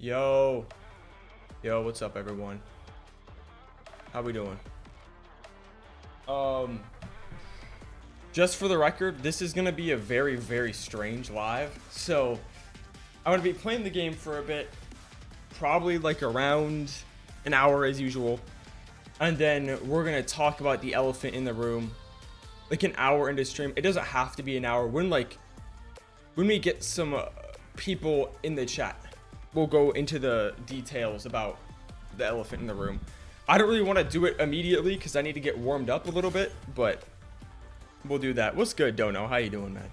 Yo. Yo, what's up, everyone? How we doing? Just for the record, this is gonna be a very, very strange live. So, I'm gonna be playing the game for a bit, probably like around an hour as usual, and then we're gonna talk about the elephant in the room, like an hour into stream. It doesn't have to be an hour. When we get some people in the chat, we'll go into the details about the elephant in the room. I don't really want to do it immediately because I need to get warmed up a little bit, but we'll do that. What's good, Dono? How you doing, man?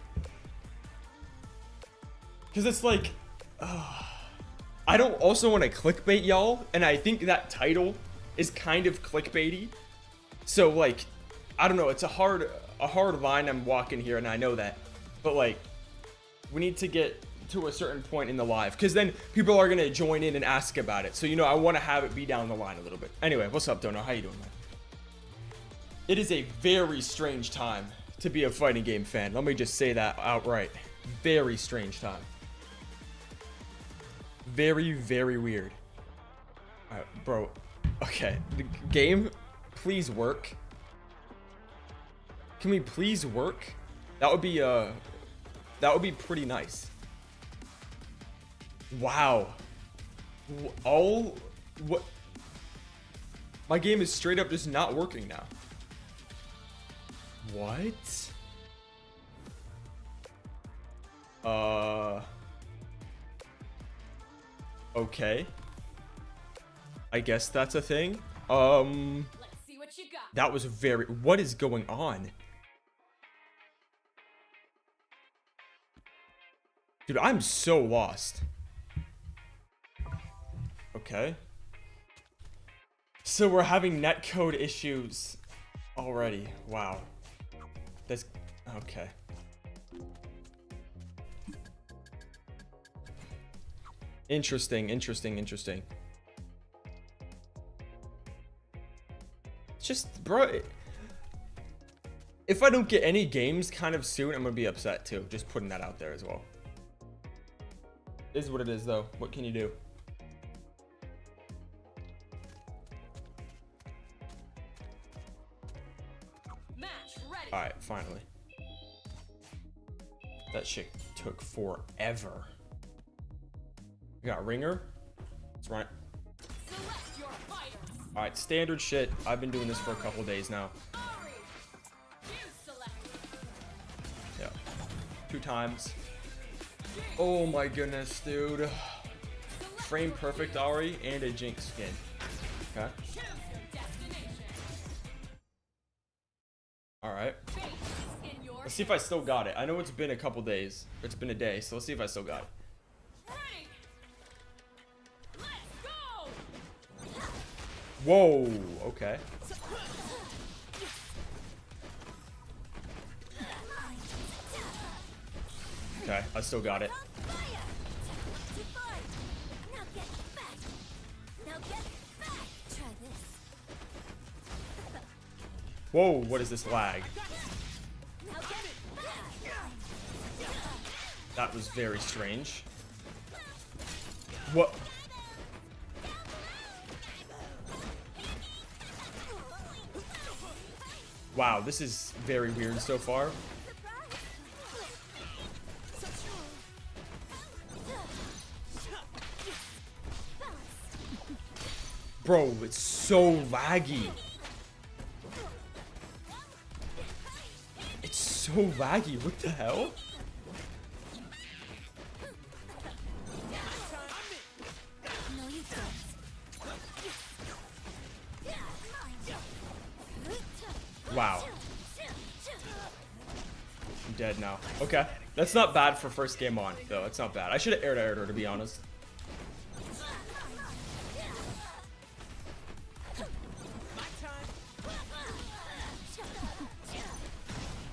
Because it's like, I don't also want to clickbait y'all, and I think that title is kind of clickbaity. So like, I don't know. It's a hard line I'm walking here, and I know that, but like, we need to get to a certain point in the live, because then people are gonna join in and ask about it. So you know, I want to have it be down the line a little bit. Anyway, what's up, Dono? How you doing, man? It is a very strange time to be a fighting game fan. Let me just say that outright. Very strange time. Very, very weird. All right, bro. Okay, the game, please work. Can we please work? That would be pretty nice. Wow. What? My game is straight up just not working now. What? Okay. I guess that's a thing. Let's see what you got. That was very, what is going on? Dude, I'm so lost. Okay. So we're having netcode issues already. Wow. That's okay. Interesting. It's just, bro, if I don't get any games kind of soon, I'm gonna be upset too. Just putting that out there as well. Is what it is, though. What can you do? Match ready. All right, finally. That shit took forever. We got ringer. Let's run it. Select your fighters. All right, standard shit. I've been doing this for a couple days now. Ari. You select. Yeah, 2 times. Oh my goodness, dude. Frame perfect Ari and a Jinx skin. Okay. Choose your destination. All right. Fate is in your Let's see if I still got it. I know it's been a couple days. It's been a day, so let's see if I still got it. Ready. Let's go. Whoa. Okay. Okay, I still got it. Whoa, what is this lag? That was very strange. What? Wow, this is very weird so far. Bro, it's so laggy. It's so laggy. What the hell? Wow. I'm dead now. Okay. That's not bad for first game on, though. It's not bad. I should have aired her, to be honest.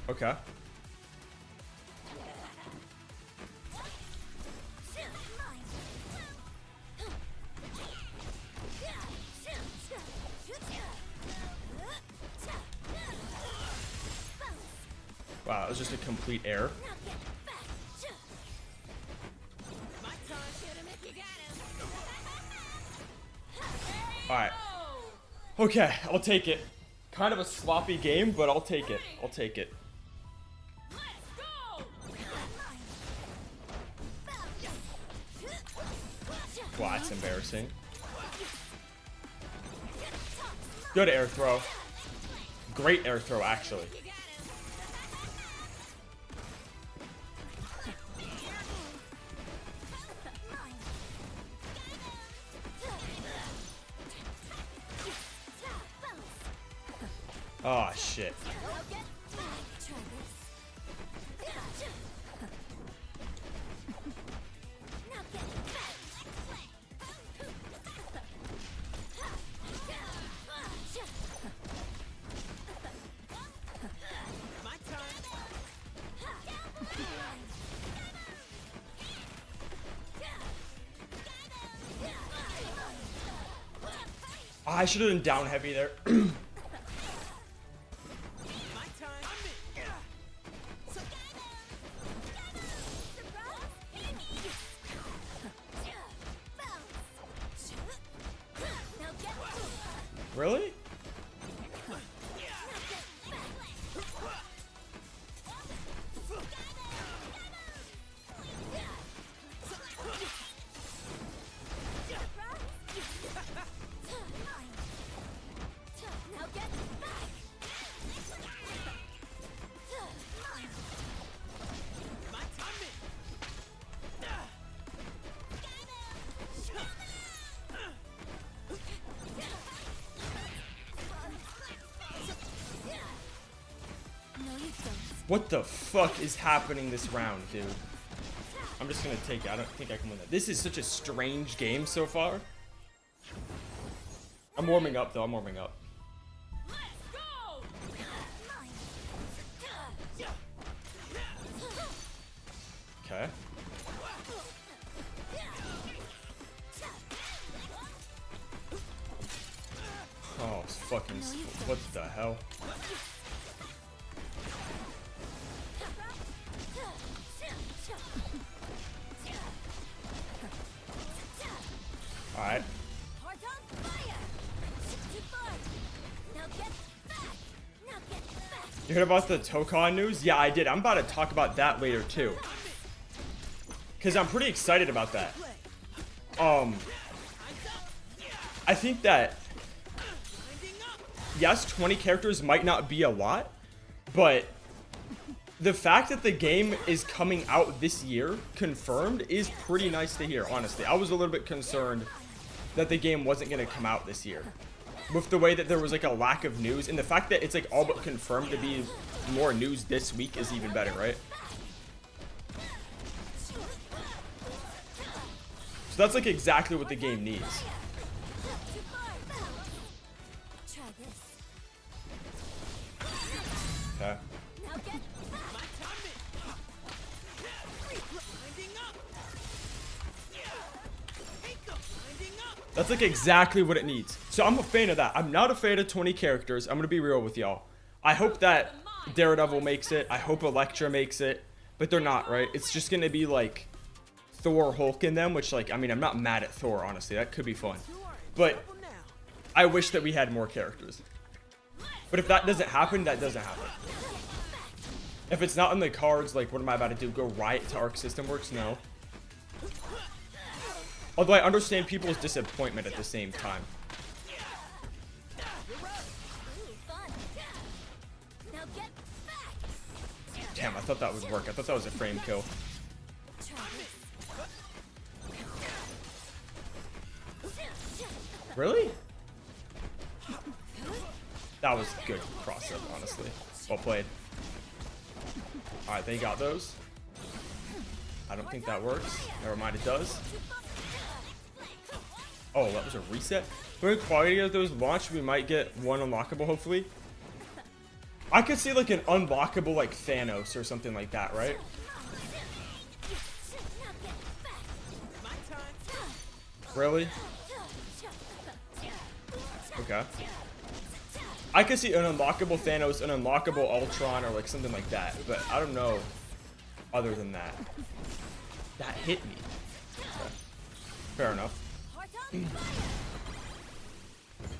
Okay. Wow, it was just a complete error. Okay, I'll take it. Kind of a sloppy game, but I'll take it. I'll take it. Let's go! Wow, that's embarrassing. Good air throw. Great air throw, actually. Oh, shit. I should have been down heavy there. Really? What the fuck is happening this round, dude? I'm just gonna take it. I don't think I can win that. This is such a strange game so far. I'm warming up, though. I'm warming up. Let's go! Okay. Oh, it's fucking... What the hell? Alright. You heard about the Tokon news? Yeah, I did. I'm about to talk about that later, too. Because I'm pretty excited about that. I think that... Yes, 20 characters might not be a lot, but... The fact that the game is coming out this year, confirmed, is pretty nice to hear, honestly. I was a little bit concerned that the game wasn't going to come out this year. With the way that there was like a lack of news, and the fact that it's like all but confirmed to be more news this week is even better, right? So that's like exactly what the game needs. Okay. That's like exactly what it needs. So I'm a fan of that. I'm not a fan of 20 characters. I'm gonna be real with y'all. I hope that Daredevil makes it. I hope Elektra makes it. But they're not, right? It's just gonna be like Thor, Hulk in them, which like, I mean, I'm not mad at Thor, honestly. That could be fun. But I wish that we had more characters. But if that doesn't happen, that doesn't happen. If it's not in the cards, like what am I about to do? Go riot to Arc System Works? No. Although I understand people's disappointment at the same time. Damn, I thought that would work. I thought that was a frame kill. Really? That was good cross-up, honestly. Well played. Alright, they got those. I don't think that works. Never mind, it does. Oh, that was a reset? When quality of those launch, we might get one unlockable, hopefully. I could see like an unlockable like Thanos or something like that, right? Really? Okay. I could see an unlockable Thanos, an unlockable Ultron, or like something like that, but I don't know other than that. That hit me. Okay. Fair enough.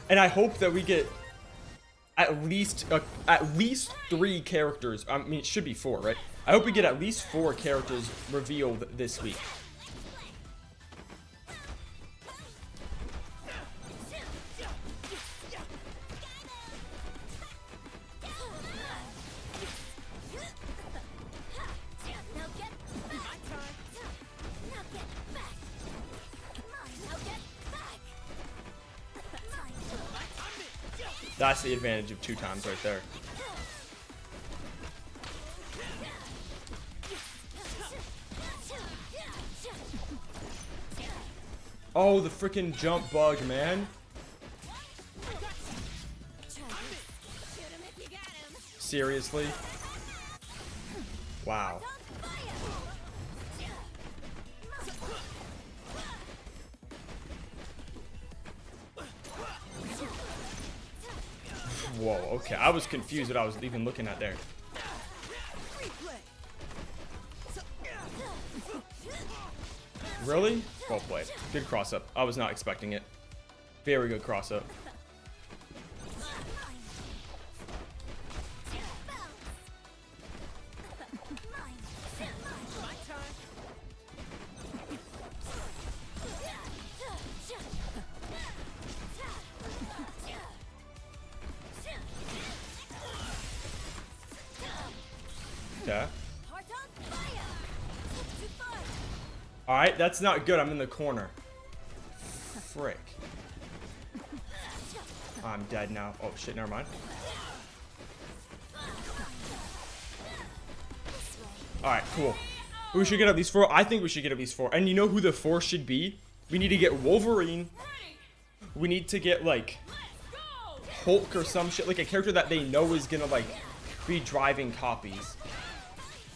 And I hope that we get at least 3 characters. I mean, it should be 4, right? I hope we get at least 4 characters revealed this week. That's the advantage of 2 times right there. Oh, the freaking jump bug, man. Seriously? Wow. Whoa, okay. I was confused what I was even looking at there. Really? Well played. Good cross up. I was not expecting it. Very good cross up. Okay. Alright, that's not good. I'm in the corner. Frick. I'm dead now. Oh shit, never mind. Alright, cool. We should get at least 4. I think we should get at least 4. And you know who the 4 should be? We need to get Wolverine. We need to get like Hulk or some shit. Like a character that they know is gonna like be driving copies.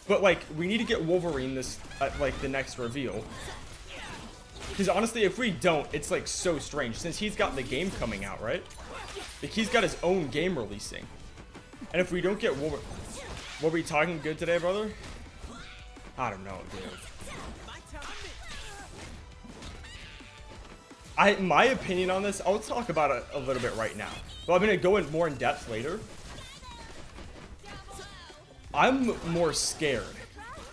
But like, we need to get Wolverine this at like the next reveal. Because honestly, if we don't, it's like so strange. Since he's got the game coming out, right? Like he's got his own game releasing. And if we don't get Wolverine... Were we talking good today, brother? I don't know, dude. My opinion on this, I'll talk about it a little bit right now. But I'm going to go in more in depth later. I'm more scared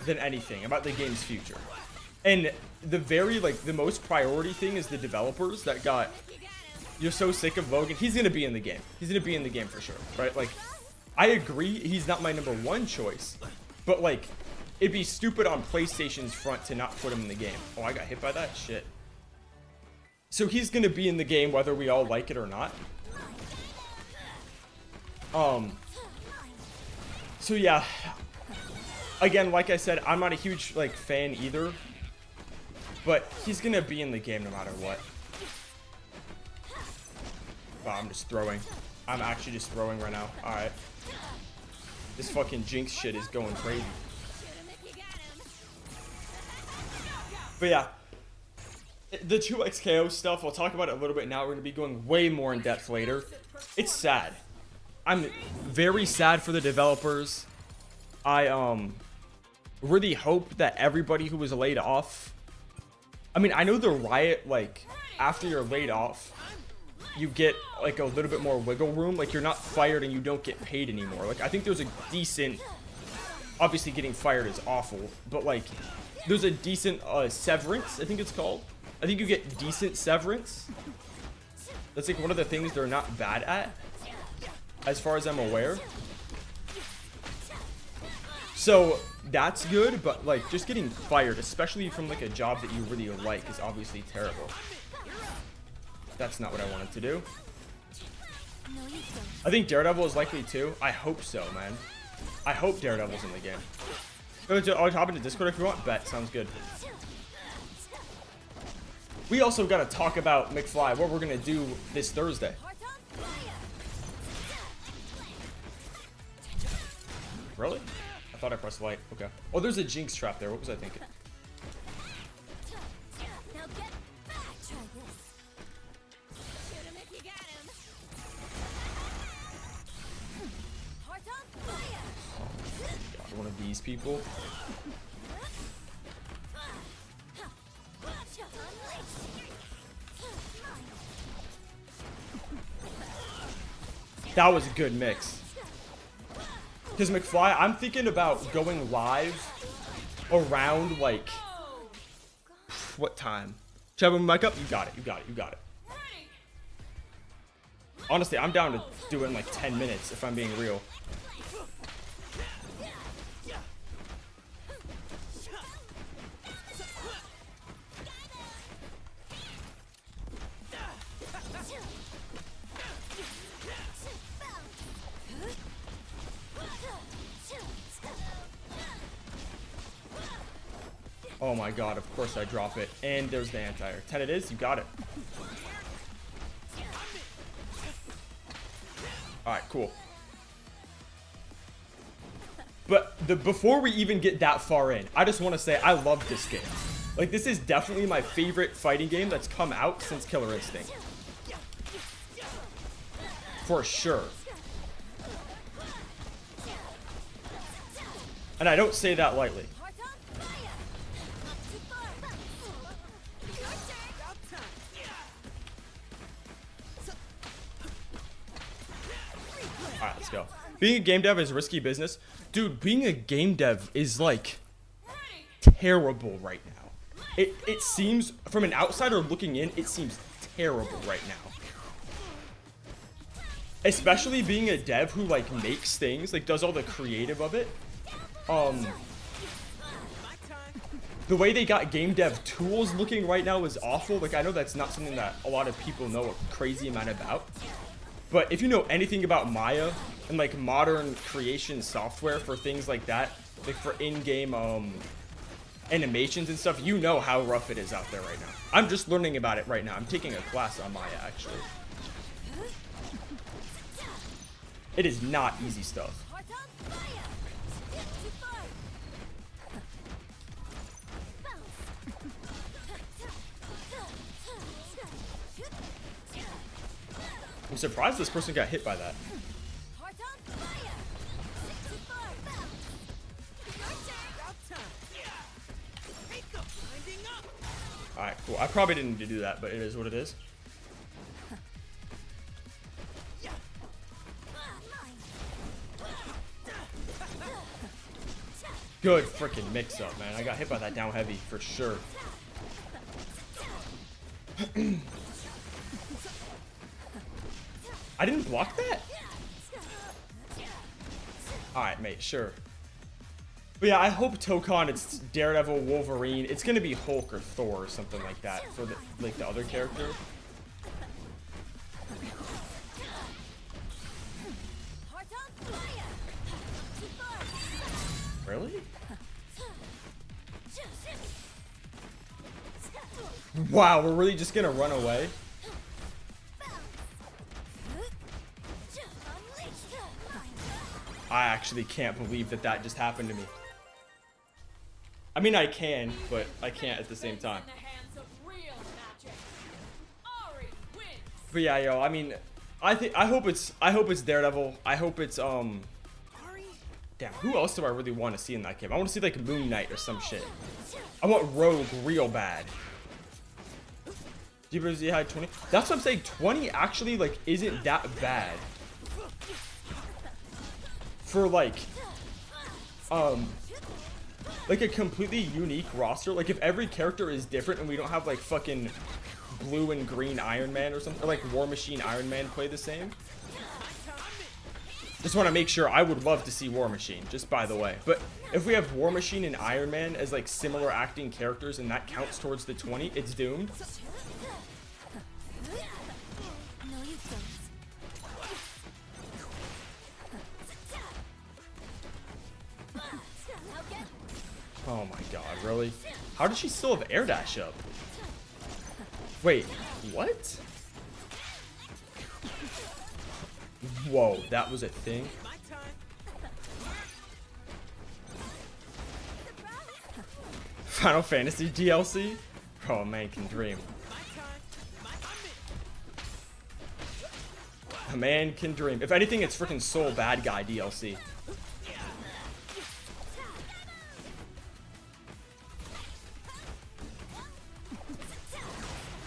than anything about the game's future. And the most priority thing is the developers that got, you're so sick of Logan. He's going to be in the game. He's going to be in the game for sure, right? Like, I agree he's not my number 1 choice. But like, it'd be stupid on PlayStation's front to not put him in the game. Oh, I got hit by that? Shit. So he's going to be in the game whether we all like it or not. So yeah, again, like I said, I'm not a huge like fan either, but he's gonna be in the game no matter what. Wow, I'm just throwing. I'm actually just throwing right now. All right, this fucking Jinx shit is going crazy. But yeah, the 2x KO stuff, I'll talk about it a little bit now. We're gonna be going way more in depth later. It's sad. I'm very sad for the developers. I really hope that everybody who was laid off, I mean, I know the Riot, like, after you're laid off, you get like a little bit more wiggle room. Like, you're not fired and you don't get paid anymore. Like, I think there's a decent, obviously getting fired is awful, but like there's a decent severance, I think it's called. I think you get decent severance. That's like one of the things they're not bad at, as far as I'm aware. So that's good, but like just getting fired, especially from like a job that you really like, is obviously terrible. That's not what I wanted to do. I think Daredevil is likely too. I hope so, man. I hope Daredevil's in the game. I'll hop into Discord if you want. Bet. Sounds good. We also got to talk about McFly, what we're going to do this Thursday. Really? I thought I pressed light. Okay. Oh, there's a Jinx trap there. What was I thinking? God, one of these people. That was a good mix. Because McFly, I'm thinking about going live around like what time? Chubb, mic up. You got it. You got it. You got it. Ready. Honestly, I'm down to do it in like 10 minutes if I'm being real. Oh my god, of course I drop it. And there's the anti-air. 10 it is, you got it. Alright, cool. But before we even get that far in, I just want to say I love this game. Like, this is definitely my favorite fighting game that's come out since Killer Instinct. For sure. And I don't say that lightly. Alright, let's go. Being a game dev is risky business. Dude, being a game dev is like terrible right now. It seems, from an outsider looking in, it seems terrible right now. Especially being a dev who like makes things, like does all the creative of it. The way they got game dev tools looking right now is awful. Like, I know that's not something that a lot of people know a crazy amount about. But if you know anything about Maya and like modern creation software for things like that, like for in-game animations and stuff, you know how rough it is out there right now. I'm just learning about it right now. I'm taking a class on Maya, actually. It is not easy stuff. I'm surprised this person got hit by that. Alright, cool. I probably didn't need to do that, but it is what it is. Good freaking mix up, man. I got hit by that down heavy for sure. I didn't block that? Alright, mate, sure. But yeah, I hope Tokon, it's Daredevil, Wolverine. It's gonna be Hulk or Thor or something like that for the like the other character. Really? Wow, we're really just gonna run away? I actually can't believe that that just happened to me. I mean, I can, but I can't at the same time. But yeah, yo, I mean, I hope it's Daredevil. I hope it's damn, who else do I really want to see in that game? I want to see like Moon Knight or some shit. I want Rogue real bad. GBZ high 20. That's what I'm saying. 20 actually like isn't that bad. For like a completely unique roster. Like if every character is different and we don't have like fucking blue and green Iron Man or something, or like War Machine Iron Man play the same. Just want to make sure. I would love to see War Machine, just by the way. But if we have War Machine and Iron Man as like similar acting characters and that counts towards the 20, it's doomed. Oh my god, really? How does she still have air dash up? Wait, what? Whoa, that was a thing? Final Fantasy DLC? Oh, man can dream. A man can dream. If anything, it's freaking Soul Bad Guy DLC.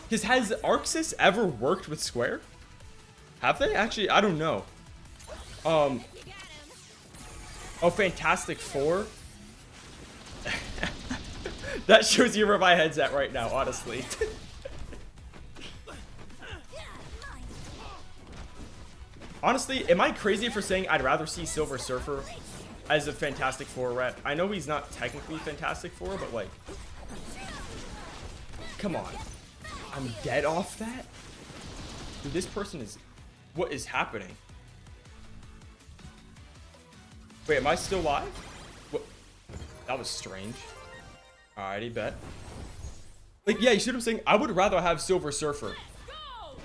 Because has Arxis ever worked with Square? Have they? Actually, I don't know. Oh, Fantastic Four. That shows you where my head's at right now, honestly. Honestly, am I crazy for saying I'd rather see Silver Surfer as a Fantastic Four rep? I know he's not technically Fantastic Four, but like, come on. I'm dead off that? Dude, this person is... What is happening? Wait, am I still live? What? That was strange. Alrighty, bet. Like, yeah, you see what I'm saying? I would rather have Silver Surfer.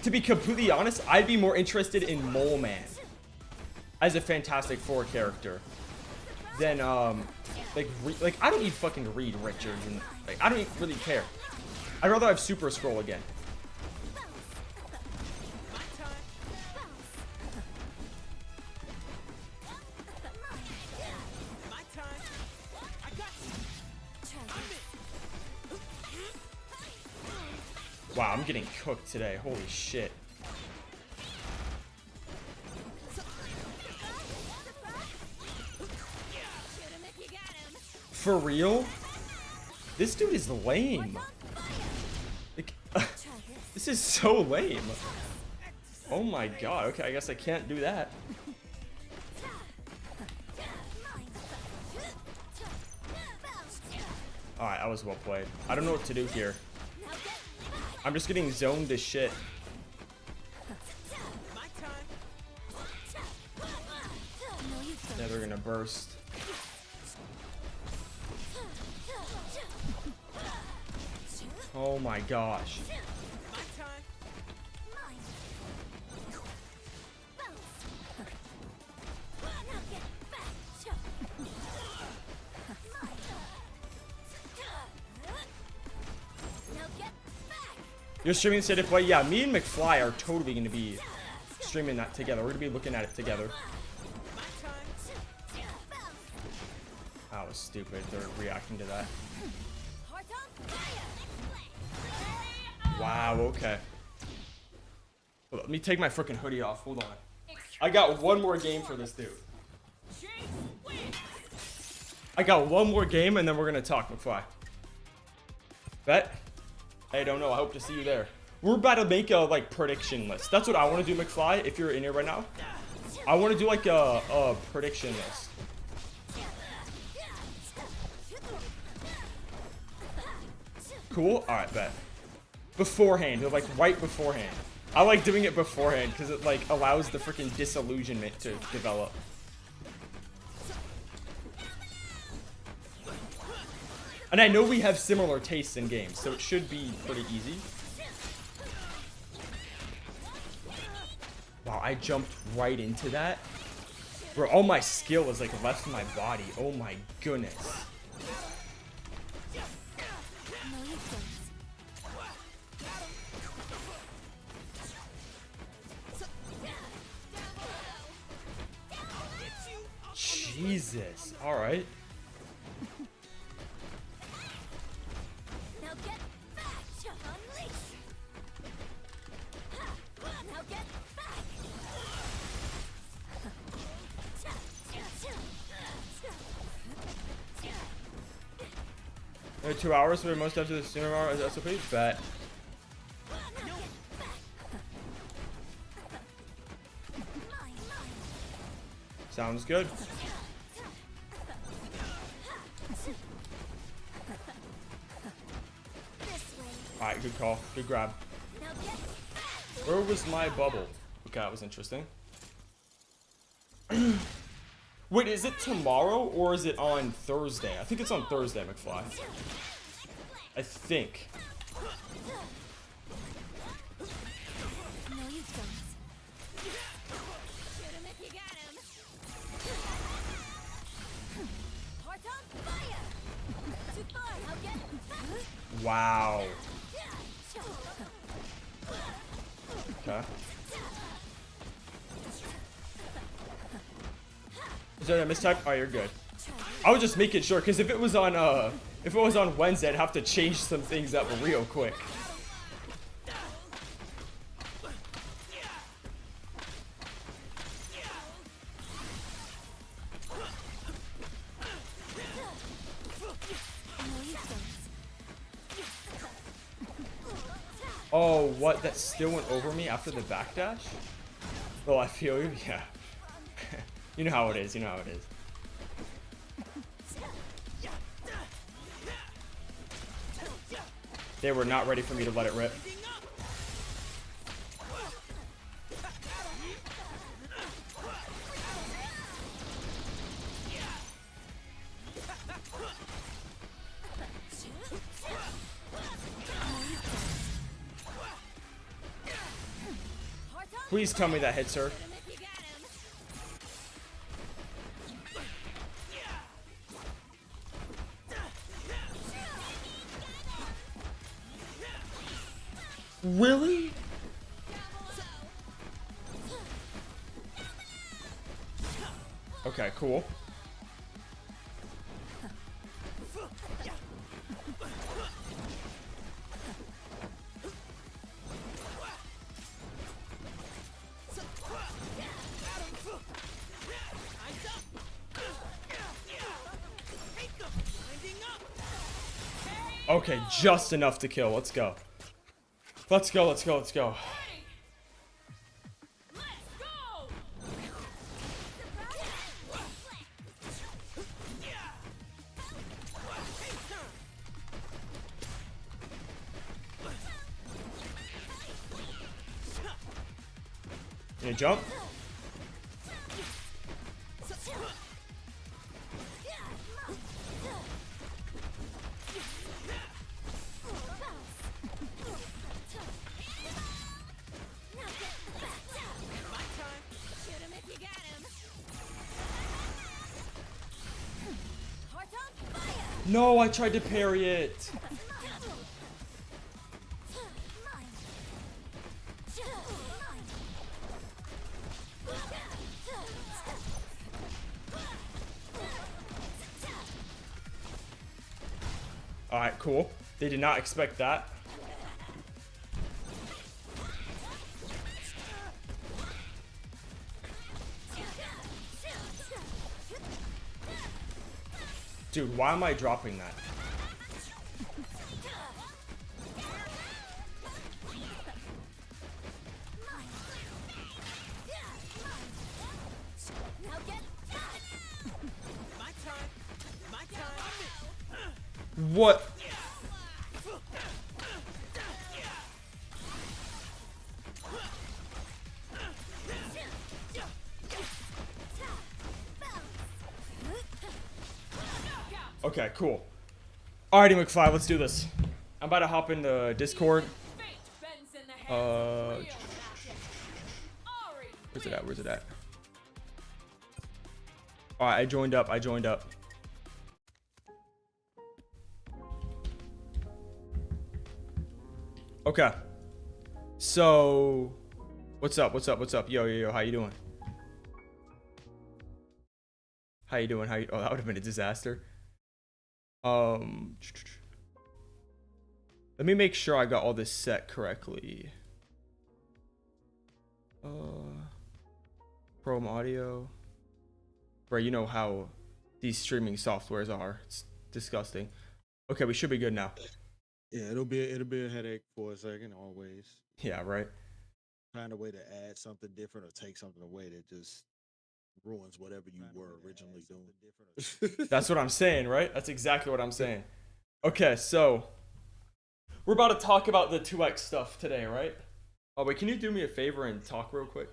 To be completely honest, I'd be more interested in Mole Man as a Fantastic Four character than, like, I don't need fucking Reed Richards, and, like, I don't even really care. I'd rather have Super Scroll again. Wow, I'm getting cooked today. Holy shit. For real? This dude is lame. Like, this is so lame. Oh my god. Okay, I guess I can't do that. Alright, that was well played. I don't know what to do here. I'm just getting zoned to shit. Yeah, they're gonna burst. Oh my gosh. You're streaming State of Play? Yeah, me and McFly are totally going to be streaming that together. We're going to be looking at it together. That was stupid. They're reacting to that. Wow, okay. Let me take my freaking hoodie off. Hold on. I got one more game for this dude. I got one more game and then we're going to talk, McFly. Bet? I don't know. I hope to see you there. We're about to make a like prediction list. That's what I want to do, McFly. If you're in here right now, I want to do like a prediction list. Cool. All right, bet. Beforehand, like right beforehand. I like doing it beforehand because it like allows the freaking disillusionment to develop. And I know we have similar tastes in games, so it should be pretty easy. Wow, I jumped right into that. Bro, all my skill is like left in my body. Oh my goodness. Jesus. All right. There are 2 hours for most after the sooner hour as SOP. Bet. Sounds good. Alright, good call. Good grab. Where was my bubble? Okay, that was interesting. Wait, is it tomorrow or is it on Thursday? I think it's on Thursday, McFly. I think. Wow. Okay. Is there a mistype? Oh, you're good. I was just making sure, because if it was on Wednesday, I'd have to change some things up real quick. Oh, what? That still went over me after the backdash? Well, I feel you. Yeah. You know how it is. You know how it is. They were not ready for me to let it rip. Please tell me that hits her. Really? Okay, cool. Okay, just enough to kill. Let's go. Let's go, let's go, let's go. Let's go. Can you jump? No, I tried to parry it. Alright, cool. They did not expect that. Dude, why am I dropping that? What? Okay, cool. Alrighty, McFly, let's do this. I'm about to hop into Discord. Fate bends in the hands of real magic. Ari Where's it at? Where's it at? Alright, I joined up. I joined up. Okay. So, what's up? What's up? What's up? Yo, yo, yo, how you doing? How you doing? How you? Oh, that would have been a disaster. Let me make sure I got all this set correctly. Chrome audio. Bro, you know how these streaming softwares are. It's disgusting. Okay, we should be good now. Yeah, it'll be a headache for a second, always. Yeah, right. Find a way to add something different or take something away that just ruins whatever you were originally doing. That's what I'm saying, right? That's exactly what I'm saying. Okay, so we're about to talk about the 2x stuff today, right? Oh, wait, can you do me a favor and talk real quick?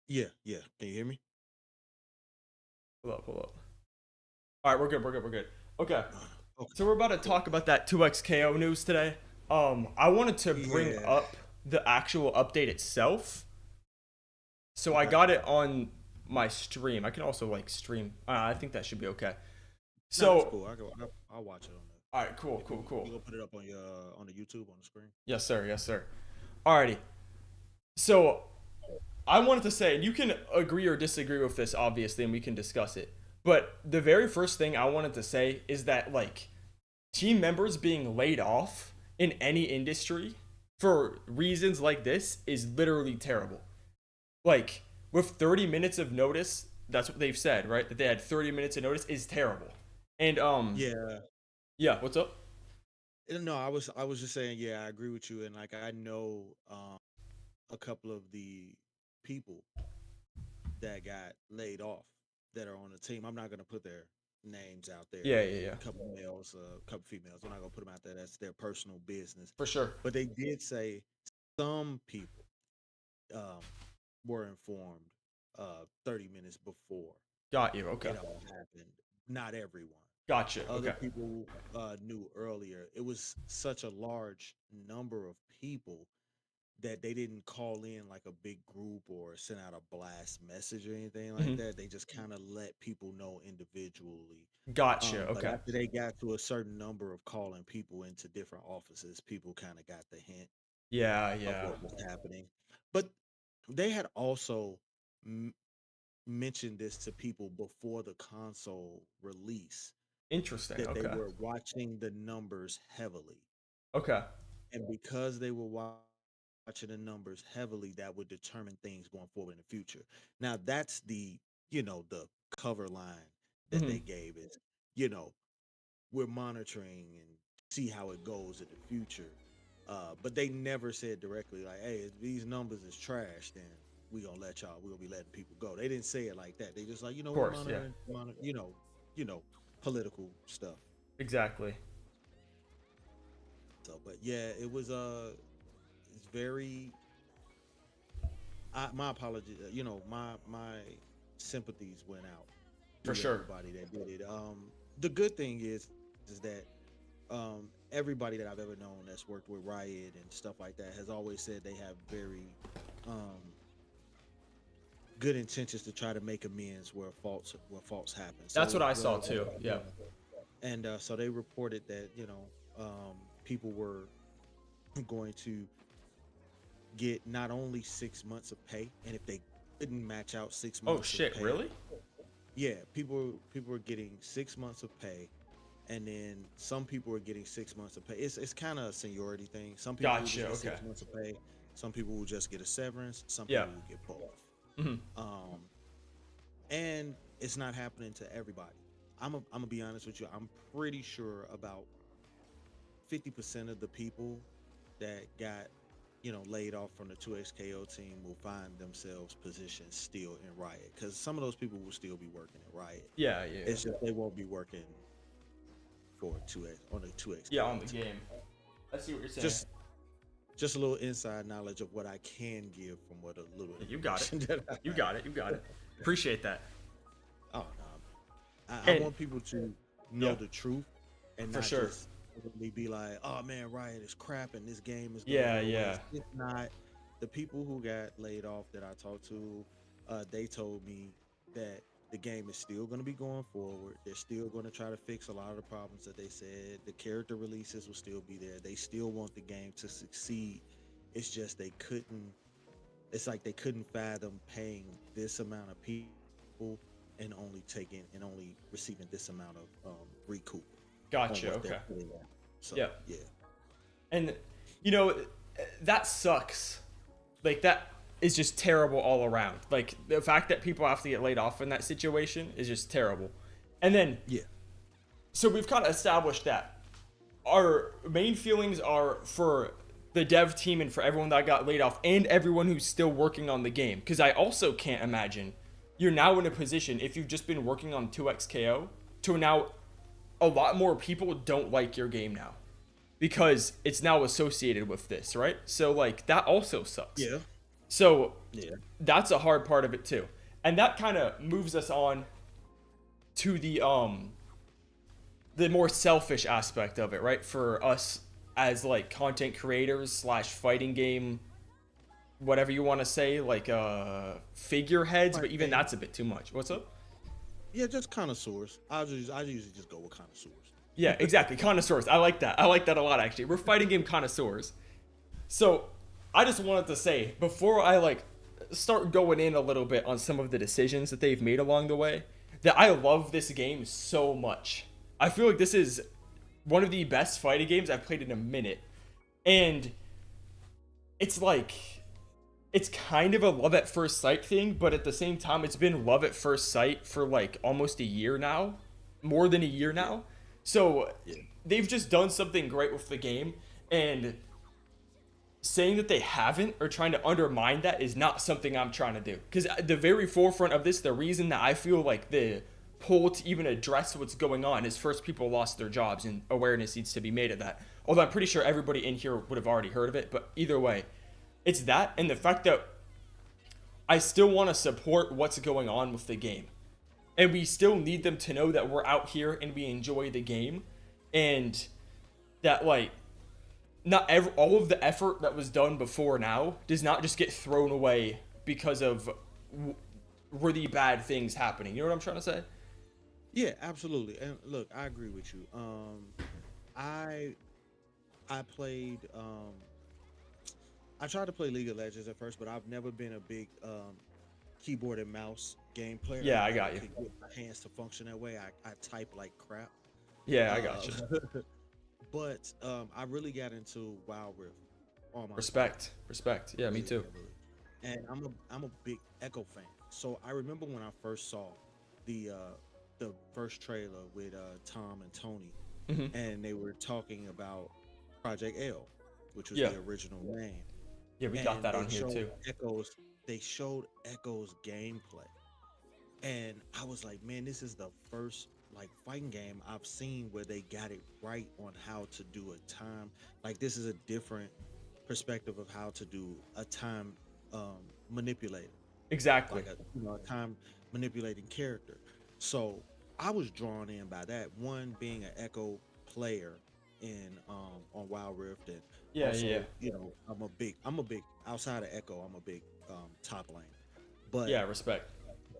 Yeah. Can you hear me? Hold up, hold up. All right, we're good, we're good, we're good. Okay. Okay. So we're about to talk about that 2x KO news today. I wanted to bring Yeah. up the actual update itself. So I got it on my stream. I can also like stream. I think that should be okay. So, No, that's cool. I'll watch it on the. all right, cool, cool, cool. You gonna put it up on the YouTube on the screen? Yes, sir. Yes, sir. Alrighty. So I wanted to say, and you can agree or disagree with this, obviously, and we can discuss it. But the very first thing I wanted to say is that like team members being laid off in any industry for reasons like this is literally terrible. Like with 30 minutes of notice, that's what they've said, right? That they had 30 minutes of notice is terrible. And Yeah. yeah, what's up? No, I was just saying, yeah, I agree with you, and like I know a couple of the people that got laid off that are on the team. I'm not gonna put their names out there. Yeah, yeah, yeah. A couple males, a couple females. I'm not gonna put them out there. That's their personal business. For sure. But they did say some people um, were informed 30 minutes before Got you. Okay. it all happened. Not everyone. Gotcha. Other Okay. people knew earlier. It was such a large number of people that they didn't call in like a big group or send out a blast message or anything like Mhm. that. They just kind of let people know individually. Gotcha. But Okay. after they got to a certain number of calling people into different offices, people kind of got the hint Yeah, of yeah. what was happening. But they had also m- mentioned this to people before the console release Interesting. that they Okay. were watching the numbers heavily. Okay. And because they were watching the numbers heavily, that would determine things going forward in the future. Now, that's the cover line that Hmm. they gave is, you know, we're monitoring and see how it goes in the future. But they never said directly like, "Hey, if these numbers is trash, then we're gonna be letting people go." They didn't say it like that. They just like, Of we're course. Yeah. monitoring, political stuff. Exactly. So, but yeah, it was it's very. My apologies. My sympathies went out For to sure. everybody that did it. The good thing is that everybody that I've ever known that's worked with Riot and stuff like that has always said they have very um, good intentions to try to make amends where faults happen. That's what So I saw too. Yeah. and so they reported that people were going to get not only 6 months of pay, and if they couldn't match out six Oh months of shit! pay, Really? yeah, people were getting 6 months of pay, and then some people were getting 6 months of pay. It's kind of a seniority thing. Some people will just Gotcha. get Okay. 6 months of pay. Some people will just get a severance. Some Yeah. people will get both. Hmm. Um, and it's not happening to everybody. I'm gonna be honest with you. I'm pretty sure about 50% of the people that got laid off from the 2XKO team will find themselves positioned still in Riot, because some of those people will still be working at Riot. Yeah. Yeah. It's just they won't be working for 2X on the 2X. Yeah. On the game. I see what you're saying. Just a little inside knowledge of what I can give from what a little. You got it. information that You got it. You got it. Appreciate that. Oh no, I And- want people to know Yeah. the truth and For not sure. just really be like, "Oh man, Riot is crap and this game is." Yeah, go away." yeah. It's not. The people who got laid off that I talked to, they told me that the game is still going to be going forward. They're still going to try to fix a lot of the problems that they said. The character releases will still be there. They still want the game to succeed. It's just they couldn't. It's like they couldn't fathom paying this amount of people and only receiving this amount of recoup. on Gotcha. what they're Okay. putting out. So, Yeah. yeah. And that sucks. Like that is just terrible all around. Like the fact that people have to get laid off in that situation is just terrible. And then Yeah. so we've kind of established that our main feelings are for the dev team and for everyone that got laid off and everyone who's still working on the game, because I also can't imagine you're now in a position, if you've just been working on 2XKO, to now a lot more people don't like your game now because it's now associated with this, right? So like that also sucks. Yeah. So Yeah. that's a hard part of it too. And that kind of moves us on to the more selfish aspect of it, right? For us as like content creators slash fighting game, whatever you want to say, like figureheads, but even that's a bit too much. What's up? Yeah, just connoisseurs. I usually just go with connoisseurs. Yeah, exactly. Connoisseurs. I like that. I like that a lot, actually. We're fighting game connoisseurs. So I just wanted to say, before I like start going in a little bit on some of the decisions that they've made along the way, that I love this game so much. I feel like this is one of the best fighting games I've played in a minute. And it's like, it's kind of a love at first sight thing, but at the same time, it's been love at first sight for like almost a year now, more than a year now. So Yeah. they've just done something great with the game, and saying that they haven't or trying to undermine that is not something I'm trying to do. Because the very forefront of this, the reason that I feel like the pull to even address what's going on is first, people lost their jobs and awareness needs to be made of that. Although I'm pretty sure everybody in here would have already heard of it, but either way, it's that and the fact that I still want to support what's going on with the game. And we still need them to know that we're out here and we enjoy the game, and that like all of the effort that was done before now does not just get thrown away because of really bad things happening. You know what I'm trying to say? Yeah, absolutely. And look, I agree with you. I I played I tried to play League of Legends at first, but I've never been a big keyboard and mouse game player. Yeah, I never got you. could get my hands to function that way. I type like crap. Yeah, I got you. But I really got into Wild Rift on my Respect. Yeah, me too. and I'm a big Echo fan. So I remember when I first saw the first trailer with Tom and Tony, Mhm. and they were talking about Project L, which was Yeah. the original name. Yeah, we got And that they on here showed too. They showed Echo's gameplay, and I was like, man, this is the first like fighting game I've seen where they got it right on how to do a time. Like this is a different perspective of how to do a time manipulator, Exactly. like a time manipulating character. So I was drawn in by that. One being an Echo player in on Wild Rift, and Yeah, also yeah. I'm a big outside of Echo. I'm a big top lane, but Yeah, respect.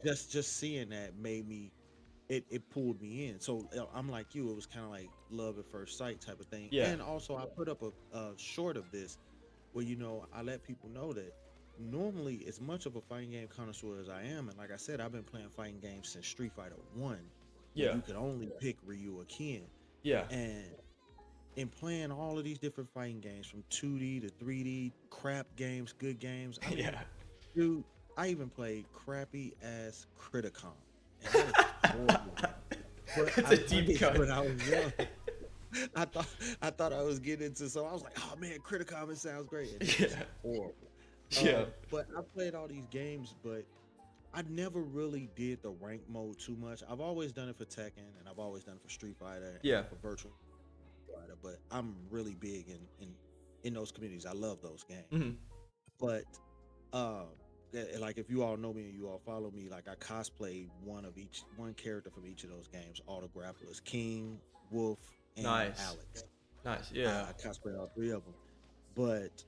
just seeing that made me it pulled me in. So I'm like you, it was kind of like love at first sight type of thing. Yeah. And also I put up a short of this where I let people know that normally, as much of a fighting game connoisseur as I am, and like I said, I've been playing fighting games since Street Fighter 1, Yeah. you could only pick Ryu or Ken. Yeah. And in playing all of these different fighting games from 2D to 3D, crap games, good games, I mean, Yeah. dude, I even played crappy ass Criticon. And that is horrible. But That's I a deep played cut. when I was young. I thought I was getting into, so I was like, oh man, Criticon, it sounds great. And it's Yeah. horrible. Yeah. But I played all these games, but I never really did the rank mode too much. I've always done it for Tekken, and I've always done it for Street Fighter, and Yeah. for Virtual Fighter. But I'm really big in those communities. I love those games. Hmm. But like if you all know me and you all follow me, like I cosplayed one character from each of those games. All the grapplers, King, Wolf, and Nice. Alex. Nice. Yeah. I cosplayed all three of them. But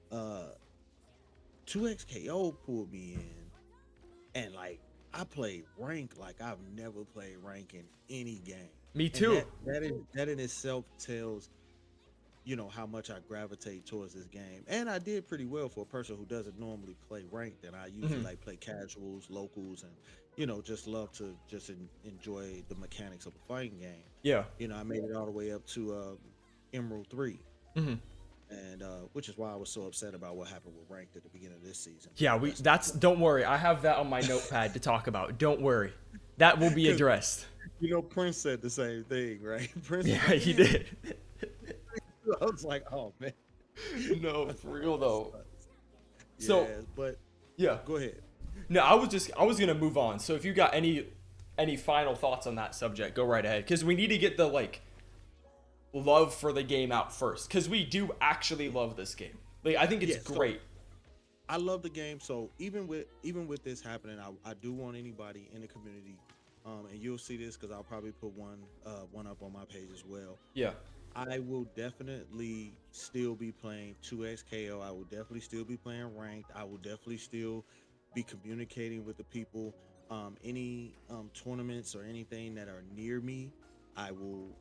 2XKO pulled me in, and like I played rank like I've never played rank in any game. Me And too. that in itself tells how much I gravitate towards this game. And I did pretty well for a person who doesn't normally play ranked, and I usually Mhm. like play casuals, locals, and just love to enjoy the mechanics of a fighting game. Yeah. I made it all the way up to Emerald 3, Hmm. and which is why I was so upset about what happened with ranked at the beginning of this season. Yeah, don't worry. I have that on my notepad to talk about. Don't worry. That will be addressed. Prince said the same thing, right? Prince Yeah, he did. I was like, oh man. No, for real though. So- Yeah, but Yeah. go ahead. No, I was gonna move on. So if you got any final thoughts on that subject, go right ahead. Because we need to get the love for the game out first. Because we do actually love this game. I think it's Yeah, so- great. I love the game. So even with this happening, I do want anybody in the community, and you'll see this because I'll probably put one up on my page as well. Yeah. I will definitely still be playing 2XKO. I will definitely still be playing ranked. I will definitely still be communicating with the people. Any tournaments or anything that are near me, I will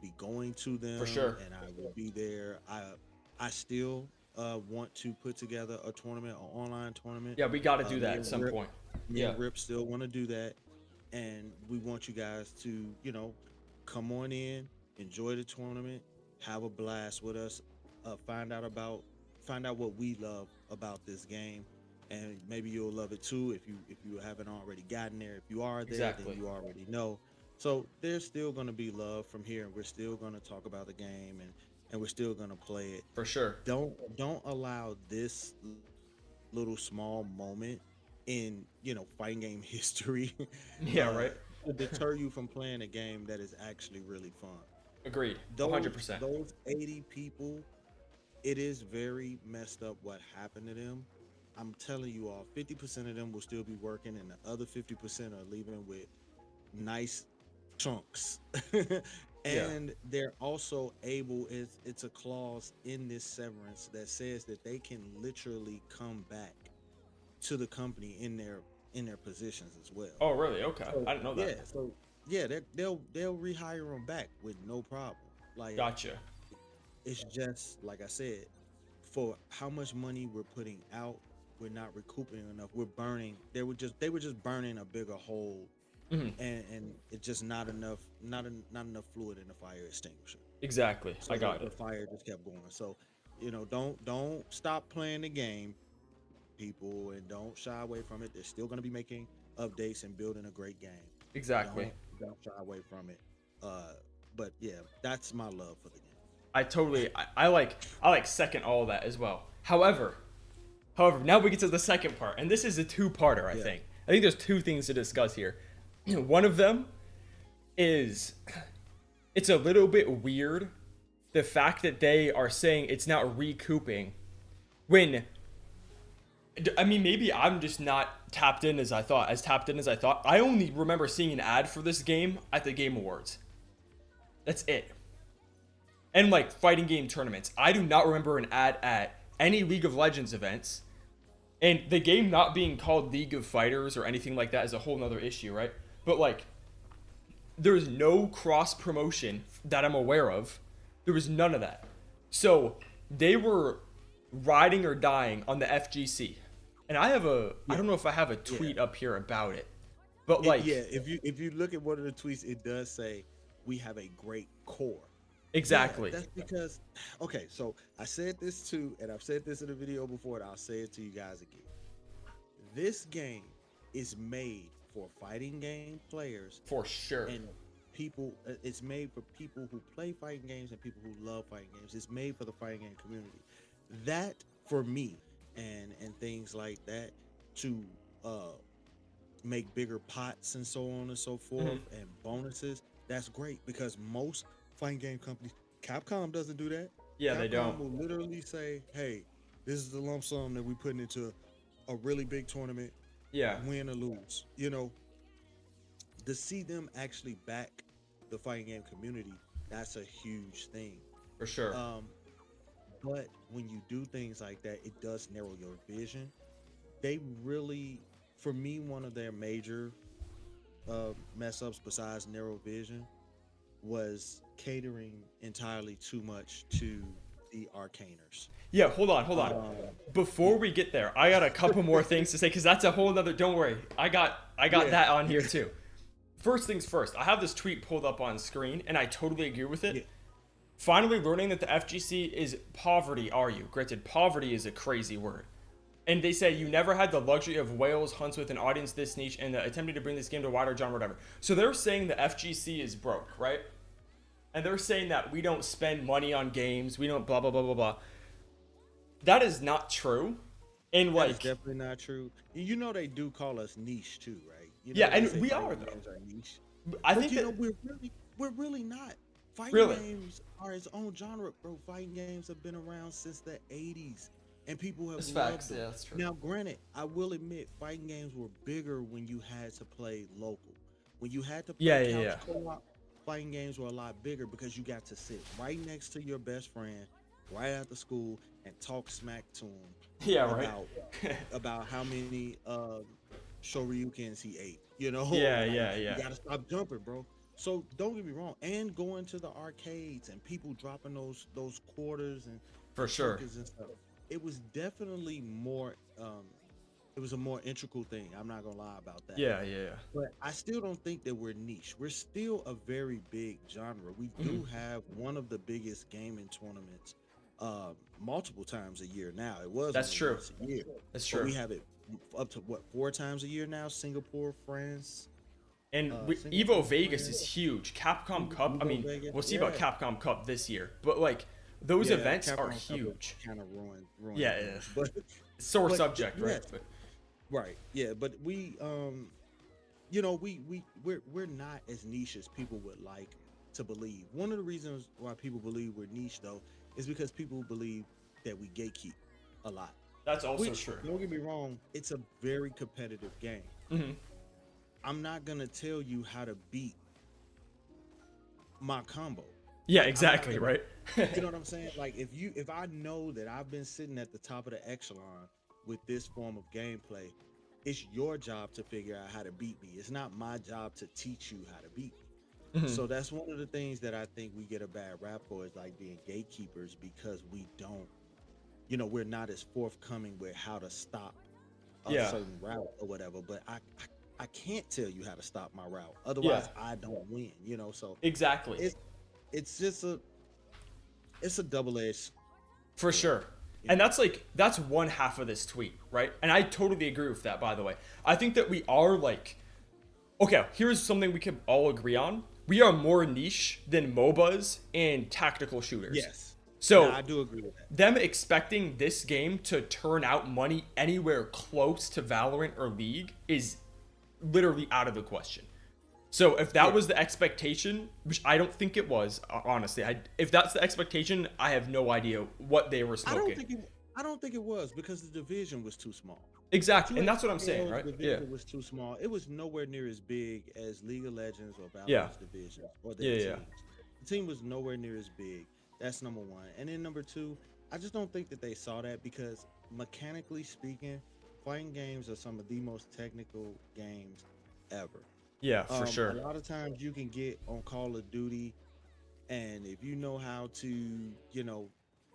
be going to them. For sure. And I will be there. I still want to put together a tournament, an online tournament. Yeah, we got to do Me that at and some Rip- point. Me and Yeah. Rip still want to do that, and we want you guys to, come on in, enjoy the tournament, have a blast with us, find out what we love about this game, and maybe you'll love it too if you haven't already gotten there. If you are there, Exactly. then you already know. So there's still going to be love from here, and we're still going to talk about the game, and we're still going to play it. For sure. Don't allow this little small moment in fighting game history Yeah, uh, right. to deter you from playing a game that is actually really fun. Agreed. Those 100%. those 80 people, it is very messed up what happened to them. I'm telling you all, 50% of them will still be working, and the other 50% are leaving with nice chunks. Yeah. And they're also able, it's a clause in this severance that says that they can literally come back to the company in their positions as well. Oh, really? Okay. So I didn't know yeah, that. so yeah, they'll rehire them back with no problem. Like Gotcha. it's just like I said, for how much money we're putting out, we're not recouping enough. We're burning. They were just burning a bigger hole, Hmm. and it's just not enough not enough fluid in the fire extinguisher. Exactly. So I got the it. fire just kept going. So don't stop playing the game, people, and don't shy away from it. They're still going to be making updates and building a great game. Exactly. Don't shy away from it. But yeah, that's my love for the game. I like second all of that as well. However, now we get to the second part, and this is a two-parter, I Yeah. think. I think there's two things to discuss here. One of them is it's a little bit weird the fact that they are saying it's not recouping when I mean maybe I'm just not tapped in as tapped in as I thought. I only remember seeing an ad for this game at the Game Awards. That's it. And like fighting game tournaments. I do not remember an ad at any League of Legends events. And the game not being called League of Fighters or anything like that is a whole nother issue, right? But like, there's no cross promotion that I'm aware of. There was none of that. So they were riding or dying on the FGC. And I don't know if I have a tweet up here about it. But like, Yeah, if you look at one of the tweets, it does say we have a great core. exactly. Yeah, that's because, okay, so I said this too, and I've said this in a video before, and I'll say it to you guys again. This game is made for fighting game players For sure. and people. It's made for people who play fighting games and people who love fighting games. It's made for the fighting game community. That for me, and things like that, to make bigger pots and so on and so forth, and bonuses. That's great because most fighting game companies, Capcom doesn't do that. Yeah, they Capcom don't. will literally say, "Hey, this is the lump sum that we putting into a really big tournament, Yeah, win or lose." To see them actually back the fighting game community, that's a huge thing. for sure. But when you do things like that, it does narrow your vision. They really, for me, one of their major mess ups besides narrow vision was catering entirely too much to the arcaners. Yeah, hold on. Um, Before we get there, I got a couple more things to say because that's a whole nother. Don't worry, I got Yeah. that on here too. First things first, I have this tweet pulled up on screen, and I totally agree with it. Yeah. Finally learning that the FGC is poverty. Are you? Granted, poverty is a crazy word. And they say you never had the luxury of whales, hunts with an audience this niche, and attempting to bring this game to a wider genre, whatever. So they're saying the FGC is broke, right? And they're saying that we don't spend money on games, we don't blah blah blah blah blah. That is not true. And That like, is definitely not true. You know they do call us niche too, right? Yeah, they and say we fighting are, though. games are niche. I But think you that know we're really not. Fighting Really? games are its own genre, bro. Fighting games have been around since the 80s, and people have That's loved facts. them. Yeah, that's true. Now, granted, I will admit fighting games were bigger when you had to play local. When you had to play Yeah. couch co-op, fighting games were a lot bigger because you got to sit right next to your best friend right after school and talk smack to him Yeah, right. about how many shoryukens he ate. Yeah, Like, yeah. You gotta stop jumping, bro. So don't get me wrong, and going to the arcades and people dropping those quarters and For sure. tokens and stuff. It was definitely more. It was a more integral thing. I'm not gonna lie about that. Yeah. But I still don't think that we're niche. We're still a very big genre. We do have one of the biggest gaming tournaments multiple times a year now. It was That's only true. once a year. That's But true. we have it up to what, 4 times a year now? Singapore, France, And single Evo player Vegas is huge. Capcom Cup, I Evo mean, Vegas, we'll see about yeah. Capcom Cup this year, but like those Yeah, events are Capcom huge. kind of ruined Yeah, things. yeah. But Sore but subject, yeah, right? But right, yeah. But we you know, we're not as niche as people would like to believe. One of the reasons why people believe we're niche though is because people believe that we gatekeep a lot. that's also Which, true. don't get me wrong, it's a very competitive game. Hmm. I'm not gonna tell you how to beat my combo. Yeah, Like, I'm not exactly, gonna, right? you know what I'm saying? Like if I know that I've been sitting at the top of the echelon with this form of gameplay, it's your job to figure out how to beat me. It's not my job to teach you how to beat me. Mhm. So that's one of the things that I think we get a bad rap for, is like being gatekeepers, because we don't, you know, we're not as forthcoming with how to stop a Yeah, certain route or whatever. But I can't tell you how to stop my route. yeah, Otherwise, I don't win. You know, so exactly. it's it's just a double-edged For sword. sure. You And know, that's one half of this tweet, right? And I totally agree with that, by the way. I think that we are like, okay, here's something we can all agree on. We are more niche than MOBAs and tactical shooters. yes, So yeah, I do agree with that. them expecting this game to turn out money anywhere close to Valorant or League is literally out of the question. So if that Yeah. was the expectation, which I don't think it was, honestly, if that's the expectation, I have no idea what they were smoking. I don't think it was, because the division was too small. Exactly, and that's what I'm saying, 2XKO's right? Yeah, division was too small. It was nowhere near as big as League of Legends or yeah, Valorant's division or their yeah, yeah, teams. The team was nowhere near as big. That's number one. And then number two, I just don't think that they saw that, because mechanically speaking, fighting games are some of the most technical games ever. yeah, for A sure. lot of times you can get on Call of Duty, and if you know how to, you know,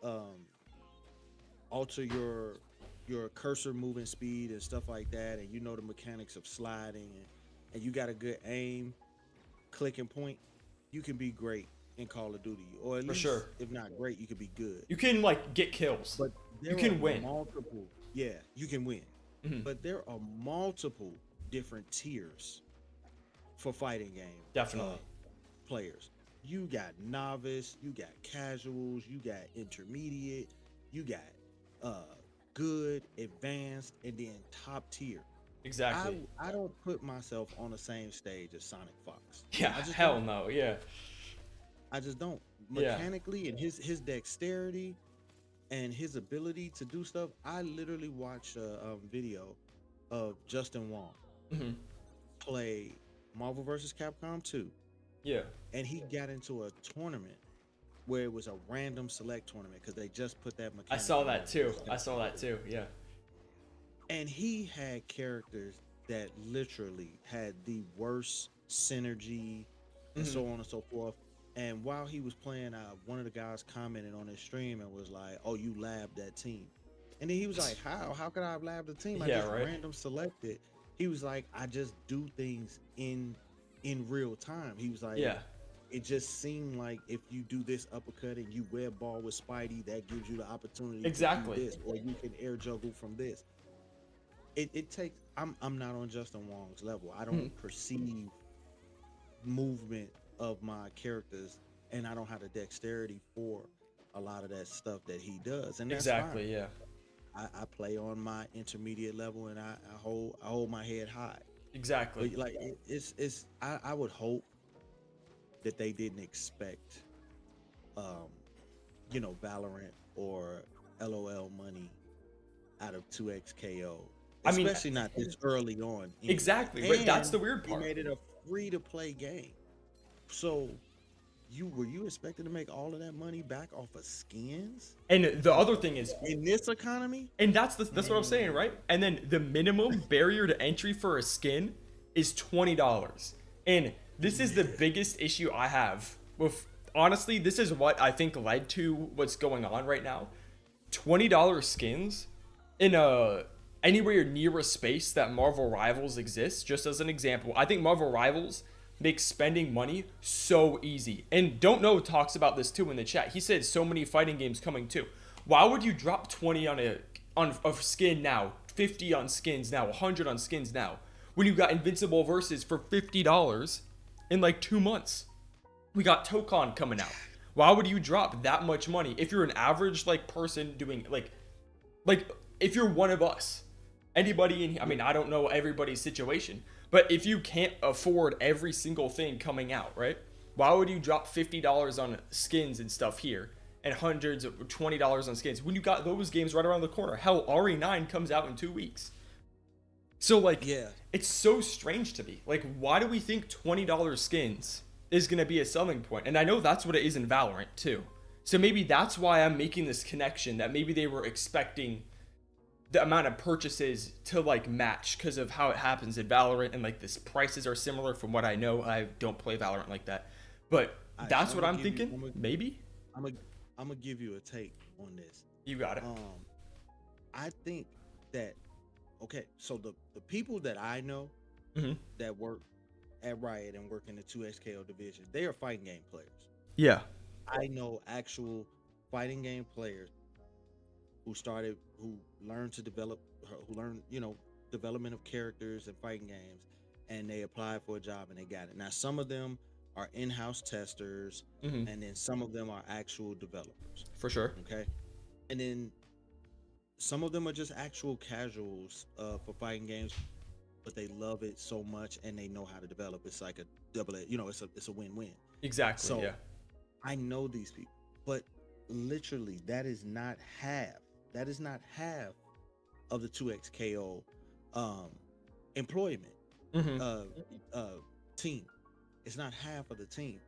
um, alter your cursor moving speed and stuff like that, and you know the mechanics of sliding, and you got a good aim, click and point, you can be great in Call of Duty, or at For least, sure. if not great, you can be good. You can like get kills. But You there can are win. multiple, yeah, you can win, Mhm. but there are multiple different tiers for fighting game Definitely. players. You got novice, you got casuals, you got intermediate, you got good, advanced, and then top tier. Exactly. I don't put myself on the same stage as Sonic Fox. Yeah, I just hell don't. no. Yeah, I just don't. yeah. Mechanically, and his dexterity and his ability to do stuff. I literally watched a video of Justin Wong Hmm. play Marvel vs. Capcom 2, Yeah. and he got into a tournament where it was a random select tournament, because they just put that mechanic. I saw in that Marvel too. vs. I saw that Capcom 2. too. Yeah. And he had characters that literally had the worst synergy and Mhm. so on and so forth. And while he was playing, one of the guys commented on his stream and was like, "Oh, you labbed that team." And then he was like, How could I have labbed the team? I Yeah, just right. random selected." He was like, "I just do things in real time." He was like, Yeah. "It just seemed like if you do this uppercut and you web ball with Spidey, that gives you the opportunity Exactly. to do this, or you can air juggle from this." It takes. I'm not on Justin Wong's level. I don't Mhm. perceive movement of my characters, and I don't have the dexterity for a lot of that stuff that he does, and that's Exactly. fine. Yeah. I play on my intermediate level, and I hold my head high. Exactly. But like it's I would hope that they didn't expect um you know, Valorant or LOL money out of 2XKO, I mean, especially not this early on. Anyway. exactly. But that's And the weird he part. made it a free to play game. So were you expected to make all of that money back off of skins And the other thing is, in this economy? and that's what I'm saying, right? And then the minimum barrier to entry for a skin is $20. And this is the biggest issue I have with, honestly, this is what I think led to what's going on right now. $20 skins in anywhere near a space that Marvel Rivals exists. Just as an example, I think Marvel Rivals makes spending money so easy. And Don't Know talks about this too in the chat. He said so many fighting games coming too. Why would you drop 20 on a skin now, 50 on skins now, 100 on skins now, when you got Invincible Versus for $50 in like 2 months. We got Tokon coming out. Why would you drop that much money if you're an average like person doing like if you're one of us? Anybody in here, I mean, I don't know everybody's situation, but if you can't afford every single thing coming out, right? Why would you drop $50 on skins and stuff here and hundreds of $20 on skins when you got those games right around the corner? Hell, RE9 comes out in 2 weeks. So like, Yeah. it's so strange to me. Like, why do we think $20 skins is going to be a selling point? And I know that's what it is in Valorant too. So maybe that's why I'm making this connection, that maybe they were expecting the amount of purchases to like match because of how it happens in Valorant, and like this prices are similar from what I know. I don't play Valorant like that, but Alright, that's so what I'ma I'm give you- thinking. I'ma- Maybe I'm gonna give you a take on this. you got it. I think that okay, so the people that I know Mhm. that work at Riot and work in the 2XKO division, they are fighting game players. Yeah, I know actual fighting game players who learned to develop, who learned, development of characters and fighting games, and they applied for a job and they got it. Now, some of them are in-house testers, Mhm. and then some of them are actual developers. for sure. Okay, and then some of them are just actual casuals for fighting games, but they love it so much and they know how to develop. It's like a double, it's a win-win. Exactly. So yeah. I know these people, but literally that is not half. That is not half of the 2XKO employment Mhm. team. It's not half of the team.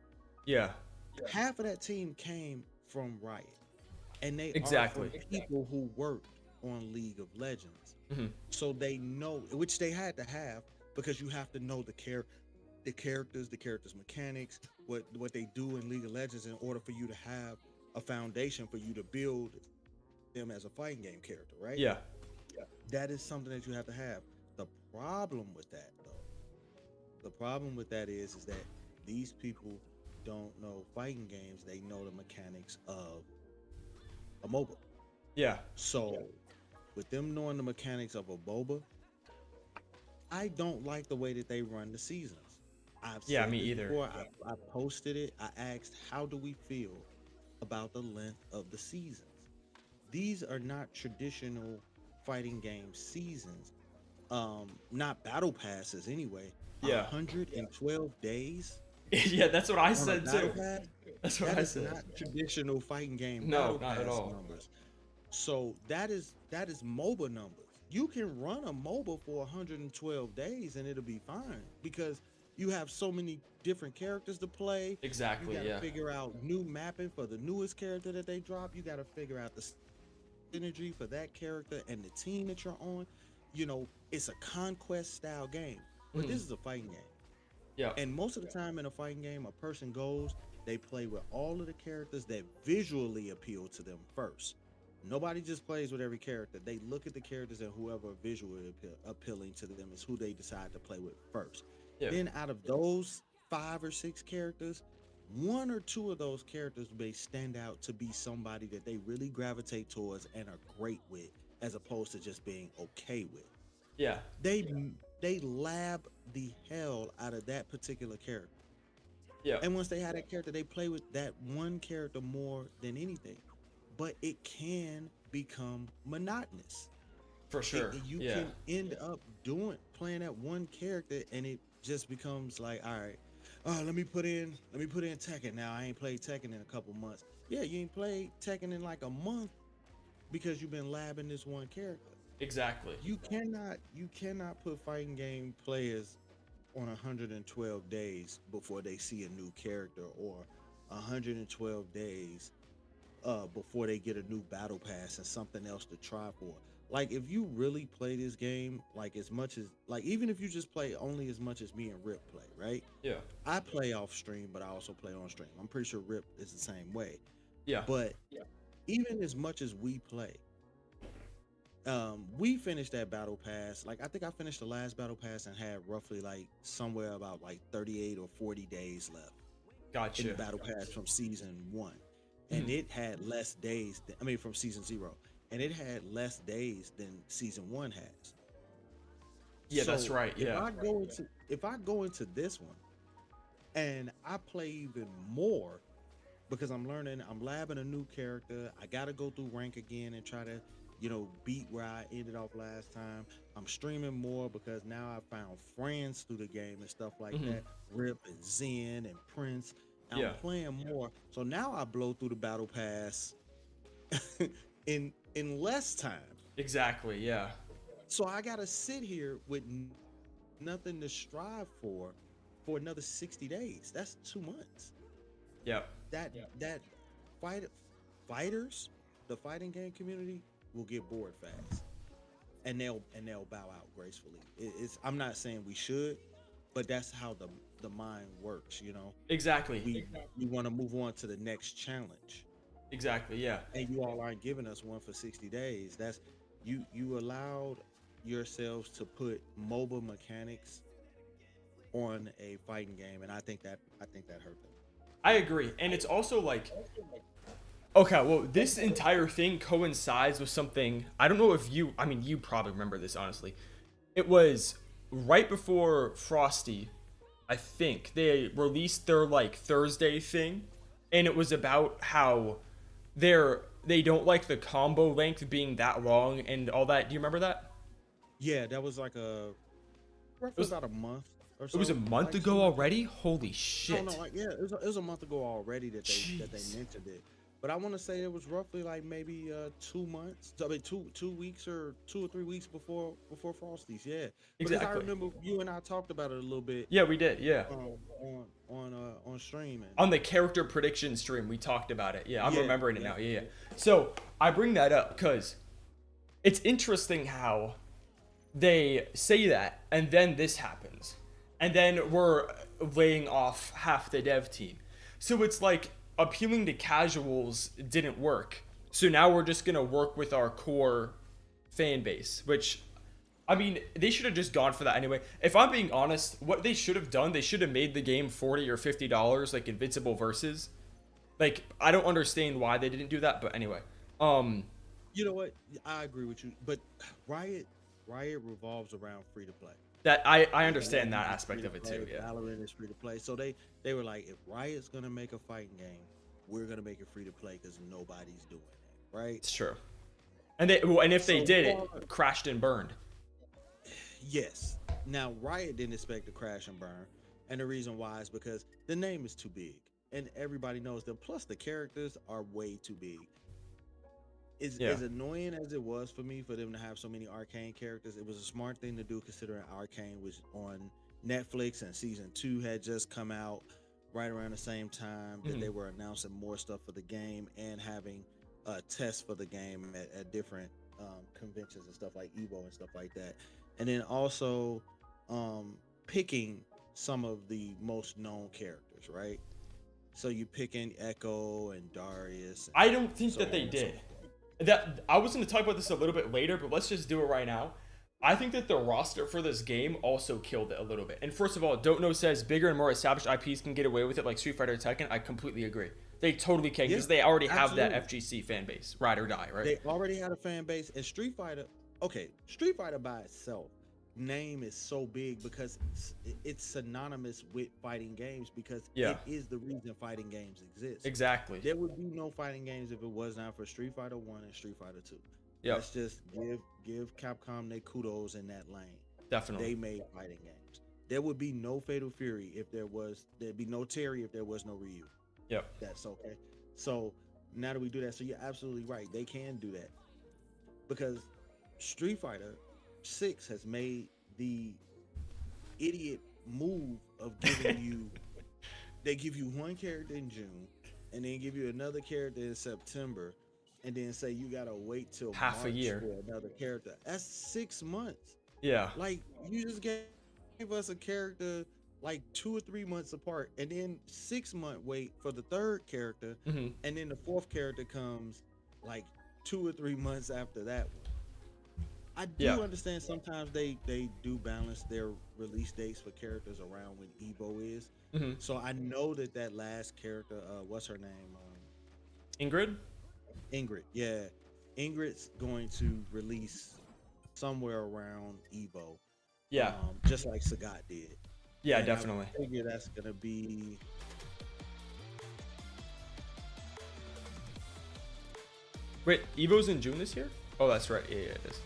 Yeah. Half of that team came from Riot, and they Exactly. are from people who worked on League of Legends. Mhm. So they know, which they had to have, because you have to know the characters mechanics, what they do in League of Legends, in order for you to have a foundation for you to build them as a fighting game character, right? Yeah. That is something that you have to have. The problem with that, though, is that these people don't know fighting games. They know the mechanics of a MOBA. Yeah. So, with them knowing the mechanics of a MOBA, I don't like the way that they run the seasons. I've Yeah, said me this either. before. I posted it. I asked, how do we feel about the length of the seasons? These are not traditional fighting game seasons. Not battle passes anyway. Yeah. 112 days Yeah, that's what I on a said battle too. pass? That's what That I is said. not traditional fighting game No, battle not at pass all. numbers. So that is MOBA numbers. You can run a MOBA for 112 days and it'll be fine, because you have so many different characters to play. Exactly. You got to Yeah. figure out new mapping for the newest character that they drop. You got to figure out the synergy for that character and the team that you're on. It's a conquest style game, but this is a fighting game. Yeah. And most of the time in a fighting game, a person goes, they play with all of the characters that visually appeal to them first. Nobody just plays with every character. They look at the characters, and whoever visually appealing to them is who they decide to play with first. Yeah. Then out of those 5 or 6 characters, 1 or 2 of those characters may stand out to be somebody that they really gravitate towards and are great with, as opposed to just being okay with. Yeah. They lab the hell out of that particular character. Yeah. And once they have that character, they play with that one character more than anything. But it can become monotonous. For sure. You Yeah. can end up playing that one character, and it just becomes like, all right, let me put in Tekken now. I ain't played Tekken in a couple months. Yeah, you ain't played Tekken in like a month because you've been labbing this one character. Exactly. You cannot put fighting game players on 112 days before they see a new character, or 112 days before they get a new battle pass and something else to try for. Like, if you really play this game, like, as much as, like, even if you just play only as much as me and Rip play, right? Yeah. I play off stream, but I also play on stream. I'm pretty sure Rip is the same way. Yeah. But even as much as we play, we finished that battle pass. Like, I think I finished the last battle pass and had roughly like somewhere about like 38 or 40 days left in Gotcha. the battle pass from season 1. And it had less days from season 0, and it had less days than season 1 has. Yeah, that's right. If Yeah. I go into this one and I play even more because I'm learning, I'm labbing a new character. I gotta go through rank again and try to, beat where I ended off last time. I'm streaming more because now I found friends through the game and stuff like Hmm. that. Rip and Zen and Prince. And I'm Yeah. playing more. So now I blow through the battle pass in less time. Exactly. Yeah. So I gotta sit here with nothing to strive for another 60 days. That's 2 months. Yeah. That fight fighters, the fighting game community will get bored fast, and they'll bow out gracefully. I'm not saying we should, but that's how the mind works. Exactly. We want to move on to the next challenge, Exactly. Yeah. and you all aren't giving us one for 60 days. That's you allowed yourselves to put mobile mechanics on a fighting game, and I think that hurt them. I agree. And it's also like, okay, well, this entire thing coincides with something. I don't know if you, I mean, you probably remember this, honestly. It was right before Frosty, I think, they released their like Thursday thing. And it was about how they don't like the combo length being that long and all that. Do you remember that? Yeah, that was like a roughly was- about a month or It so. was a month like ago something like already? Holy that. shit. No, like yeah, it was a month ago already that they Jeez. mentioned it. But I want to say it was roughly like maybe 2 months. I mean, two weeks or 2 or 3 weeks before Frosties. Yeah, because I Exactly. remember you and I talked about it a little bit Yeah, we did. Yeah. on stream. And On the character prediction stream, we talked about it. Yeah, I'm yeah, remembering it yeah, now. Yeah, yeah. yeah. So I bring that up because it's interesting how they say that, and then this happens, and then we're laying off half the dev team. So it's like appealing to casuals didn't work. So now we're just gonna work with our core fan base, which I mean, they should have just gone for that anyway. If I'm being honest, what they should have done, they should have made the game $40 or $50 like Invincible Versus. Like, I don't understand why they didn't do that, but anyway. You know what? I agree with you, but Riot revolves around free to play. That I understand that Valorant is aspect free of to it play, too, yeah. Valorant is free to play. So they were like, if Riot's gonna make a fighting game, we're gonna make it free to play because nobody's doing that, right? It's true. And if they So did, you are- it crashed and burned. Yes. Now Riot didn't expect to crash and burn, and the reason why is because the name is too big, and everybody knows them. Plus, the characters are way too big. Yeah. As annoying as it was for me for them to have so many Arcane characters, it was a smart thing to do considering Arcane was on Netflix and season 2 had just come out right around the same time that Mhm. they were announcing more stuff for the game and having tests for the game at different conventions and stuff like Evo and stuff like that. And then also picking some of the most known characters, right? So you picking Echo and Darius. And I don't think so that they on and so did. forth. That I was going to talk about this a little bit later, but let's just do it right now. I think that the roster for this game also killed it a little bit. And first of all, Don't Know says bigger and more established IPs can get away with it, like Street Fighter and Tekken. I completely agree. They totally can because Yeah, they already have that absolutely. FGC fan base, ride or die, right? They already had a fan base, and Street Fighter. Okay, Street Fighter by itself name is so big because it's synonymous with fighting games because Yeah. it is the reason fighting games exist. Exactly. There would be no fighting games if it was not for Street Fighter 1 and Street Fighter 2. Yep. Let's just give Capcom their kudos in that lane. Definitely. They made fighting games. There would be no Fatal Fury if there'd be no Terry if there was no Ryu. Yep. That's okay. So now that we do that, so you're absolutely right. They can do that because Street Fighter 6 has made the idiot move of giving you. They give you one character in June, and then give you another character in September, and then say you gotta wait till Half a March year. for another character. That's 6 months. Yeah. Like you just gave us a character like 2 or 3 months apart, and then 6 month wait for the third character, Hmm. and then the fourth character comes like 2 or 3 months after that one. I do Yeah. understand sometimes they do balance their release dates for characters around when Evo is. Hmm. So I know that last character, what's her name? Ingrid? Ingrid. Yeah, Ingrid's going to release somewhere around Evo. Yeah. just like Sagat did. Yeah, And definitely. I figure that's gonna be Wait, Evo's in June this year? Oh, that's right. Yeah, it is.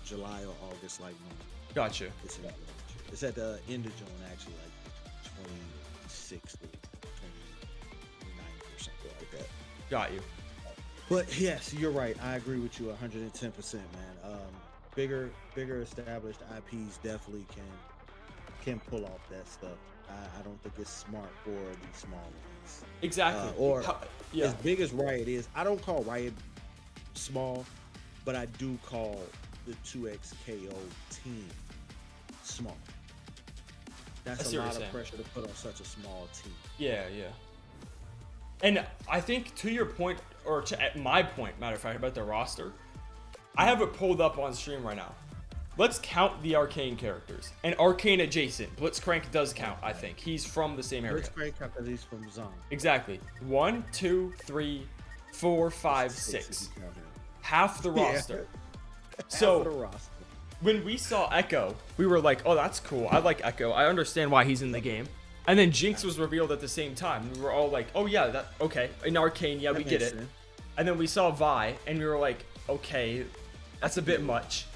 July or August, like normal. Gotcha. It's at the end of June, actually, like 26th or 29th or something like that. Got you. But yes, you're right. I agree with you 110%, man. Bigger established IPs definitely can pull off that stuff. I don't think it's smart for the small ones. Exactly. Yeah. As big as Riot is, I don't call Riot small, but I do call the 2XKO team small. I That's see a what lot you're of saying. pressure to put on such a small team. Yeah, yeah. And I think to your point, or at my point, matter of fact, about the roster, I have it pulled up on stream right now. Let's count the Arcane characters. And Arcane adjacent. Blitzcrank does count, I think. He's from the same area. Blitzcrank because he's from Zone. Exactly. 1, 2, 3, 4, 5, 6. Half the Yeah. roster. Half So of the roster. when we saw Echo, we were like, oh, that's cool. I like Echo. I understand why he's in the game. And then Jinx was revealed at the same time. We were all like, oh, yeah, that okay. In Arcane, yeah, That we get makes it. sense. And then we saw Vi, and we were like, okay, that's a bit much.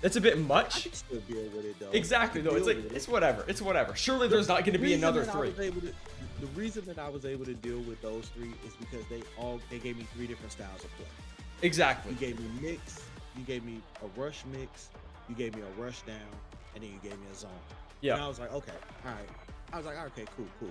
That's a bit I much. can still deal with it though. Exactly, I though. can It's deal like, with it. it's whatever. It's whatever. Surely there's not going to be reason another that I 3. was able to- the reason that I was able to deal with those 3 is because they gave me 3 different styles of play. Exactly. You gave me mix, you gave me a rush mix, you gave me a rush down, and then you gave me a zone. And I Yeah. was like, okay, all right. I was like, okay, cool.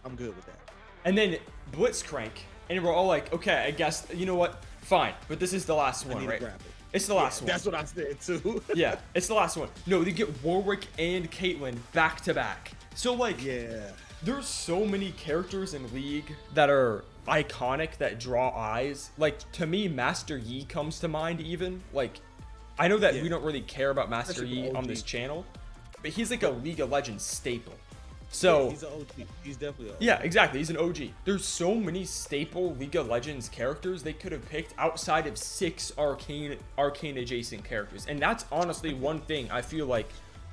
I'm good with that. And then Blitzcrank, and we're all like, okay, I guess, you know what? Fine. But this is the last I one, need right? to grab it. It's the last one. That's what I said too. Yeah, it's the last one. No, they get Warwick and Caitlyn back to back. So like, Yeah. there's so many characters in League that are iconic that draw eyes. Like to me, Master Yi comes to mind. Even like, I know that Yeah. we don't really care about Master Especially Yi the on OG. this channel, but he's like a League of Legends staple. So he's an OG. He's definitely an OG. yeah, exactly. He's an OG. There's so many staple League of Legends characters they could have picked outside of 6 arcane adjacent characters. And that's honestly one thing I feel like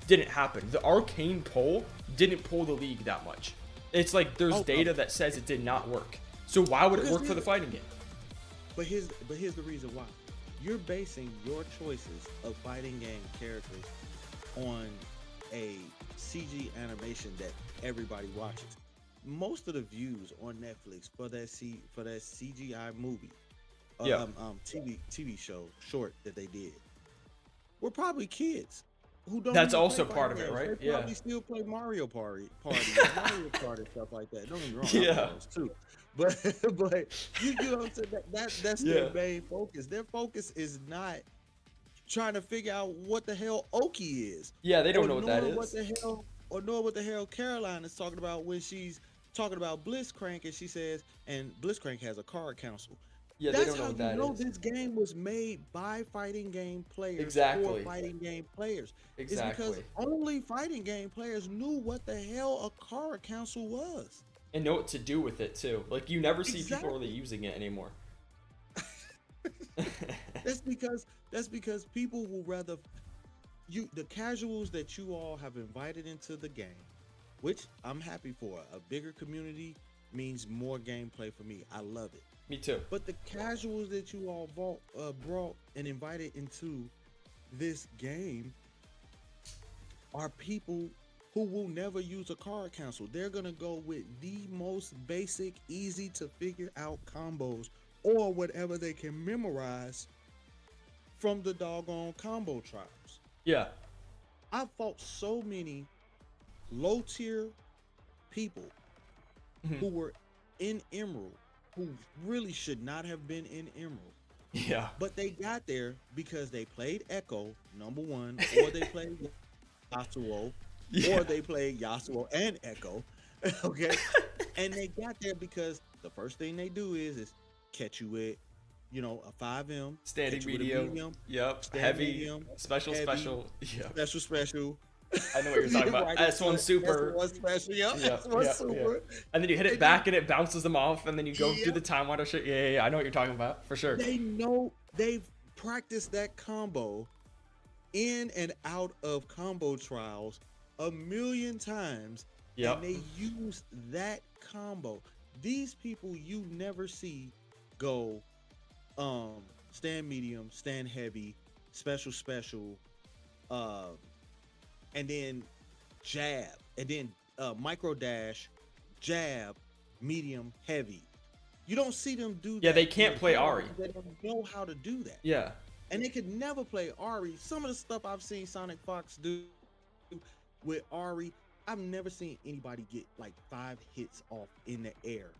didn't happen. The Arcane poll didn't pull the League that much. It's like there's Oh, data that says it did not work. So why would it Because work for the fighting game? But here's the reason why. You're basing your choices of fighting game characters on a CG animation that everybody watches. Most of the views on Netflix for that CGI movie, Yeah. TV show short that they did, were probably kids who don't. That's even also play part of fighting it, games. right? They Yeah. probably still play Mario Party, Mario Kart and stuff like that. Don't get me wrong. I Yeah. play those too. But you know what I'm saying? That's Yeah. their main focus. Their focus is not trying to figure out what the hell Oki is. Yeah, they don't or know what that knowing is. Know what the hell Caroline is talking about when she's talking about Blitzcrank and she says, and Blitzcrank has a card council. Yeah, they That's don't know how what you that know is. this game was made by fighting game players Exactly. for fighting game players. Exactly. It's because only fighting game players knew what the hell a card council was. And know what to do with it too. Like you never see people Exactly. really using it anymore. That's because people will rather the casuals that you all have invited into the game, which I'm happy for. A bigger community means more gameplay for me. I love it. Me too. But the casuals that you all brought and invited into this game are people who will never use a card council. They're gonna go with the most basic, easy to figure out combos or whatever they can memorize from the doggone combo tribes. Yeah. I fought so many low tier people Mhm. who were in Emerald who really should not have been in Emerald. Yeah. But they got there because they played Echo, number one, or they played Yasuo, Yeah. or they played Yasuo and Echo. Okay. And they got there because the first thing they do is catch you with, a 5M. Standing catch you with a medium. Yep. standing Heavy. medium, Special. heavy. Special. Yeah. Special. I know what you're talking about. Right, S1 super. S1 special. Yep. Yeah, S1 yeah, super. And then you hit it back and it bounces them off, and then you go Yep. through the time water shit. Yeah. I know what you're talking about for sure. They know they've practiced that combo in and out of combo trials a million times, Yep. and they use that combo. These people you never see go stand medium, stand heavy, special, uh, and then jab, and then micro dash, jab, medium, heavy. You don't see them do that. Yeah, they can't play Ari. They don't know how to do that. Yeah. And they could never play Ari. Some of the stuff I've seen Sonic Fox do with Ari, I've never seen anybody get like 5 hits off in the air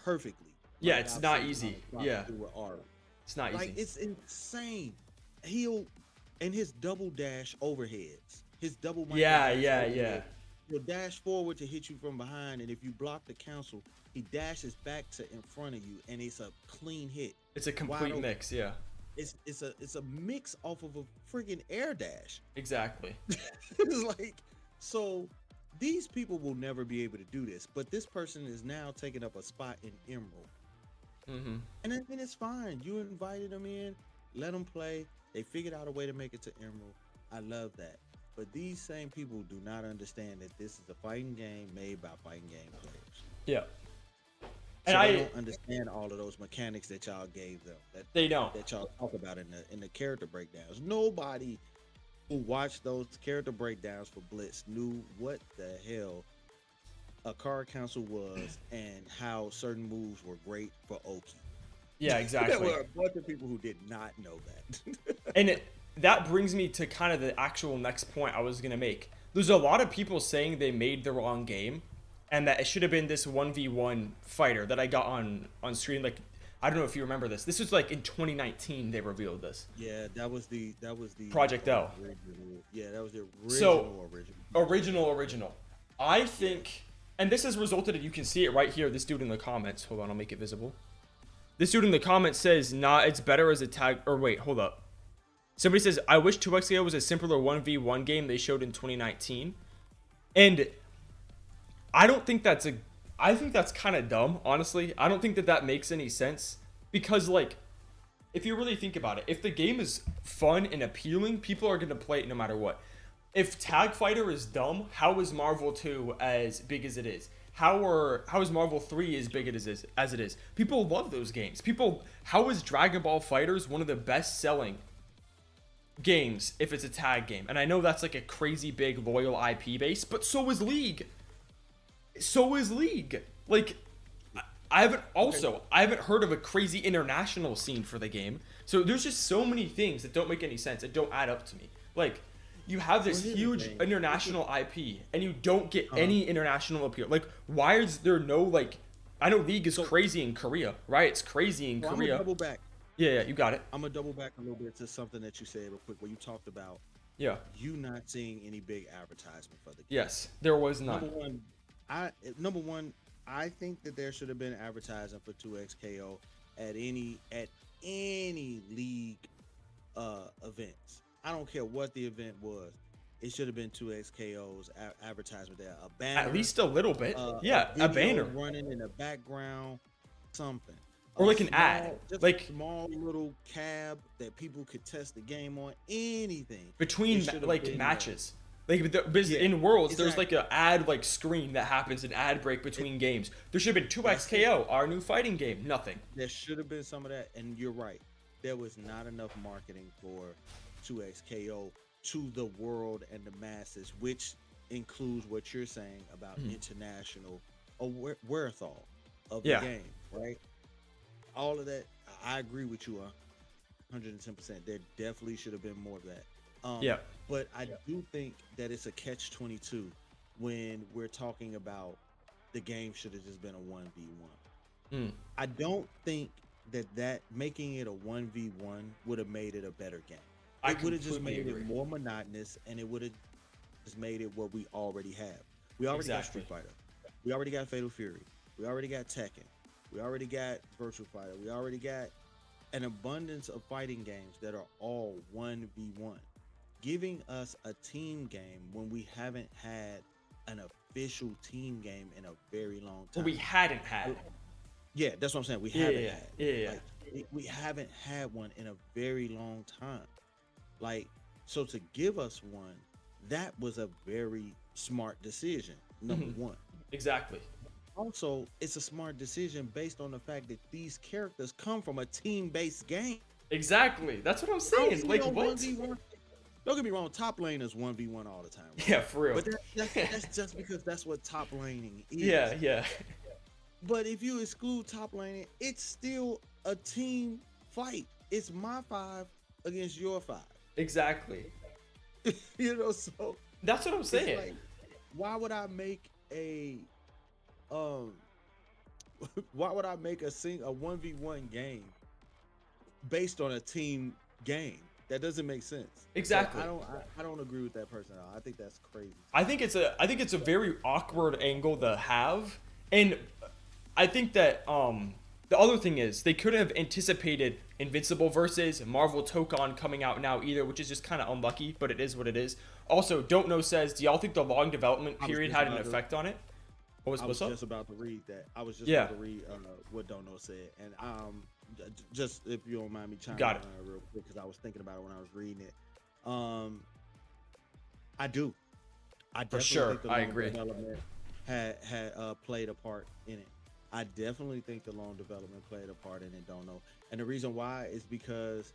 perfectly. Yeah, like it's I've not seen easy. Sonic Fox Yeah. do with Ari. It's not Like easy. it's insane. He'll and his double dash overheads. His double micro Yeah, dash yeah, overhead. yeah. He'll dash forward to hit you from behind, and if you block the cancel, he dashes back to in front of you, and it's a clean hit. It's a complete open. mix. Yeah. It's a mix off of a friggin' air dash. Exactly. It's like, so these people will never be able to do this, but this person is now taking up a spot in Emerald. Mm-hmm. And I mean, it's fine. You invited them in, let them play. They figured out a way to make it to Emerald. I love that. But these same people do not understand that this is a fighting game made by fighting game players. Yeah. So And they I don't understand all of those mechanics that y'all gave them. they don't. That y'all talk about in the character breakdowns. Nobody who watched those character breakdowns for Blitz knew what the hell a card council was and how certain moves were great for Oki. Yeah, There exactly. were a bunch of people who did not know that. And that brings me to kind of the actual next point I was gonna make. There's a lot of people saying they made the wrong game, and that it should have been this 1v1 fighter that I got on screen. Like, I don't know if you remember this. This was like in 2019 they revealed this. Yeah, that was the Project L. original. Yeah, that was the So- original. Original. I think, and this has resulted in, you can see it right here. This dude in the comments. Hold on, I'll make it visible. This dude in the comments says, "Nah, it's better as a tag." Or wait, hold up. Somebody says, "I wish 2XKO was a simpler 1v1 game they showed in 2019." And I don't think that's I think that's kind of dumb, honestly. I don't think that makes any sense, because like, if you really think about it, if the game is fun and appealing, people are going to play it no matter what. If Tag Fighter is dumb, how is Marvel 2 as big as it is? How is Marvel 3 as big as it is? People love those games. How is Dragon Ball Fighters one of the best selling games if it's a tag game? And I know that's like a crazy big loyal IP base, but so is League. Like, I haven't heard of a crazy international scene for the game. So there's just so many things that don't make any sense, that don't add up to me. Like, you have this Well, here's the huge thing. international IP and you don't get any international appeal. Like, why is there no, like, I know League is crazy in Korea, right? It's crazy in Well, I'm Korea. gonna double back. Yeah, you got it. I'm gonna double back a little bit to something that you said real quick, where you talked about Yeah. you not seeing any big advertisement for the game. Yes, there was none. Number one, I think that there should have been advertising for 2XKO at any league events. I don't care what the event was. It should have been 2XKO's advertisement there. A banner, At least a little bit. Yeah, video a banner. running in the background, something. Or A like an ad. just Like- a small little cab that people could test the game on. Anything Between It should have like been matches. Like Yeah, in Worlds, there's like exactly. an ad like screen that happens, an ad break between games. There should have been 2XKO, our new fighting game. Nothing. There should have been some of that, and you're right. There was not enough marketing for 2XKO to the world and the masses, which includes what you're saying about international wherewithal of Yeah. the game, right? All of that, I agree with you 110%. There definitely should have been more of that. Yeah. But I do think that it's a catch-22 when we're talking about the game should have just been a 1v1. Mm. I don't think that making it a 1v1 would have made it a better game. I It would have just completely made agree. it more monotonous, and it would have just made it what we already have. We already Exactly. got Street Fighter. We already got Fatal Fury. We already got Tekken. We already got Virtual Fighter. We already got an abundance of fighting games that are all 1v1. Giving us a team game when we haven't had an official team game in a very long time. Well, we hadn't had. Yeah, that's what I'm saying. We Yeah, haven't yeah, had. yeah, yeah. Like, we haven't had one in a very long time. Like, So to give us one, that was a very smart decision. Number one. Exactly. Also, it's a smart decision based on the fact that these characters come from a team-based game. Exactly. That's what I'm I don't saying. see Like no what? 1v1. Don't get me wrong, top lane is 1v1 all the time. Right? Yeah, for real. But that's just because that's what top laning is. Yeah, yeah. But if you exclude top laning, it's still a team fight. It's my 5 against your 5. Exactly. You know, so That's what I'm it's saying. like, why would I make a um why would I make a 1v1 game based on a team game? That doesn't make sense. So Exactly. I don't agree with that person at all. I think that's crazy. I think it's a very awkward angle to have, and I think that the other thing is they could have anticipated Invincible versus Marvel Tokon coming out now either, which is just kind of unlucky, but it is what it is. Also, Don't Know says, do y'all think the long development period had an effect on it? What's I was up? just about to read that. I was just Yeah. about to read what Don't Know said, and just if you don't mind me chiming Got in it. real quick because I was thinking about it when I was reading it. I do. I definitely sure, think the I long agree. development had played a part in it. I definitely think the long development played a part in it. Don't know, and the reason why is because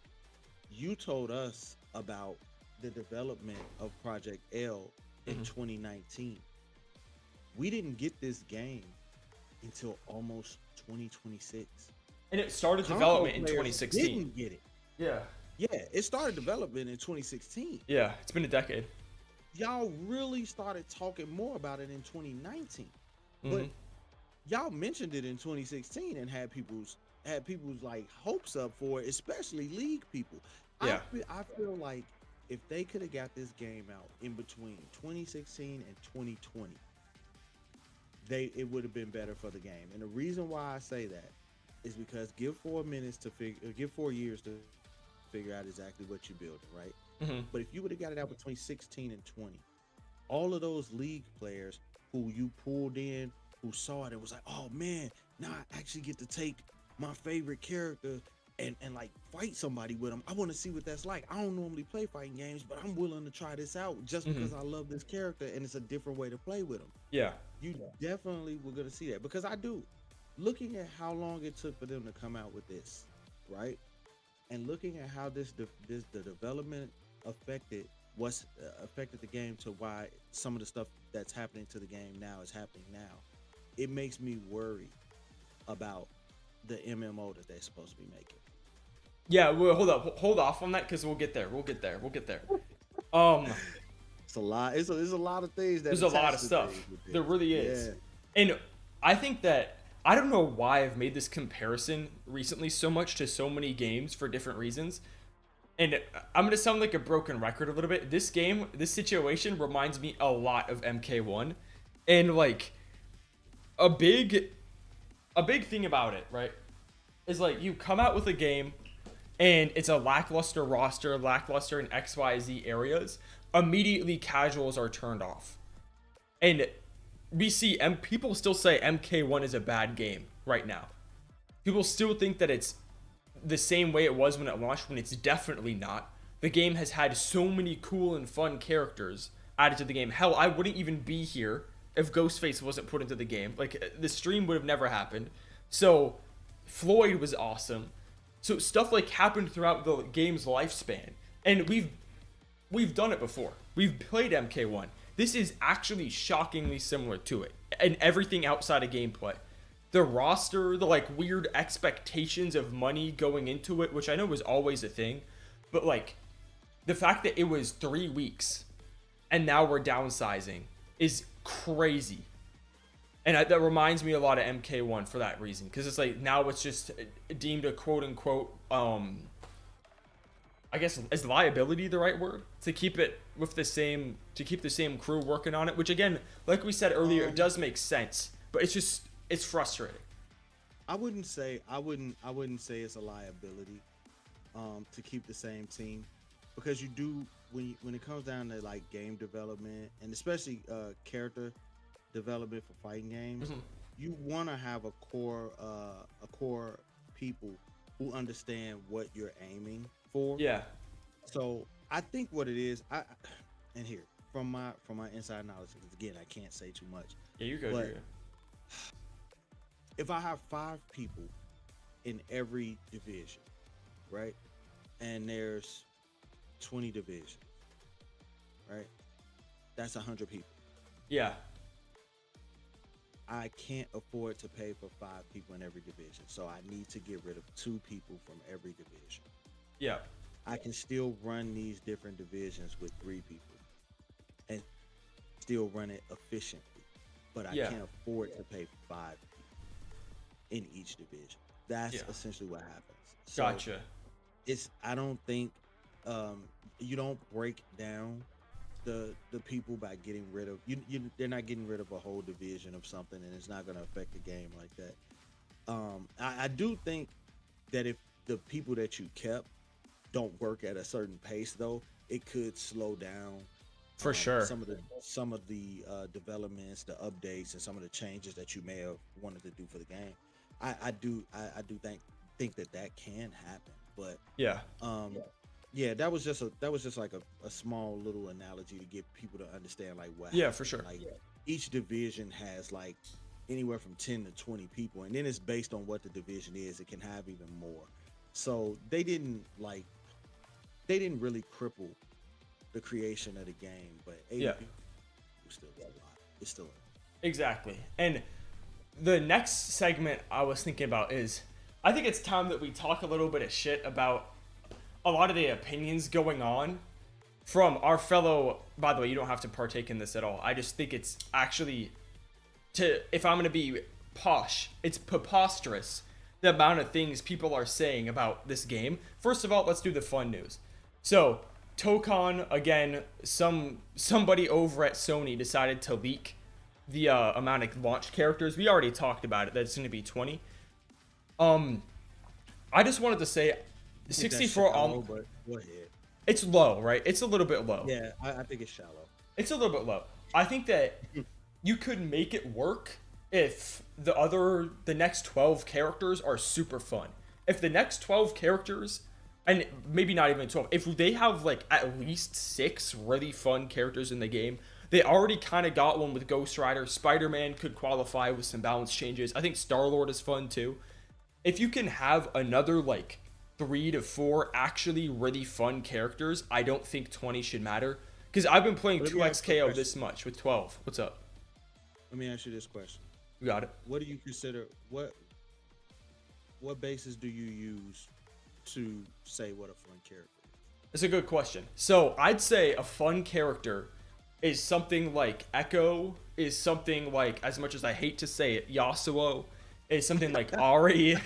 you told us about the development of Project L in 2019. We didn't get this game until almost 2026. And it started Console development in players 2016. Didn't get it. Yeah. Yeah, it started development in 2016. Yeah, it's been a decade. Y'all really started talking more about it in 2019. But Mhm. y'all mentioned it in 2016 and had people's like hopes up for it, especially league people. Yeah. I feel like if they could have got this game out in between 2016 and 2020, it would have been better for the game. And the reason why I say that is because give 4 years to figure out exactly what you're building, right? Mhm. But if you would have got it out between 16 and 20, all of those league players who you pulled in, who saw it and was like, oh man, now I actually get to take my favorite character and like fight somebody with them. I want to see what that's like. I don't normally play fighting games, but I'm willing to try this out just because I love this character and it's a different way to play with them. Yeah. You definitely were going to see that because I do. Looking at how long it took for them to come out with this, right? And looking at how the development affected the game to why some of the stuff that's happening to the game now is happening now, it makes me worry about the MMO that they're supposed to be making. Yeah, well, hold off on that because we'll get there. It's a lot. There's a lot of things that There's a lot attach of to stuff. things with it. There really is. Yeah. And I think that I don't know why I've made this comparison recently so much to so many games for different reasons. And I'm gonna sound like a broken record a little bit. This situation reminds me a lot of MK1. And like a big thing about it, right? Is like you come out with a game and it's a lackluster roster, lackluster in XYZ areas, immediately casuals are turned off. And we see people still say MK1 is a bad game right now. People still think that it's the same way it was when it launched, when it's definitely not. The game has had so many cool and fun characters added to the game. Hell, I wouldn't even be here if Ghostface wasn't put into the game. Like, the stream would have never happened. So, Floyd was awesome. So, stuff like happened throughout the game's lifespan. And we've done it before. We've played MK1. This is actually shockingly similar to it. And everything outside of gameplay. The roster, the like weird expectations of money going into it, which I know was always a thing, but like the fact that it was 3 weeks and now we're downsizing is crazy. And that reminds me a lot of MK1 for that reason, because it's like now it's just deemed a quote unquote I guess, is liability the right word? To keep it with the same crew working on it, which again, like we said earlier, it does make sense, but it's frustrating. I wouldn't say it's a liability to keep the same team, because you do when it comes down to like game development and especially character development for fighting games, you want to have a core people who understand what you're aiming for. Yeah. So I think what it is, and here from my inside knowledge, because again, I can't say too much. Yeah, you're good. But You're good. if I have 5 people in every division, right, and there's 20 divisions, right, that's 100 people. Yeah. I can't afford to pay for 5 people in every division, so I need to get rid of 2 people from every division. Yeah. I can still run these different divisions with 3 people and still run it efficiently, but I Yeah. can't afford to pay 5 people in each division. That's Yeah. essentially what happens. So Gotcha. I don't think you don't break down the people by getting rid of they're not getting rid of a whole division of something, and it's not going to affect the game like that. I do think that if the people that you kept don't work at a certain pace, though, it could slow down For sure. some of the developments, the updates, and some of the changes that you may have wanted to do for the game. I do think that can happen, but Yeah. yeah, that was just like a small little analogy to get people to understand like what Yeah, happened. for sure. Like each division has like anywhere from 10 to 20 people, and then it's based on what the division is. It can have even more. So they didn't really cripple the creation of the game, but 80 Yeah. people still a lot. It's still Exactly. And the next segment I was thinking about is I think it's time that we talk a little bit of shit about a lot of the opinions going on from our fellow. By the way, you don't have to partake in this at all. I just think it's actually, if I'm going to be posh, it's preposterous the amount of things people are saying about this game. First of all, let's do the fun news. So, Tokon, again, somebody over at Sony decided to leak the amount of launch characters. We already talked about it. That's going to be 20. I just wanted to say, 64 shallow, but go ahead. It's low, right? It's a little bit low. Yeah, I think it's shallow. It's a little bit low. I think that you could make it work if the next 12 characters are super fun. If the next 12 characters, and maybe not even 12, if they have like at least 6 really fun characters in the game, they already kind of got one with Ghost Rider. Spider-Man could qualify with some balance changes. I think Star-Lord is fun too. If you can have another like 3 to 4 actually really fun characters, I don't think 20 should matter. Because I've been playing Let me ask you a 2XKO question. this much with 12. What's up? Let me ask you this question. You got it. What do you consider what basis do you use to say what a fun character is? It's a good question. So I'd say a fun character is something like Echo, is something like, as much as I hate to say it, Yasuo, is something like Ari,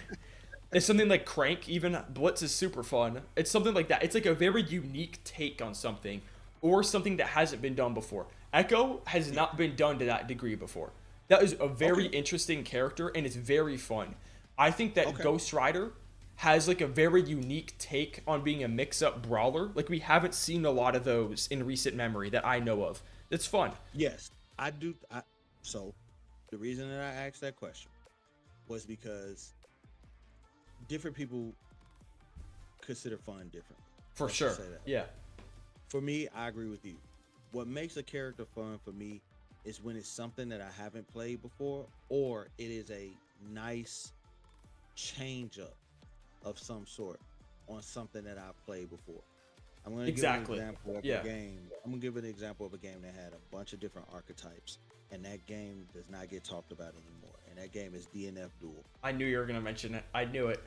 is something like Crank, even Blitz is super fun. It's something like that. It's like a very unique take on something, or something that hasn't been done before. Echo has not been done to that degree before. That is a very interesting character, and it's very fun. I think that Ghost Rider has like a very unique take on being a mix-up brawler. Like we haven't seen a lot of those in recent memory that I know of. It's fun. Yes, I do. So the reason that I asked that question was because different people consider fun differently. For Let's sure. just say that. Yeah. For me, I agree with you. What makes a character fun for me is when it's something that I haven't played before, or it is a nice change up of some sort on something that I've played before. I'm going to give an example of a game. I'm going to give an example of a game that had a bunch of different archetypes, and that game does not get talked about anymore. And that game is DNF Duel. I knew you were going to mention it. I knew it.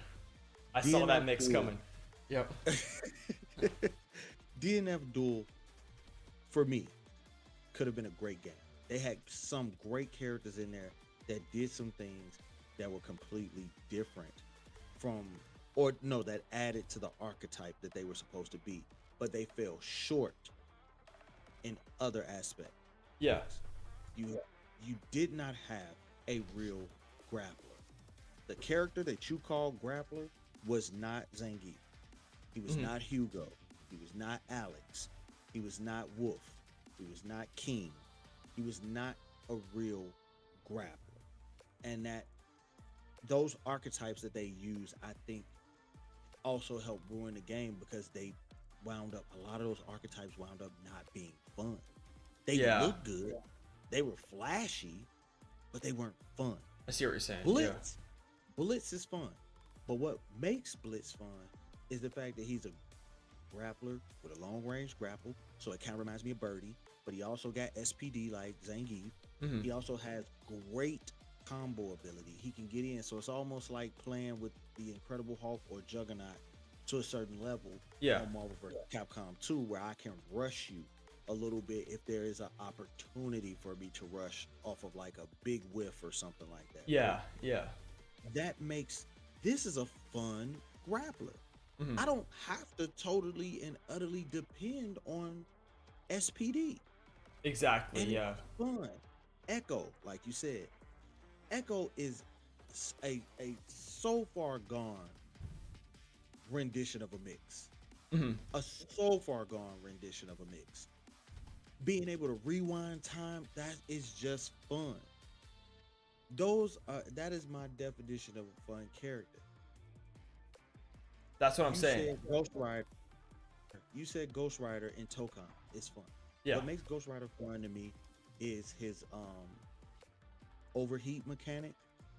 I saw DNF that mix Duel. coming. Yep. DNF Duel, for me, could have been a great game. They had some great characters in there that did some things that were completely different that added to the archetype that they were supposed to be, but they fell short in other aspects. Yeah. You did not have a real grappler. The character that you call grappler was not Zangief. He was not Hugo. He was not Alex. He was not Wolf. He was not King. He was not a real grappler. And that those archetypes that they use, I think, also help ruin the game because they wound up, a lot of those archetypes wound up not being fun. They Yeah. look good, they were flashy, but they weren't fun. I see what you're saying. Blitz is fun, but what makes Blitz fun is the fact that he's a grappler with a long range grapple, so it kind of reminds me of Birdie. But he also got SPD like Zangief. Mhm. He also has great combo ability. He can get in, so it's almost like playing with the Incredible Hulk or Juggernaut to a certain level. Yeah. On Marvel vs. Capcom 2, where I can rush you a little bit if there is an opportunity for me to rush off of like a big whiff or something like that. Yeah. Yeah. That makes this is a fun grappler. Mhm. I don't have to totally and utterly depend on SPD. Exactly. And Yeah. it's fun. Echo, like you said, Echo is a so far gone rendition of a mix. Mhm. A so far gone rendition of a mix. Being able to rewind time, that is just fun. That is my definition of a fun character. That's what I'm You saying. said Ghost Rider. You said Ghost Rider in Tokan is fun. Yeah. What makes Ghost Rider fun to me is his overheat mechanic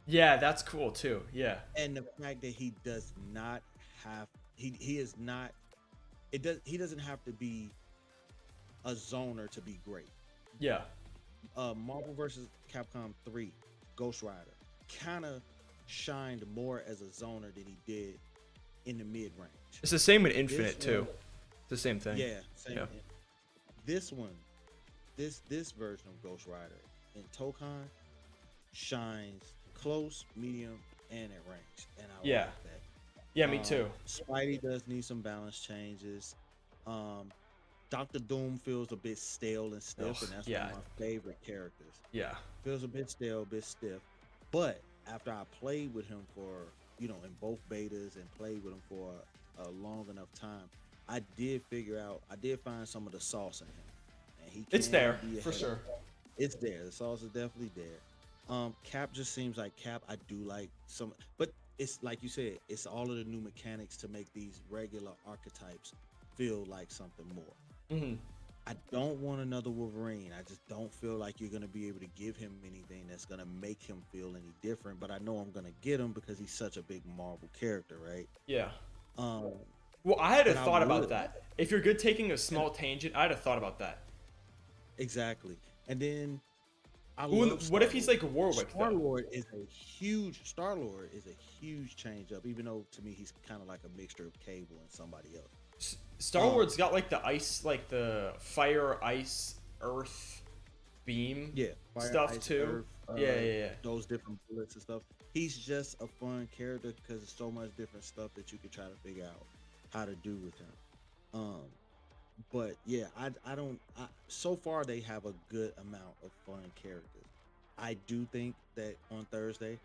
Yeah, that's cool too. Yeah. and the fact that he does not have he is not he doesn't have to be a zoner to be great. Yeah. Marvel vs. Capcom 3, Ghost Rider kind of shined more as a zoner than he did in the mid range. It's the same with Infinite too. one- It's the same thing. Yeah, same Yeah. thing. This one, this version of Ghost Rider in Tokan shines close, medium, and at range, and I Yeah. like that. Yeah, me too. Spidey does need some balance changes. Doctor Doom feels a bit stale and stiff, Ugh, and that's yeah. one of my favorite characters. Yeah. Feels a bit stale, a bit stiff. But after I played with him for, in both betas and played with him for a long enough time, I did find some of the sauce in him. And he It's can there be a for head- sure. It's there. The sauce is definitely there. Cap just seems like Cap. I do like some, but it's like you said, it's all of the new mechanics to make these regular archetypes feel like something more. Mhm. I don't want another Wolverine. I just don't feel like you're gonna be able to give him anything that's gonna make him feel any different. But I know I'm gonna get him because he's such a big Marvel character, right? Yeah. Um, Well, I had a But I thought about would. that. If you're good taking a small tangent, I had a thought about that. exactly. And then I Ooh, love what if he's Star-Lord. like Warwick Star though? Lord is a huge change up, even though to me he's kind of like a mixture of Cable and somebody else. Star Lord's got like the ice, like the fire, ice, earth, beam. Yeah, fire, Stuff ice, too. earth, Yeah. those different bullets and stuff. He's just a fun character because there's so much different stuff that you could try to figure out how to do with him. But yeah, so far they have a good amount of fun characters. I do think that on Thursday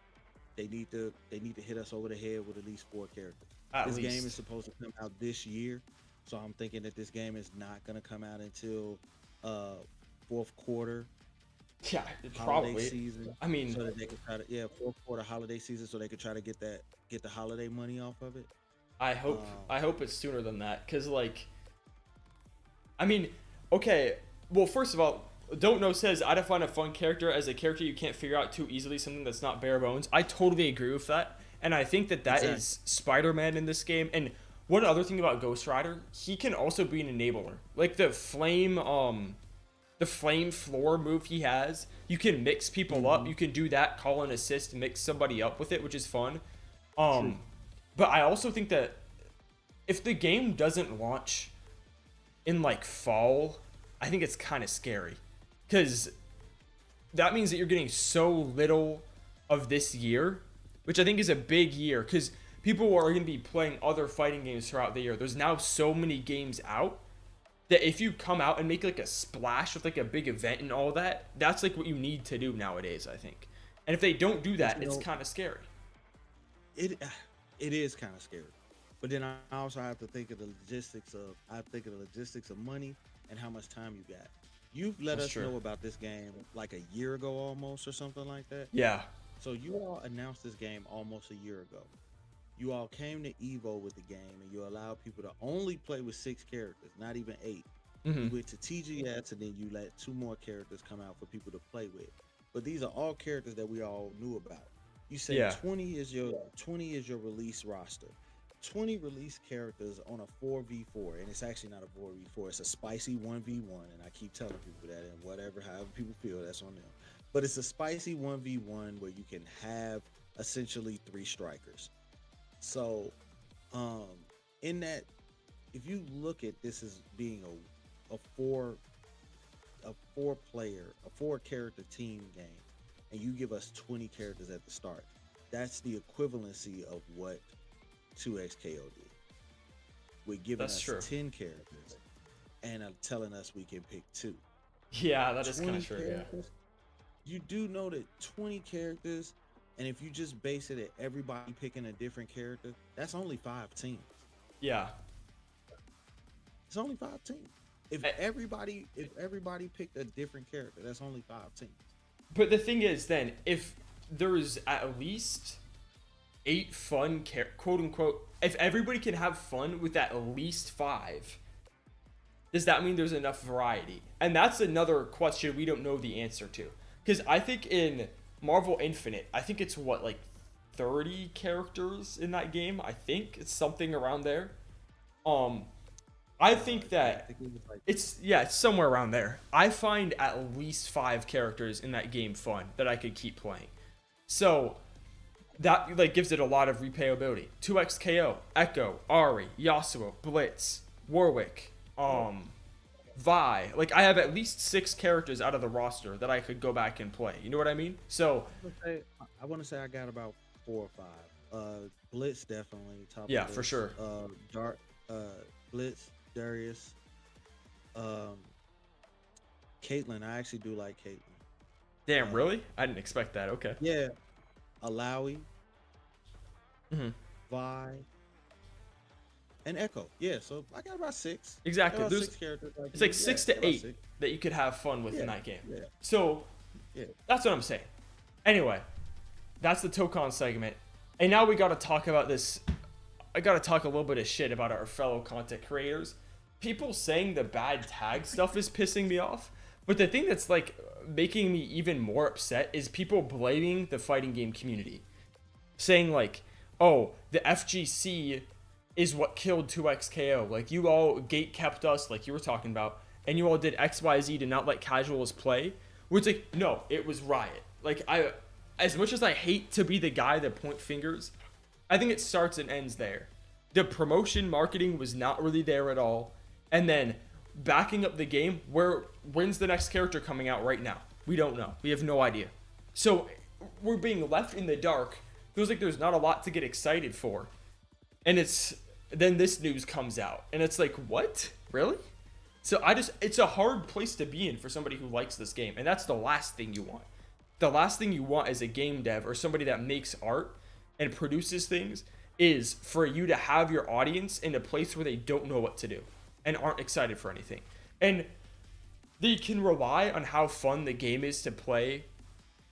they need to hit us over the head with at least 4 characters. At This least. game is supposed to come out this year, so I'm thinking that this game is not going to come out until fourth quarter Yeah, holiday probably. season. I mean, So that they could try to fourth quarter holiday season, so they could try to get the holiday money off of it. I hope it's sooner than that, cause like, I mean, okay. Well, first of all, Don't Know says I define a fun character as a character you can't figure out too easily, something that's not bare bones. I totally agree with that, and I think that Exactly. is Spider-Man in this game. And one other thing about Ghost Rider, he can also be an enabler, like the flame floor move he has. You can mix people up. You can do that, call an assist, mix somebody up with it, which is fun. But I also think that if the game doesn't launch in like fall, I think it's kind of scary, because that means that you're getting so little of this year, which I think is a big year, because people are going to be playing other fighting games throughout the year. There's now so many games out that if you come out and make like a splash with like a big event and all that, that's like what you need to do nowadays, I think. And if they don't do that, You it's know- kind of scary. It is kind of scary, but then I also have to think of the logistics of money and how much time you got. You've let That's us true. know about this game like a year ago almost or something like that. Yeah. So you all announced this game almost a year ago. You all came to Evo with the game, and you allowed people to only play with 6 characters, not even 8. You went to TGS, and then you let 2 more characters come out for people to play with. But these are all characters that we all knew about. You say Yeah. 20 is your release roster. 20 release characters on a 4v4, and it's actually not a 4v4, it's a spicy 1v1, and I keep telling people that, and whatever, however people feel, that's on them. But it's a spicy 1v1 where you can have essentially 3 strikers. So in that, if you look at this as being a 4 character team game, and you give us 20 characters at the start, that's the equivalency of what 2XKO did. We're giving That's us true. 10 characters and telling us we can pick 2. Yeah, that is kind 20 of true. Yeah. characters. You do know that 20 characters, and if you just base it at everybody picking a different character, that's only 5 teams. Yeah. It's only 5 teams. If everybody picked a different character, that's only 5 teams. But the thing is, then, if there's at least 8 fun, quote unquote, if everybody can have fun with at least 5, does that mean there's enough variety? And that's another question we don't know the answer to. Because I think in Marvel Infinite, I think it's what, like 30 characters in that game? I think it's something around there. I think that it's somewhere around there. I find at least 5 characters in that game fun that I could keep playing. So that like gives it a lot of replayability. 2XKO, Echo, Ari, Yasuo, Blitz, Warwick, Vi. Like I have at least 6 characters out of the roster that I could go back and play. You know what I mean? So I want to say I got about 4 or 5. Blitz definitely top. Yeah, of the for list. sure. Dark, Blitz, Darius, Caitlyn. I actually do like Caitlyn. damn, really? I didn't expect that. Okay. Yeah, Alawi, Mhm. Vi, and Echo. Yeah, so I got about 6. Exactly. Got about There's 6 characters. it's like 6 to 8 6. that you could have fun with in Yeah, that game. yeah. So Yeah. that's what I'm saying. Anyway, that's the Tokon segment. And now we got to talk about this. I got to talk a little bit of shit about our fellow content creators. People saying the bad tag stuff is pissing me off. But the thing that's like making me even more upset is people blaming the fighting game community. Saying like, oh, the FGC is what killed 2XKO. Like you all gate kept us, like you were talking about, and you all did XYZ to not let casuals play. Which like, no, it was Riot. Like as much as I hate to be the guy that point fingers, I think it starts and ends there. The promotion marketing was not really there at all. And then backing up the game, when's the next character coming out right now? We don't know. We have no idea. So we're being left in the dark. Feels like there's not a lot to get excited for. And then this news comes out. And it's like, what? Really? So it's a hard place to be in for somebody who likes this game. And that's the last thing you want. The last thing you want as a game dev or somebody that makes art and produces things is for you to have your audience in a place where they don't know what to do and aren't excited for anything. And they can rely on how fun the game is to play.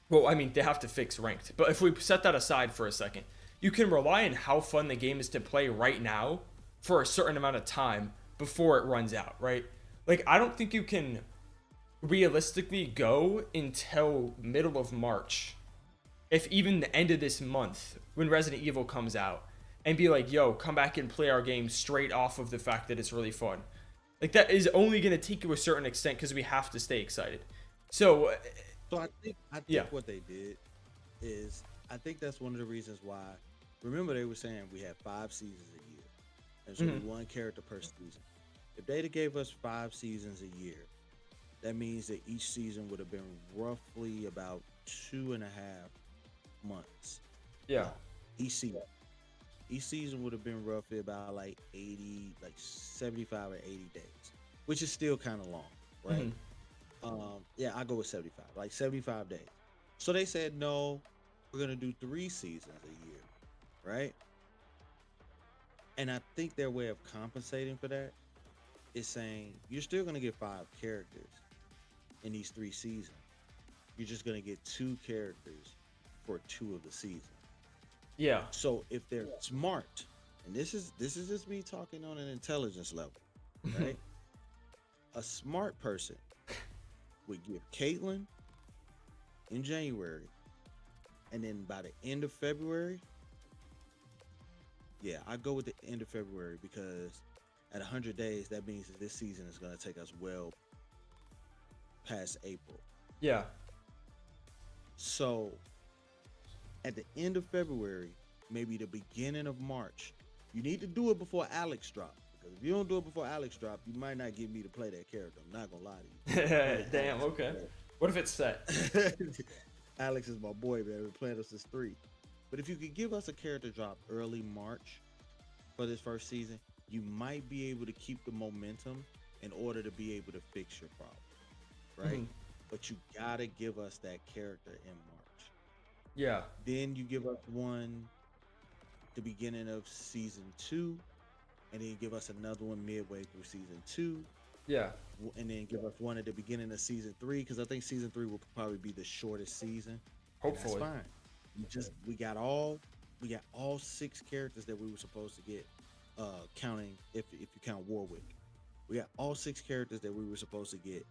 Well, I mean, they have to fix ranked. But if we set that aside for a second, you can rely on how fun the game is to play right now for a certain amount of time before it runs out, right? Like, I don't think you can realistically go until middle of March, if even the end of this month, when Resident Evil comes out, and be like, yo, come back and play our game straight off of the fact that it's really fun. Like, that is only going to take you a certain extent because we have to stay excited. So I think yeah. what they did is, I think that's one of the reasons why. Remember, they were saying we had 5 seasons a year. There's only one character per season. If they'd have gave us 5 seasons a year, that means that each season would have been roughly about 2.5 months. Yeah. Each season would have been roughly about like 75 or 80 days, which is still kind of long, right? Yeah, I go with 75, like 75 days. So they said, no, we're going to do 3 seasons a year, right? And I think their way of compensating for that is saying, you're still going to get 5 characters in these 3 seasons. You're just going to get 2 characters for 2 of the seasons. Yeah. So if they're smart, and this is just me talking on an intelligence level, right? A smart person would give Caitlyn in January, and then by the end of February, yeah, I go with the end of February because at 100 days, that means that this season is going to take us well past April. Yeah. So at the end of February, maybe the beginning of March, you need to do it before Alex drop. Because if you don't do it before Alex drop, you might not get me to play that character. I'm not gonna lie to you. Damn. Okay. What if it's set? Alex is my boy, man. We've been playing this since 3. But if you could give us a character drop early March for this first season, you might be able to keep the momentum in order to be able to fix your problem, right? But you gotta give us that character in March. Yeah. Then you give us one the beginning of season 2, and then give us another one midway through season 2. Yeah. And then give us one at the beginning of season 3, because I think season 3 will probably be the shortest season. Hopefully. That's fine. We got all 6 characters that we were supposed to get, counting if you count Warwick. We got all 6 characters that we were supposed to get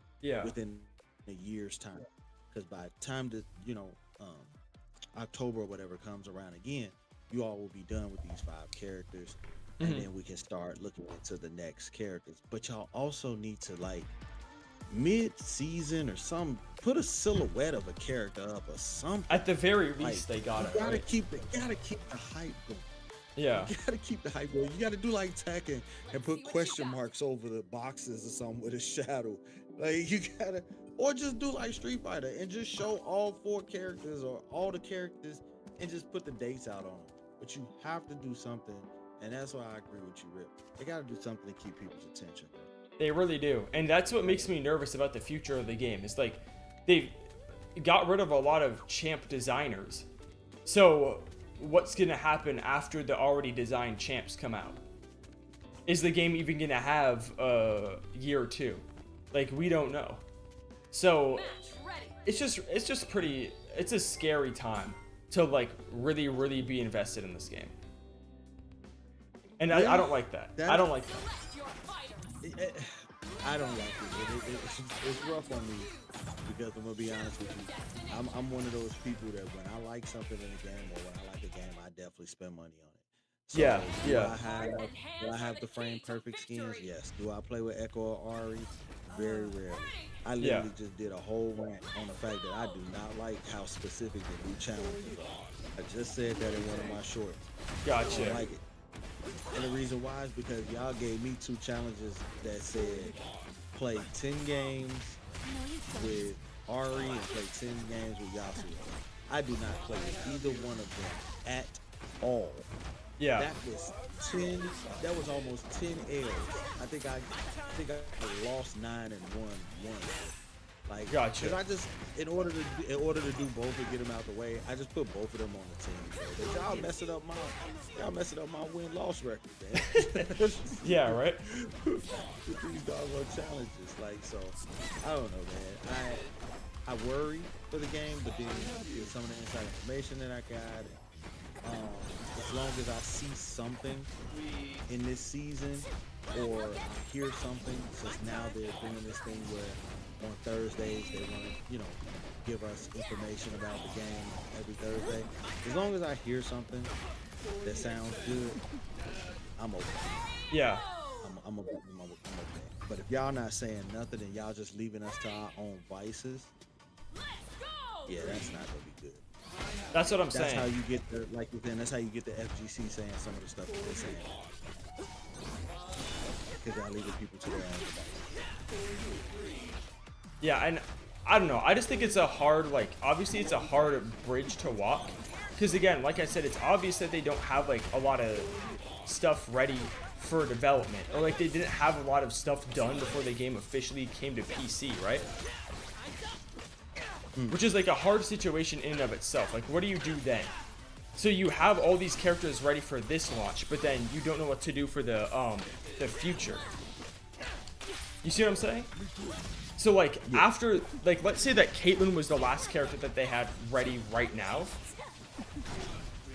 within a year's time. Because by the time that October or whatever comes around again, you all will be done with these 5 characters. And then we can start looking into the next characters. But y'all also need to, like, mid-season or something, put a silhouette of a character up or something. At the very least, they got it. Gotta Right? keep the hype going. Yeah. You gotta keep the hype going. You gotta do like Tekken and put question marks over the boxes or something with a shadow. Like, you gotta, or just do like Street Fighter and just show all 4 characters or all the characters and just put the dates out on them. But you have to do something. And that's why I agree with you, Rip. They got to do something to keep people's attention. They really do. And that's what makes me nervous about the future of the game. It's like they've got rid of a lot of champ designers. So what's going to happen after the already designed champs come out? Is the game even going to have a year or 2? Like, we don't know. So it's just it's a scary time to, like, really, really be invested in this game. And I don't like that. I don't like that. I don't like it. It's rough on me because I'm gonna be honest with you. I'm one of those people that when I like something in a game or when I like a game, I definitely spend money on it. So do I have the frame perfect skins? Yes. Do I play with Echo or Ari? Very rarely. I literally just did a whole rant on the fact that I do not like how specific the new challenges are. I just said that in one of my shorts. Gotcha. I don't like it. And the reason why is because y'all gave me 2 challenges that said play 10 games with Ari and play 10 games with Yasuo. I do not play with either one of them at all. Yeah. That was 10. That was almost 10 L's. I think I lost 9 and won 1. Like, gotcha. 'Cause I just, in order to do both and get them out the way, I just put both of them on the team. But y'all messing up my win-loss record, man. Yeah, right. With these doggone challenges, like, so I don't know, man. I worry for the game, but then with some of the inside information that I got, as long as I see something in this season or I hear something, since now they're doing this thing where on Thursdays they want to, give us information about the game every Thursday. As long as I hear something that sounds good, I'm okay. Yeah. I'm okay. But if y'all not saying nothing and y'all just leaving us to our own vices, yeah, that's not gonna be good. That's what I'm That's saying. how you get the, like then that's how you get the FGC saying some of the stuff that they're saying. Because y'all leaving people to their own devices. Yeah, and I don't know. I just think it's a hard, obviously it's a hard bridge to walk. Because again, like I said, it's obvious that they don't have, a lot of stuff ready for development. Or, they didn't have a lot of stuff done before the game officially came to PC, right? Which is, a hard situation in and of itself. What do you do then? So you have all these characters ready for this launch, but then you don't know what to do for the future. You see what I'm saying? So, after, let's say that Caitlyn was the last character that they had ready right now.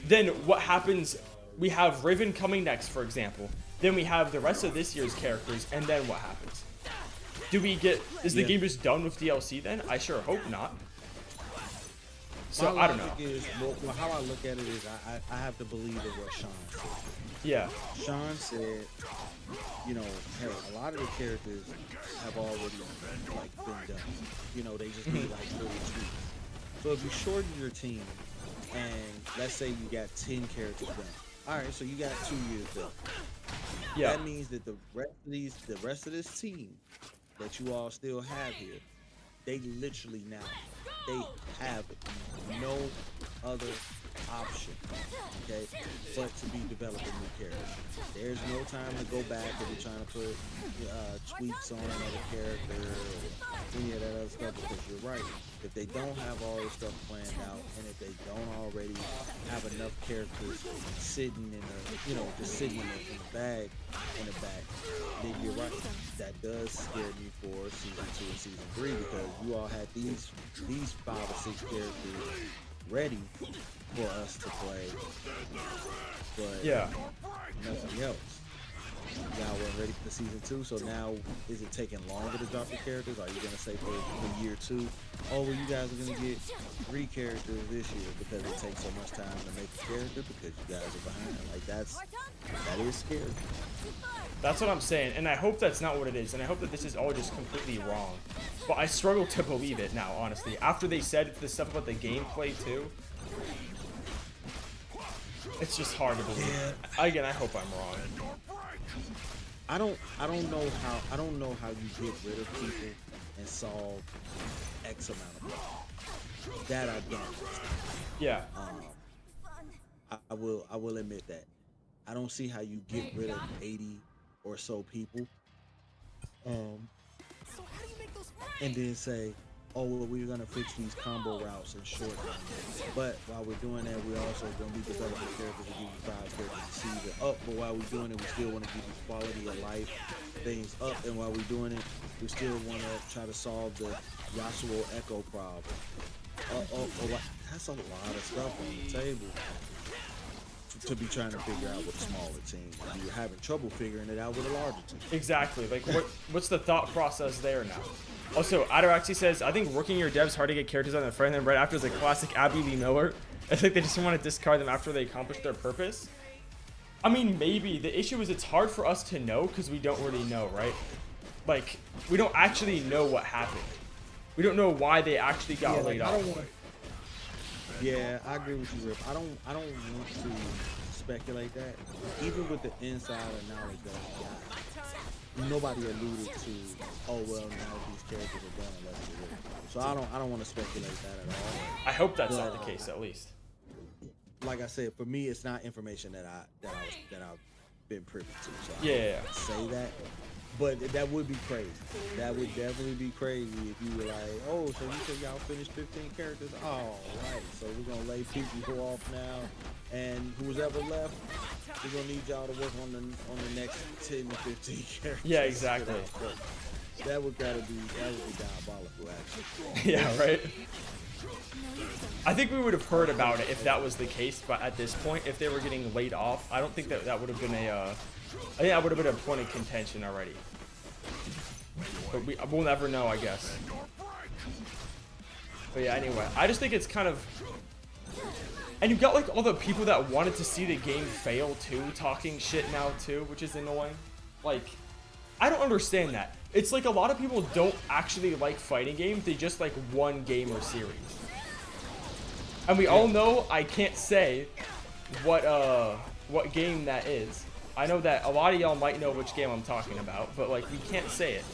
then what happens? We have Riven coming next, for example. Then we have the rest of this year's characters, and then what happens? Do we get? Is the game just done with DLC then? I sure hope not. So My I don't know. logic is, well, how I look at it is I have to believe in what Sean said. Yeah. Sean said, you know, hey, a lot of the characters have already like been done. You know, they just need like little tweaks. So if you shorten your team, and let's say you got 10 characters done, all right, so you got 2 years done. Yeah. That means that the rest of this team that you all still have here, they literally now they have no other option, okay, but to be developing new characters. There's no time to go back and be trying to put tweaks on another character or any of that other stuff, because you're right. If they don't have all this stuff planned out, and if they don't already have enough characters sitting in the, you know, just sitting in the bag in the back, then you're right. That does scare me for season 2 and season 3, because you all had these 5 or 6 characters ready for us to play, but Yeah. nothing else. Y'all weren't ready for season 2, so now is it taking longer to drop the characters? Are you gonna say for year 2, oh well, you guys are gonna get 3 characters this year because it takes so much time to make a character because you guys are behind? Like that is scary. That's what I'm saying, and I hope that's not what it is, and I hope that this is all just completely wrong. But I struggle to believe it now, honestly. After they said the stuff about the gameplay too, it's just hard to believe. Yeah. Again, I hope I'm wrong. I don't know how you get rid of people and solve X amount of problems. That I don't understand. Yeah. I will admit that. I don't see how you get rid of 80 or so people, and then say, oh well, we're gonna fix these combo routes and shorten them. But while we're doing that, we're also gonna be developing characters to give you 5 characters to see it up. But while we're doing it, we still want to give you quality of life things up. And while we're doing it, we still want to try to solve the Yasuo Echo problem. That's a lot of stuff on the table to be trying to figure out with a smaller team. And you're having trouble figuring it out with a larger team. Exactly. Like, what's the thought process there now? Also, Adaraxi says, I think working your devs hard to get characters on the front end right after is a classic Abby Lee Miller. I think they just want to discard them after they accomplish their purpose. I mean, maybe. The issue is it's hard for us to know because we don't really know, right? Like, we don't actually know what happened. We don't know why they actually got laid off. Yeah, I agree with you, Rip. I don't want to speculate that. Even with the insider knowledge that I got, nobody alluded to, oh well, now these characters are done, let's get rid of them. So I don't want to speculate that at all. I hope that's not the case, at least. Like I said, for me, it's not information that I've been privy to. So I Yeah. can't say that. But that would be crazy. That would definitely be crazy if you were like, oh, so you said y'all finished 15 characters? Oh, right. So we're going to lay people off now. And who's ever left, we're going to need y'all to work on the next 10 to 15 characters. Yeah, exactly. That would be diabolical, actually. Yeah, right? I think we would have heard about it if that was the case, but at this point, if they were getting laid off, I don't think that would have been I think that would have been a point of contention already. But we'll never know, I guess. But yeah, anyway, I just think it's kind of... And you've got like all the people that wanted to see the game fail too, talking shit now too, which is annoying. Like, I don't understand that. It's like a lot of people don't actually like fighting games, they just like one game or series. And we all know I can't say what game that is. I know that a lot of y'all might know which game I'm talking about, but like we can't say it.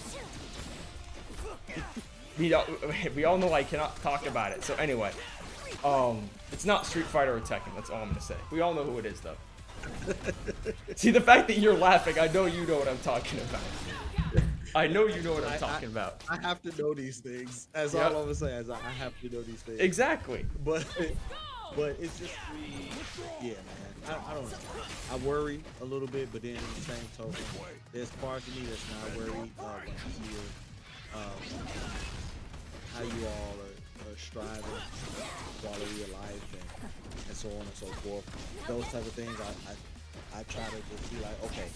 We all know I cannot talk about it. So anyway, it's not Street Fighter or Tekken. That's all I'm gonna say. We all know who it is though. See, the fact that you're laughing, I know you know what I'm talking about. I know you know what I'm talking about. I have to know these things. That's all I'm gonna say. I have to know these things. Exactly. But it's just, yeah, man. I don't know. I worry a little bit, but then in the same token, there's parts of me that's not worried when I hear how you all are striving, quality of life, and so on and so so forth. Those type of things, I try to just be like, okay,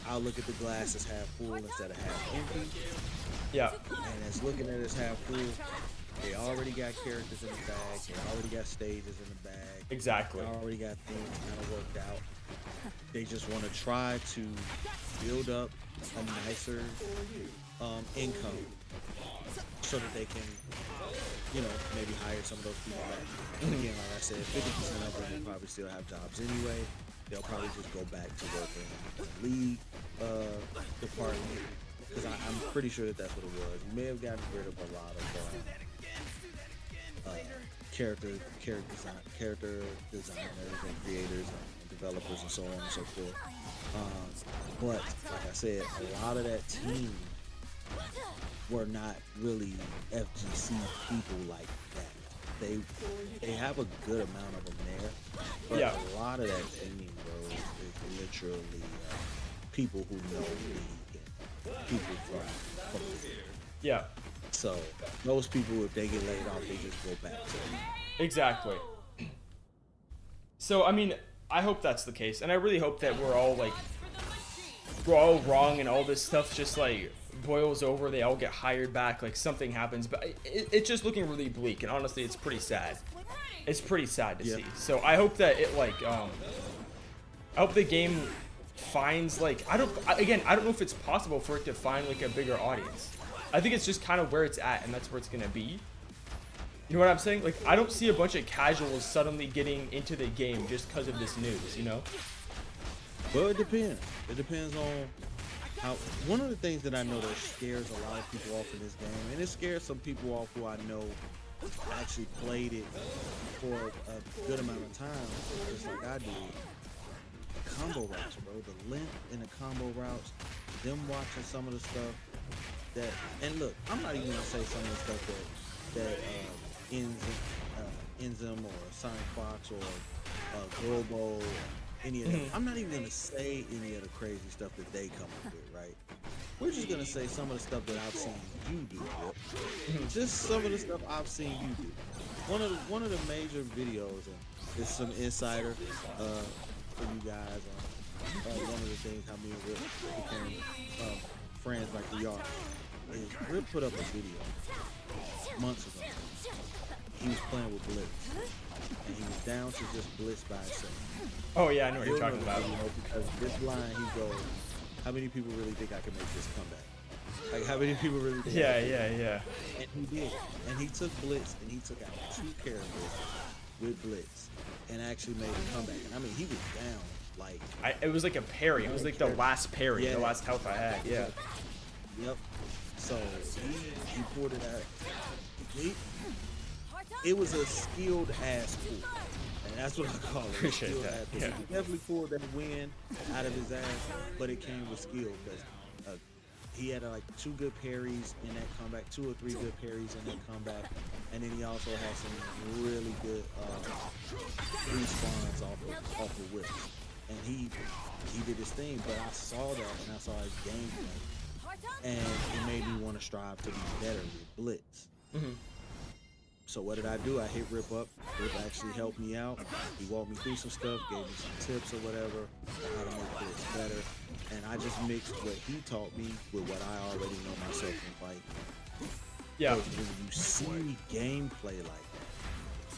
I'll look at the glass as half full instead of half empty. Yeah. And as looking at it as half full, they already got characters in the bag. They already got stages in the bag. Exactly. They already got things kind of worked out. They just want to try to build up a nicer income so that they can, you know, maybe hire some of those people back. And again, like I said, 50% of them will probably still have jobs anyway. They'll probably just go back to working in the league department, because I'm pretty sure that that's what it was. You may have gotten rid of a lot of character designers and creators and developers and so on and so forth. But like I said, a lot of that team were not really FGC people like that. They have a good amount of them there, but Yeah. a lot of that team, bro, is literally people who know league and people from the league. Yeah. So those people, if they get laid off, they just go back to Exactly. So I mean, I hope that's the case, and I really hope that we're all wrong and all this stuff just like boils over. They all get hired back, like something happens, but it's just looking really bleak, and honestly, it's pretty sad. It's pretty sad to see. So I hope that it like I hope the game finds like I don't know if it's possible for it to find like a bigger audience. I think it's just kind of where it's at, and that's where it's gonna be. You know what I'm saying? Like, I don't see a bunch of casuals suddenly getting into the game just because of this news, you know? Well, it depends. It depends on how. One of the things that I know that scares a lot of people off in this game, and it scares some people off who I know actually played it for a good amount of time, just like I did. Combo routes, bro. The length in the combo routes, them watching some of the stuff that, and look, I'm not even gonna say some of the stuff that Enzim or Sonic Fox or Globo or any of them. I'm not even gonna say any of the crazy stuff that they come up with, right? We're just gonna say some of the stuff that I've seen you do, Rip. Just some of the stuff I've seen you do. One of the major videos, and it's some insider for you guys. One of the things how me and Rip became friends like we are is Rip put up a video months ago. He was playing with Blitz, and he was down to just Blitz by himself. Oh yeah, I know what you're talking about. Because this line, he goes, how many people really think I can make this comeback? Like, how many people really think Yeah. And he did. And he took Blitz, and he took out 2 characters with Blitz, and actually made a comeback. And I mean, he was down, like... It was like a parry. It was like the last parry, the last health I had, yeah. Yep. So, he pulled it out. It was a skilled ass pull, and that's what I call it. Appreciate that. Yeah. He definitely pulled that win out of his ass, but it came with skill because he had like 2 good parries in that comeback, 2 or 3 good parries in that comeback, and then he also had some really good respawns off of whips, and he did his thing. But I saw that, and I saw his gameplay, and it made me want to strive to be better with Blitz. So what did I do? I hit Rip up. Rip actually helped me out. He walked me through some stuff, gave me some tips or whatever, how to make this better. And I just mixed what he taught me with what I already know myself in fight. Yeah. But when you see gameplay like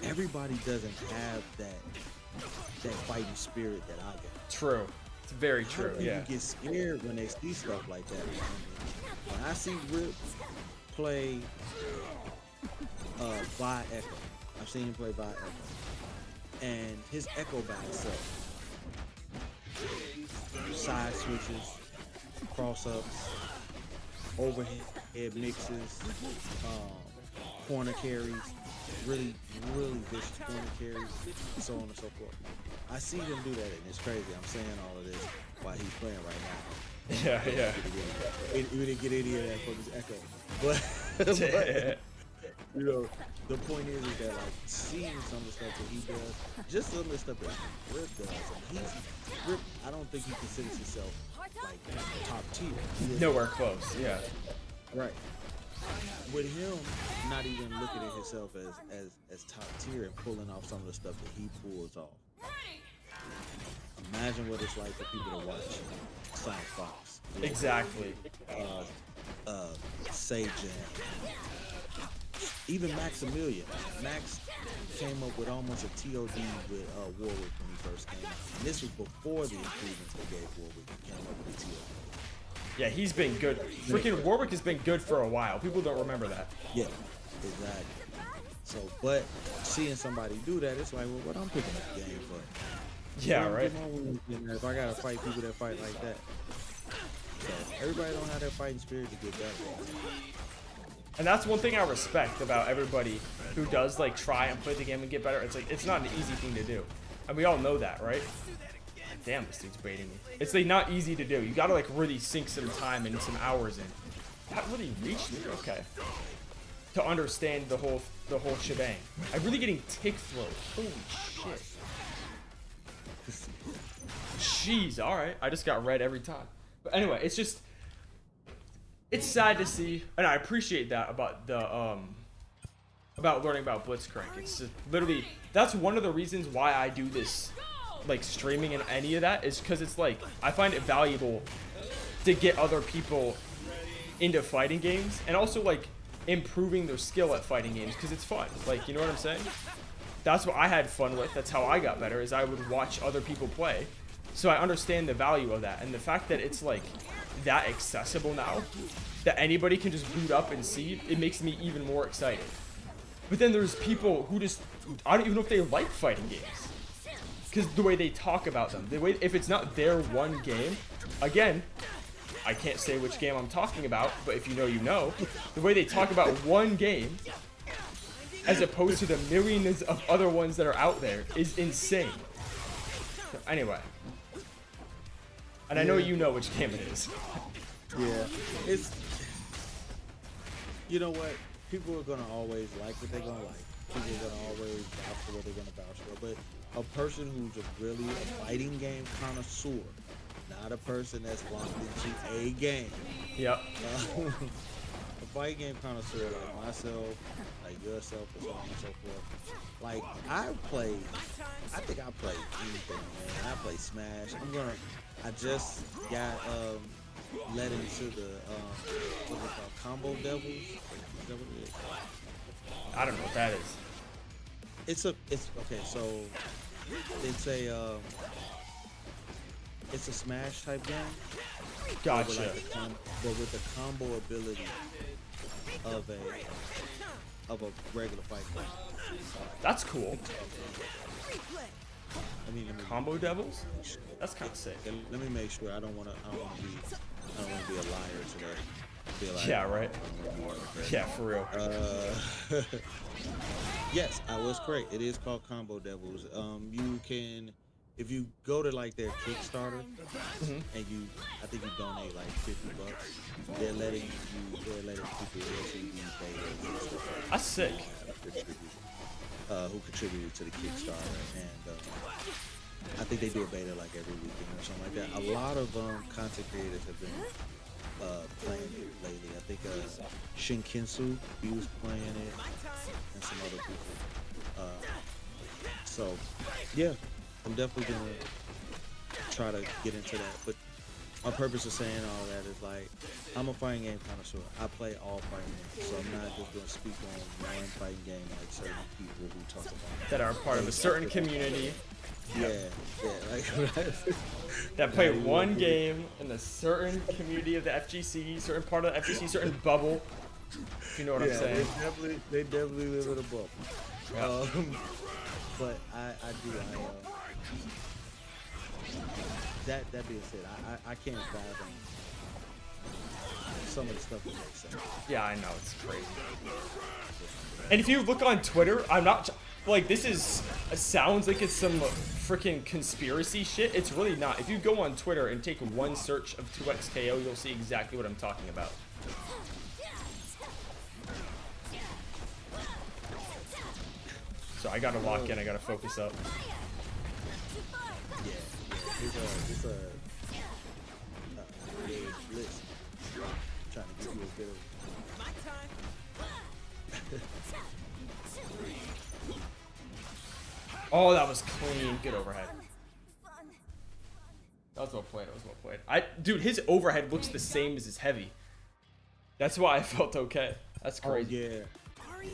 that, everybody doesn't have that fighting spirit that I got. True. It's very true, People yeah. get scared when they see stuff like that. When I see Rip play by Echo. I've seen him play by Echo. And his Echo by itself. Side switches, cross-ups, overhead mixes, corner carries, really vicious corner carries, and so on and so forth. I see him do that, and it's crazy. I'm saying all of this while he's playing right now. Yeah. We didn't get any of that from his Echo. But you know, the point is that like seeing some of the stuff that he does, just some of the stuff that Rip does, and Rip, I don't think he considers himself like top tier. Nowhere close, yeah. Right. with him not even looking at himself as top tier and pulling off some of the stuff that he pulls off. Imagine what it's like for people to watch Sonic Fox. Exactly. Sage, even Maximilian. Max came up with almost a TOD with Warwick when he first came out. And this was before the improvements they gave Warwick. He came up with a TOD. Yeah, he's been good. Freaking Warwick has been good for a while. People don't remember that. Yeah, exactly. So, but seeing somebody do that, it's like, well, what I'm picking up the game for? Yeah, right. If I gotta fight people that fight like that, so everybody don't have that fighting spirit to get better. And that's one thing I respect about everybody who does like try and play the game and get better. It's like it's not an easy thing to do, and we all know that, right? Damn, this dude's baiting me. It's like not easy to do. You gotta like really sink some time and some hours in. That really reached me, okay. To understand the whole shebang. I'm really getting tick throat. Holy shit. Jeez, alright. I just got red every time. But anyway, it's just it's sad to see, and I appreciate that about the about learning about Blitzcrank. It's just literally that's one of the reasons why I do this like streaming and any of that is because it's like I find it valuable to get other people into fighting games and also like improving their skill at fighting games because it's fun. Like, you know what I'm saying? That's what I had fun with. That's how I got better is I would watch other people play. So I understand the value of that, and the fact that it's like that accessible now that anybody can just boot up and see, it makes me even more excited. But then there's people who just I don't even know if they like fighting games. Because the way they talk about them, the way if it's not their one game, again, I can't say which game I'm talking about, but if you know, you know. The way they talk about one game, as opposed to the millions of other ones that are out there, is insane. So anyway, and I know you know which game it is. Yeah, it's you know what? People are gonna always like what they're gonna like. People are gonna always vouch for what they're gonna vouch for, but a person who's really a fighting game connoisseur, not a person that's locked into a game. Yep. A fighting game connoisseur like myself, like yourself, and so on and so forth. Like I think I play anything, man. I play Smash. I just got led into the what's it called? Combo Devils. Is that what it is? I don't know what that is. It's okay. So it's a Smash type game. Gotcha. But with the combo ability of a regular fight game. That's cool. I mean, Combo Devils? That's kind of sick. Let me make sure. I don't want to be a liar today. Yeah, right. Yeah, for real. Yes, I was correct. It is called Combo Devils. You can, if you go to like their Kickstarter, and I think you donate like $50, they're letting people receive these betas. That's sick. Who contributed to the Kickstarter, and I think they do a beta like every weekend or something like that. A lot of content creators have been playing it lately. I think Shinkinsu, he was playing it, and some other people. So yeah, I'm definitely gonna try to get into that. But my purpose of saying all that is like, I'm a fighting game connoisseur. I play all fighting games, so I'm not just gonna speak on one fighting game like certain people who talk about That are part of a certain community. Yeah, like that play one game in a certain community of the FGC, certain part of the FGC, certain bubble. If you know what I'm saying. They definitely live in a bubble. Yeah. But I do. That being said, I can't fathom some of the stuff that makes sense. Yeah, I know, it's crazy. And if you look on Twitter, I'm not like this is sounds like it's some freaking conspiracy shit. It's really not. If you go on Twitter and take one search of 2XKO, you'll see exactly what I'm talking about. So I gotta lock in. I gotta focus up. Yeah, it's a list trying to give you a bit of Oh, that was clean. Good overhead. That was well played. That was well played. Dude, his overhead looks the same as his heavy. That's why I felt okay. That's crazy. Oh, yeah.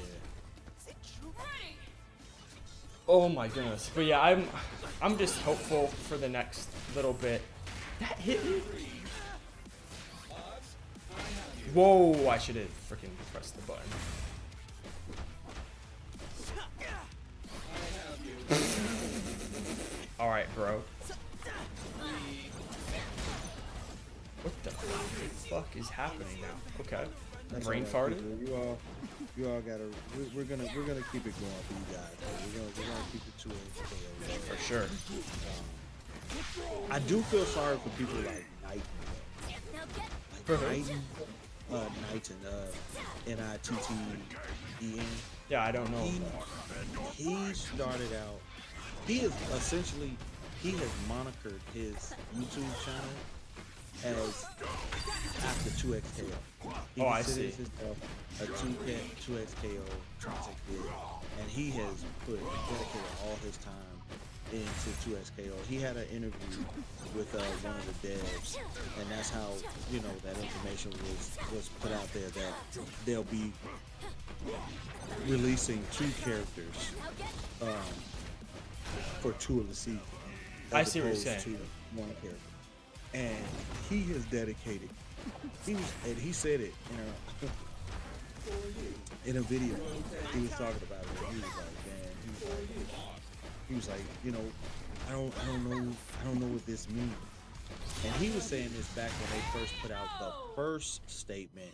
Oh my goodness. But yeah, I'm just hopeful for the next little bit. That hit me. Whoa, I should have freaking pressed the button. All right, bro. What the fuck is happening now? Okay. That's Brain all right, farted? people. You all gotta. We're gonna keep it going for you guys. We're gonna keep it to it. For sure. I do feel sorry for people like Knight. For who? Knighton, N-I-T-T-E-N. Yeah, I don't know. He started out. He has monikered his YouTube channel as after 2XKO. He Oh, I see. considers himself a 2XKO content creator, and he has dedicated all his time into 2XKO. He had an interview with one of the devs, and that's how that information was put out there that they'll be releasing 2 characters for 2 of the seasons. I see what you're as opposed saying. to 1 character, and he has dedicated. He said it in a video. He was talking about it. He was like, man, he was like, I don't know what this means. And he was saying this back when they first put out the first statement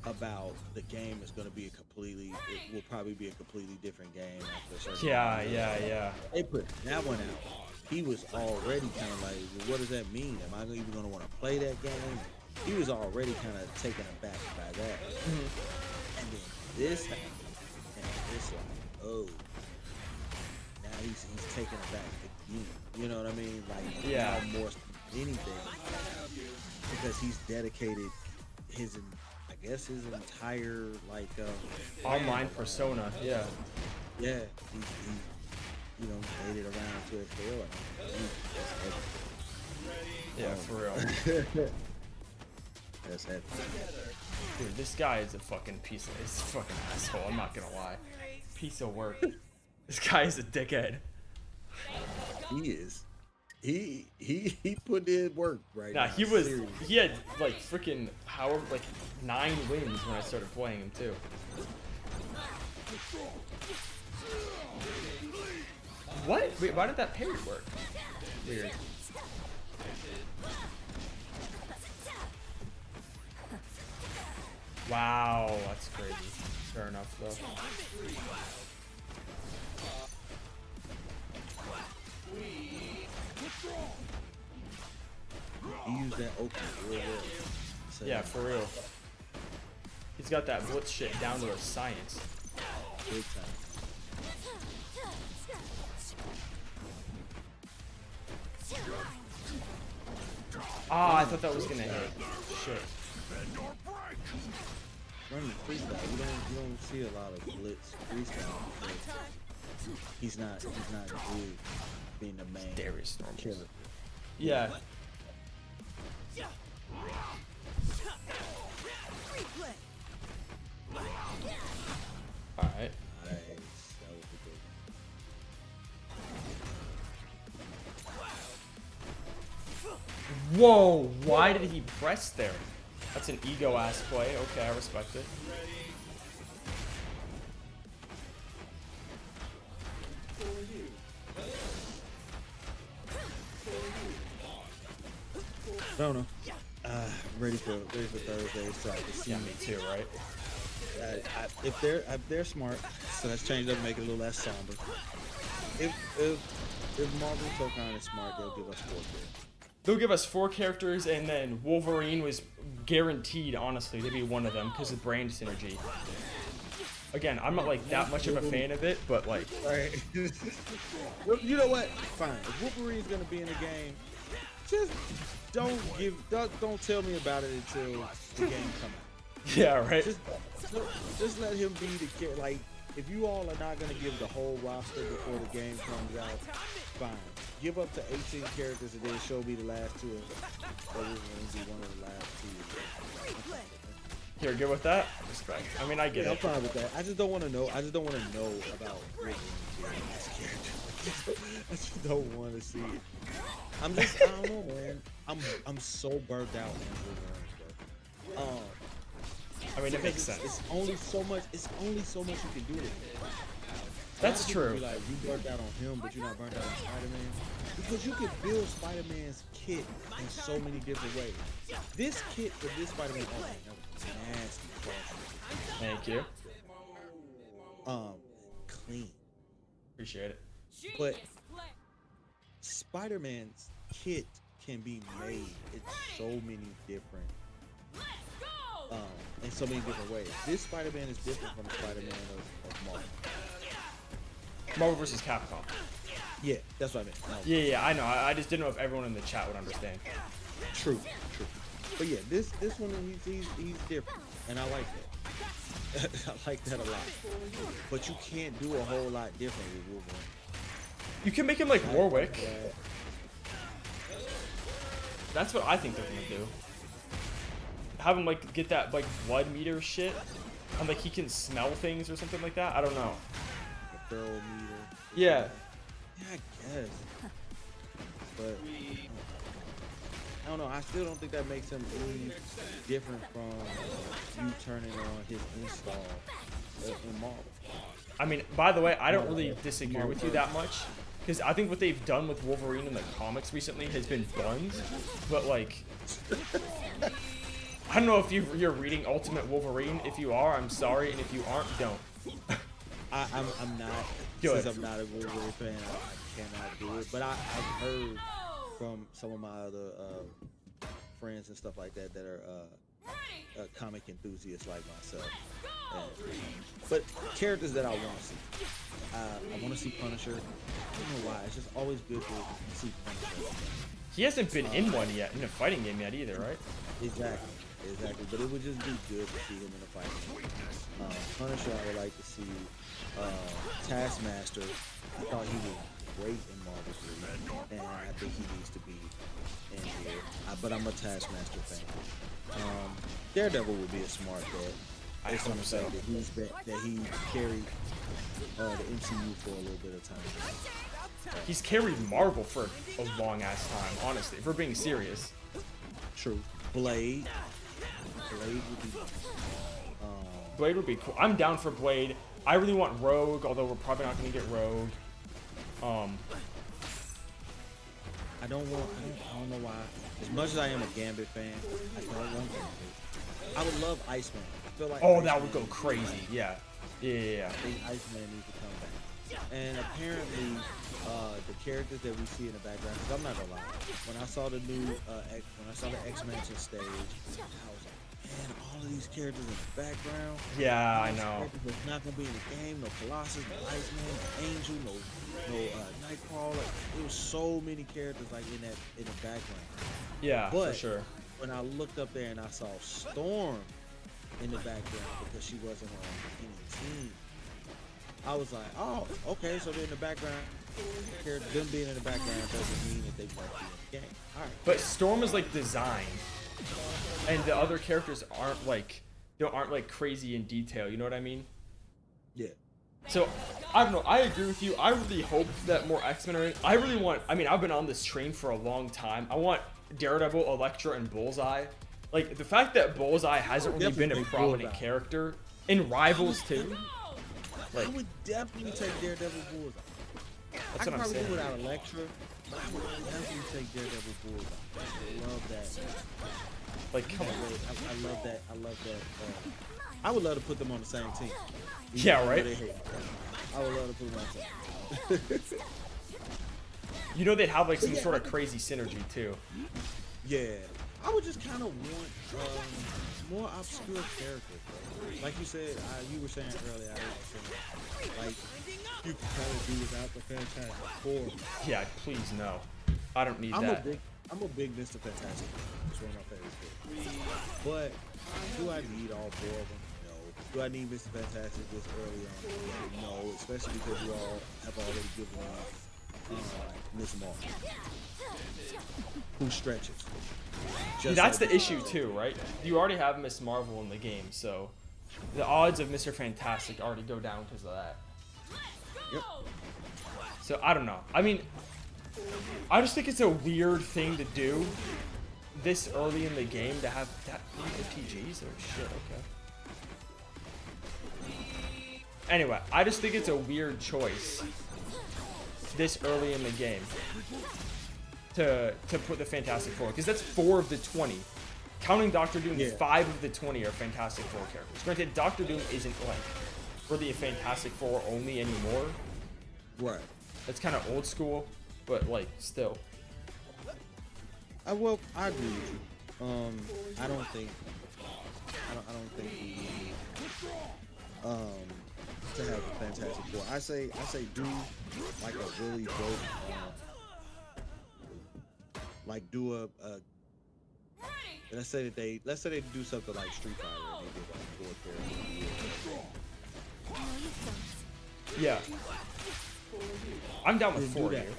about the game is going to be it will probably be a completely different game after a certain Yeah. They put that one out. He was already kind of like, well, what does that mean? Am I even going to want to play that game? He was already kind of taken aback by that. And then this happened, and it's like, oh, now he's taken aback again. You know what I mean? Like, Yeah. now more than anything, because he's dedicated his entire Online persona. Yeah. yeah, he made it around to a fail. Yeah, for real. That's heavy. Dude, this guy is a fucking piece of... He's a fucking asshole, I'm not gonna lie. Piece of work. This guy is a dickhead. He is. He put in work right Nah, now. he had like freaking 9 wins when I started playing him too. What? Wait, why did that parry work? Weird. Wow, that's crazy. Fair enough though. He used that open real well. So, Yeah, for real. He's got that blitz shit down to a science. big time. Ah, I thought that was gonna hit. Shit. Running freestyle, you don't see a lot of blitz freestyle because he's not good being the main Darius Normals. killer. Yeah. Alright. Nice. That was a good Whoa, why did he press there? That's an ego ass play. Okay, I respect it. I don't know. Ready for Thursday. So I can see. Yeah, me too, right? If they're smart, so let's change up, make it a little less somber. If Marvel Tokon is smart, they'll give us 4 characters. They'll give us 4 characters, and then Wolverine was guaranteed, honestly, to be one of them because of brand synergy. Again, I'm not like that much of a fan of it, but like, Right. Well, you know what? Fine. If Wolverine's gonna be in the game, just don't tell me about it until the game comes out. Yeah, right. Just let him be the kid. Like, if you all are not gonna give the whole roster before the game comes out, fine. Give up to 18 characters and then show me the last two. That will be one of the last two. You're good with that? Respect. I mean, I get Yeah, I'm it. fine with that. I just don't want to know. I just don't want to know about Wolverine's character. I just don't want to see it. I don't know, man. I'm so burnt out on Wolverine, bro. I mean, it makes sense. It's only so much. It's only so much you can do with it. That's People true. Be like, you burnt out on him, but you're not burnt out on Spider-Man. Because you can build Spider-Man's kit in so many different ways. This kit for this Spider-Man, oh man, that was nasty. Thank you. Clean. Appreciate it. But Genius play. Spider-Man's kit can be made in so many different, Let's go. in so many different ways. This Spider-Man is different from the Spider-Man of Marvel. Marvel vs. Capcom. Yeah, that's what I meant. No. Yeah, I know. I just didn't know if everyone in the chat would understand. True. But yeah, this one he's different, and I like that. I like that a lot. But you can't do a whole lot different with Wolverine. You can make him like Warwick. Yeah. That's what I think they're gonna do. Have him like get that like blood meter shit, and like he can smell things or something like that. I don't know. The barrel meter. Yeah. Yeah, I guess. But I don't know. I still don't think that makes him any different from you turning on his install in Marvel. I mean, by the way, I don't really disagree with you that much. Because I think what they've done with Wolverine in the comics recently has been buns. But, like, I don't know if you're reading Ultimate Wolverine. If you are, I'm sorry. And if you aren't, don't. I'm not. Good. Since I'm not a Wolverine fan, I cannot do it. But I've heard from some of my other friends and stuff like that that are comic enthusiasts like myself. But characters that I want to see. I want to see Punisher. I don't know why. It's just always good to see Punisher. He hasn't been in one yet, in a fighting game yet either, right? Exactly. But it would just be good to see him in a fight. Punisher, I would like to see. Taskmaster, I thought he was great in Marvel 3, and I think he needs to be in here. But I'm a Taskmaster fan. Daredevil would be a smart bet. It's on the fact that he carried the MCU for a little bit of time. He's carried Marvel for a long ass time, honestly, if we're being serious. True. Blade would be. Blade would be cool. I'm down for Blade. I really want Rogue, although we're probably not going to get Rogue. I don't know why. As much as I am a Gambit fan, I don't want Gambit. I would love Iceman. I feel like Oh, that Iceman would go crazy. Yeah. I think Iceman needs to come back. And apparently, the characters that we see in the background, because I'm not gonna lie, when I saw the new when I saw the X-Mansion stage, I was like, man, all of these characters in the background. Yeah, I know. There's not gonna be in the game. No Colossus, no Iceman, no Angel, no Nightcrawler. Like, there was so many characters like in the background. Yeah, for But sure. when I looked up there and I saw Storm in the background because she wasn't on any team, I was like, oh, okay, so they're in the background. Them being in the background doesn't mean that they won't be in the game. All right. But Storm is like designed, and the other characters aren't like crazy in detail. You know what I mean? Yeah. So I don't know. I agree with you. I really hope that more X-Men are in. I really want. I mean, I've been on this train for a long time. I want Daredevil, Elektra, and Bullseye. Like the fact that Bullseye hasn't really been a prominent character in Rivals too. I would definitely take Daredevil Bullseye. That's I what I'm could probably saying. do without Elektra, but I would definitely take Daredevil Bullseye. I love that. Like, come on. I love that. I would love to put them on the same team. Yeah, right? I would love to put them on the same team. You know they'd have like some sort of crazy synergy too. Yeah. I would just kind of want more obscure characters. Bro. Like you said, you were saying earlier, like you can kind of do without the Fantastic Four. Yeah, please no. I don't need that. I'm a big Mr. Fantastic It's one of my favorite characters. But do I need all 4 of them? No. Do I need Mr. Fantastic this early on? No, especially because you all have already given me Miss Marvel, who stretches. Just That's like the issue too, right? You already have Miss Marvel in the game, so the odds of Mr. Fantastic already go down because of that. Yep. So I don't know. I mean, I just think it's a weird thing to do this early in the game to have that many PGs. Oh shit, okay. Anyway, I just think it's a weird choice this early in the game to put the Fantastic Four, because that's 4 of the 20. Counting Doctor Doom, Yeah. 5 of the 20 are Fantastic Four characters. Granted, Doctor Doom isn't like for the Fantastic Four only anymore. Right. That's kind of old school, but like still. Well, I agree with you. I don't think we need to have a Fantastic Four. I say do like a really dope like do a let's say they do something like Street Fighter and they do like 4 characters. Yeah. I'm down with Then do 4 that. here.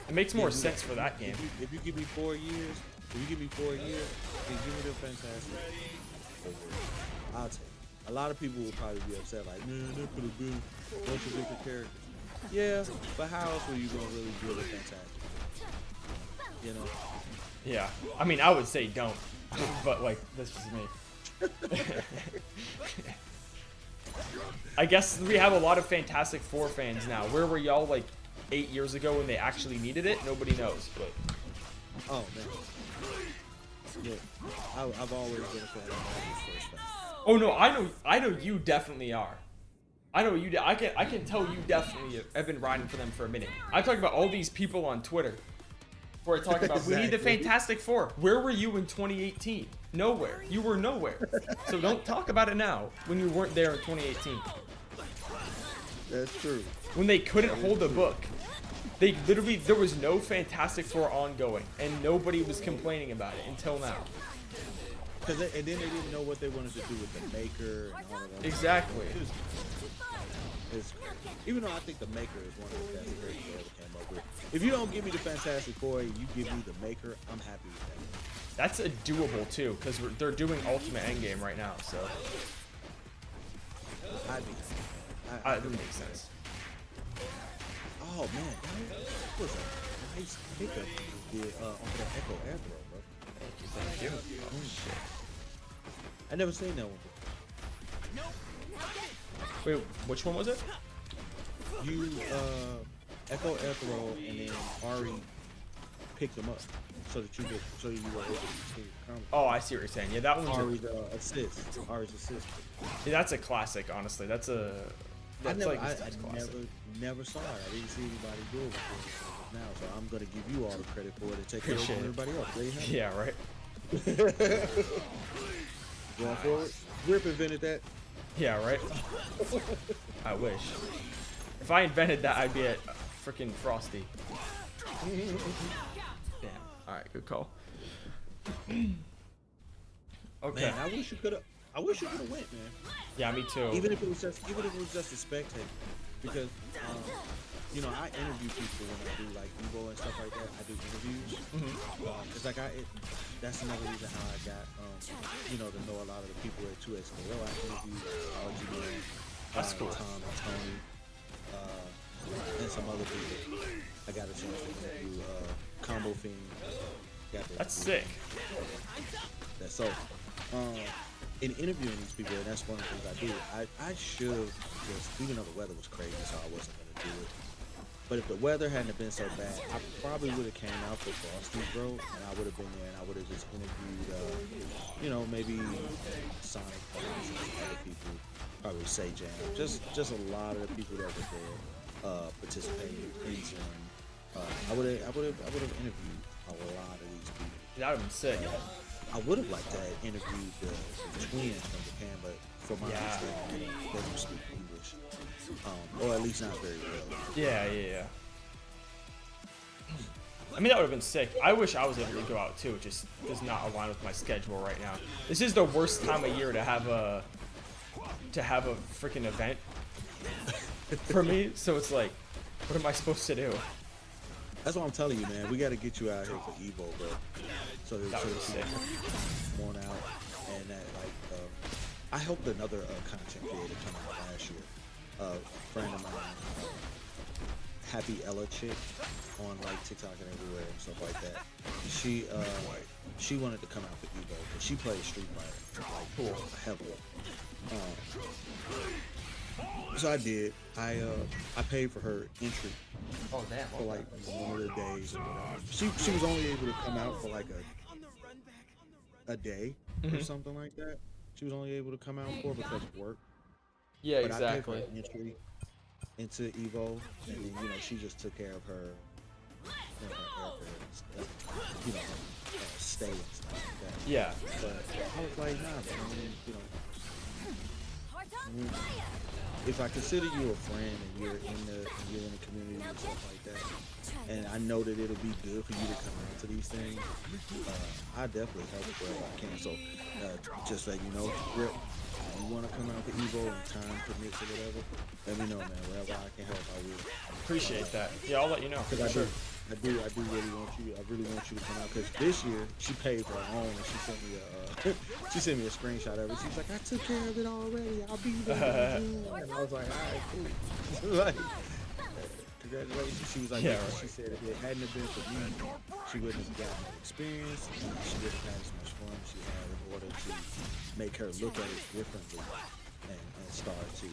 It makes more do sense that. for that game. If you give me 4 years, then give me the Fantastic Four. I'll take it. A lot of people will probably be upset, like, man, that could have been a bunch of different characters. Yeah, but how else were you gonna really build a Fantastic? You know? Yeah. I mean, I would say don't, but like that's just me. I guess we have a lot of Fantastic Four fans now. Where were y'all like 8 years ago when they actually needed it? Nobody knows, but Oh man. Yeah, I've always been a fan of Marvel's first fan. oh no, I know you definitely are. I know you. I can tell you definitely have been riding for them for a minute. I'm talking about all these people on Twitter who are talking about we need the Exactly. Fantastic Four. Where were you in 2018? Nowhere. You were nowhere. So don't talk about it now when you weren't there in 2018. That's true. When they couldn't hold a book. They literally, there was no Fantastic Four ongoing, and nobody was complaining about it until now. And then they didn't know what they wanted to do with the Maker and all of that. Exactly. It's crazy. Even though I think the Maker is one of the best characters they ever came up with. If you don't give me the Fantastic Four, you give me the Maker, I'm happy with that. That's a doable too, because they're doing Ultimate Endgame right now, so I'd be. that makes sense. Oh man, that was a nice pickup you did on that Echo Airthrow, bro. Thank you. Oh shit. I never seen that one before. Wait, which one was it? You Echo Airthrow and then Ari picked them up so that you were able to see the comic. Oh, I see what you're saying. Yeah, that one's Ari's assist. Ari's assist. that's a classic, honestly. That's I like never, this type's classic. never saw it. I didn't see anybody do it before now, so I'm gonna give you all the credit for it and take credit Appreciate from it. everybody else. There you have it. Yeah, right. Going forward, Grip invented that. Yeah, right. I wish. If I invented that, I'd be a freaking Frosty. Damn. All right, good call. Okay. Man, I wish you could have went, man. Yeah, me too. Even if it was just a spectator, because I interview people when I do like Evo and stuff like that. I do interviews. It's like that's another reason how I got to know a lot of the people at 2XKO. I interviewed RG, That's cool. Tom and Tony, and some other people. I got a chance to interview Combo Fiend. That's sick. That's so. In interviewing these people, and that's one of the things I do. I should have just, even though the weather was crazy, so I wasn't gonna do it. But if the weather hadn't been so bad, I probably would have came out for Frosty, bro, and I would have been there, and I would have just interviewed, maybe Sonic and some other people, probably Say Jam, just a lot of the people that were there participating in some. I would have interviewed a lot of these people. That would have been sick. I would have liked to have interviewed the twins from Japan, but from my understanding, they don't speak English, or at least not very well. Yeah. I mean, that would have been sick. I wish I was able to go out too. It just does not align with my schedule right now. This is the worst time of year to have a freaking event for me. So it's like, what am I supposed to do? That's what I'm telling you, man. We got to get you out here for Evo, bro. So that That so would be sick. worn out, and that I helped another content creator come out last year. A friend of mine, Happy Ella chick, on like TikTok and everywhere and stuff like that. She wanted to come out for Evo because she plays Street Fighter like heavily. So I did. I paid for her entry Oh damn. for like one of the days or whatever. She was only able to come out for like a day or something like that. She was only able to come out for because of work. Yeah, But I paid for exactly. her entry into Evo, and then she just took care of her, her airfare and stuff, her stay and stuff like that. Yeah. But I was like, nah, man, I mean, if I consider you a friend and you're in the community and stuff like that, and I know that it'll be good for you to come out to these things, I definitely help wherever I can. So just let you know, Rip, if you want to come out to Evo and time permits or whatever, let me know, man. Wherever I can help, I will. Appreciate that. Yeah, I'll let you know. For Because sure. I do really want you. I really want you to come out. Because this year she paid for her own, and she sent me a screenshot of it. She's like, I took care of it already. I'll be there. And I was like, all right, cool. Like, congratulations. She was like, Yeah, yeah, right. she said if it hadn't have been for me, she wouldn't have gotten that experience. And she wouldn't have had as much fun she had in order to make her look at it differently and start to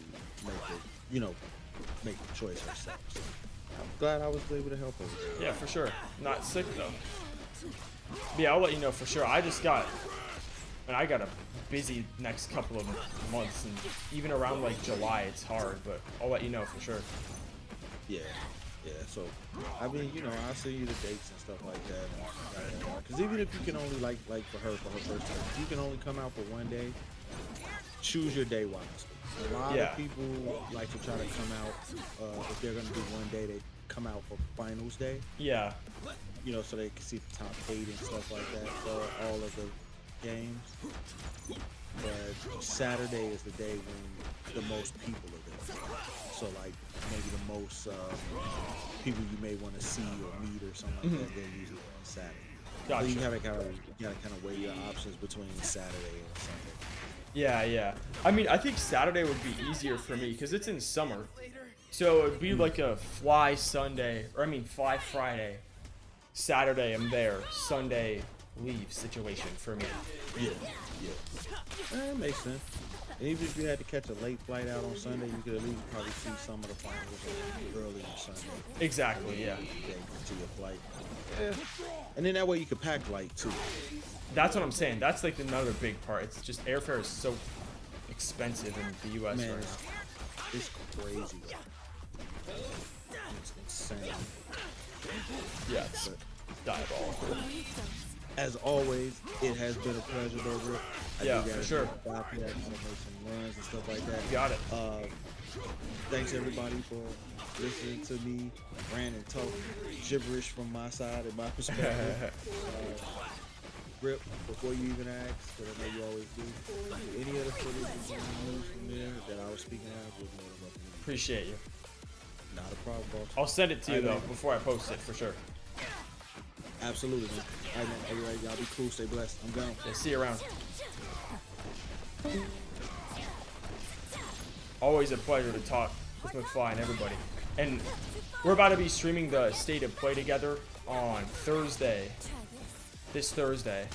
make it, make the choice herself. So I'm glad I was able to help her with that. Yeah, for sure. Not sick though. But yeah, I'll let you know for sure. I got a busy next couple of months, and even around like July, it's hard. But I'll let you know for sure. Yeah. So, I mean, I'll send you the dates and stuff like that. Because even if you can only, like for her first time, if you can only come out for one day, choose your day wisely. A lot Yeah. of people like to try to come out, if they're going to do one day, they come out for finals day, Yeah. so they can see the top 8 and stuff like that for all of the games. But Saturday is the day when the most people are there. So like maybe the most people you may want to see or meet or something like that, they're usually on Saturday. Gotcha. So you gotta kind of weigh your options between Saturday and Sunday. Yeah. I mean, I think Saturday would be easier for me because it's in summer. So it'd be like a fly Friday. Saturday I'm there. Sunday leave situation for me. Yeah. That makes sense. And even if you had to catch a late flight out on Sunday, you could at least probably see some of the finals early on Sunday. Exactly, yeah. To your flight. Yeah. And then that way you could pack light too. That's what I'm saying. That's like another big part. It's just airfare is so expensive in the US Man, right now. it's crazy. It's insane. Yeah, it's diabolical. As always, it has been a pleasure, though, Rick. Yeah, for sure. Stop here, I'm gonna make some runs and stuff like that. You got it. Thanks everybody for listening to me rant and talk gibberish from my side and my perspective. Rip, before you even ask, but I know you always do, any other footage you want to use from there that I was speaking of, we'll be more than welcome to use. Appreciate you. Not a problem, boss. I'll send it to you All though right, man. before I post it for sure. Absolutely, man. All right, man. Are you ready? Y'all be cool. Stay blessed. I'm gone. Yeah, see you around. Always a pleasure to talk with McFly and everybody. And we're about to be streaming the State of Play together on Thursday. This Thursday.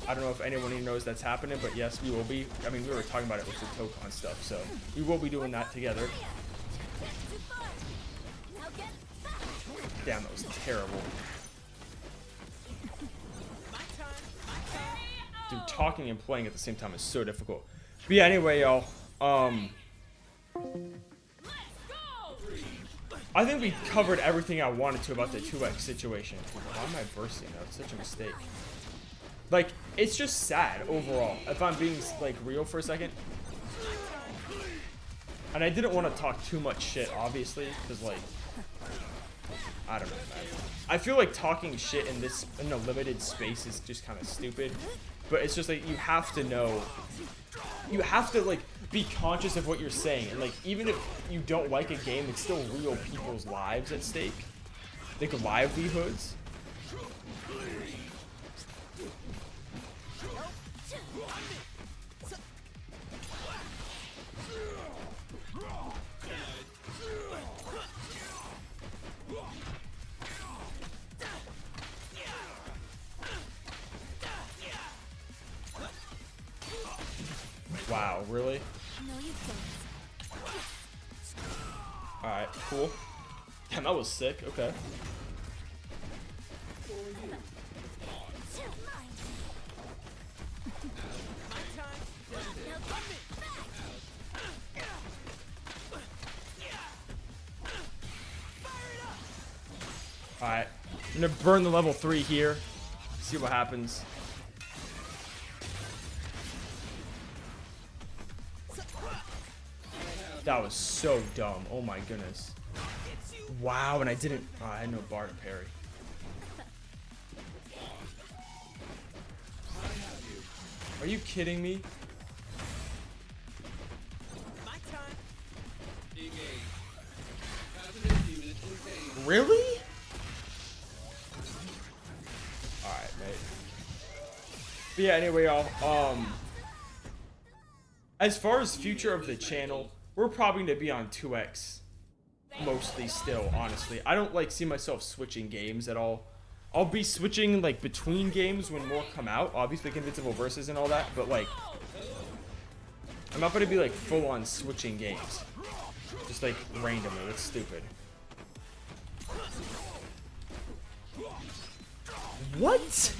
I don't know if anyone even knows that's happening, but yes, we will be. I mean, we were talking about it with the Tokon stuff, so we will be doing that together. Damn, that was terrible. Dude, talking and playing at the same time is so difficult. But yeah, anyway, y'all. I think we covered everything I wanted to about the 2x situation. Why am I bursting? That's such a mistake. Like, it's just sad overall. If I'm being like real for a second. And I didn't want to talk too much shit, obviously, because like, I don't know, man. I feel like talking shit in a limited space is just kind of stupid. But it's just like you have to know. You have to like be conscious of what you're saying, and like even if you don't like a game, it's still real people's lives at stake, like livelihoods. Wow, really? Alright, cool. Damn, that was sick. Okay. Alright. I'm gonna burn the level 3 here. See what happens. That was so dumb. Oh my goodness. Wow, and I didn't. Oh, I had no bar to parry. Are you kidding me? Really? Alright, mate. But yeah, anyway, y'all. As far as future of the channel, we're probably going to be on 2x mostly still, honestly. I don't like see myself switching games at all. I'll be switching like between games when more come out, obviously Invincible Versus and all that, but like I'm not going to be like full on switching games. Just like randomly. That's stupid. What?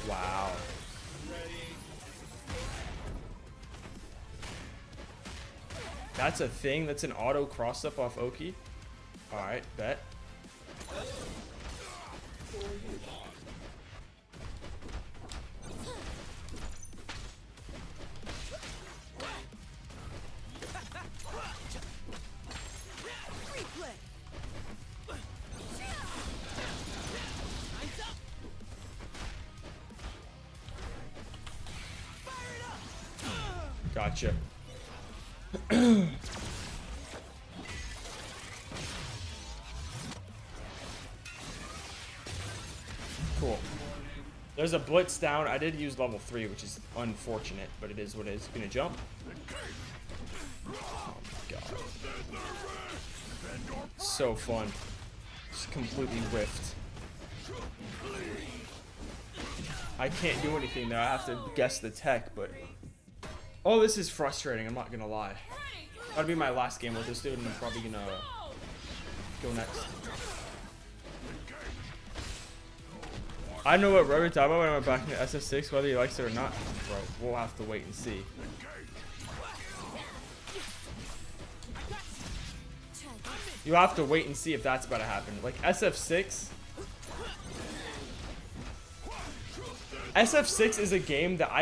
Wow. That's a thing? That's an auto cross up off Oki? Alright, bet. Gotcha. Cool. There's a blitz down. I did use level 3, which is unfortunate, but it is what it is. Gonna jump. Oh my god. So fun. Just completely whiffed. I can't do anything there. I have to guess the tech, but oh, this is frustrating. I'm not gonna lie. That'll be my last game with this dude, and I'm probably gonna go next. I know what Roger talked about when I went back into SF6, whether he likes it or not. Bro, we'll have to wait and see. You'll have to wait and see if that's about to happen. Like SF6. SF6 is a game that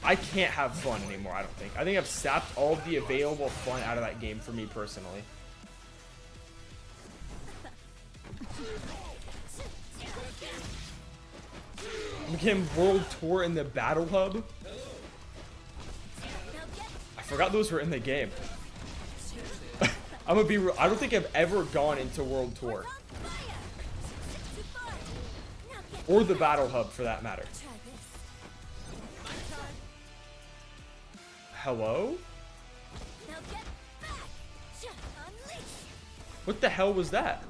I can't have fun anymore, I don't think. I think I've sapped all of the available fun out of that game for me personally. I'm getting World Tour in the Battle Hub. I forgot those were in the game. I'm gonna be real, I don't think I've ever gone into World Tour. Or the Battle Hub for that matter. Hello? What the hell was that?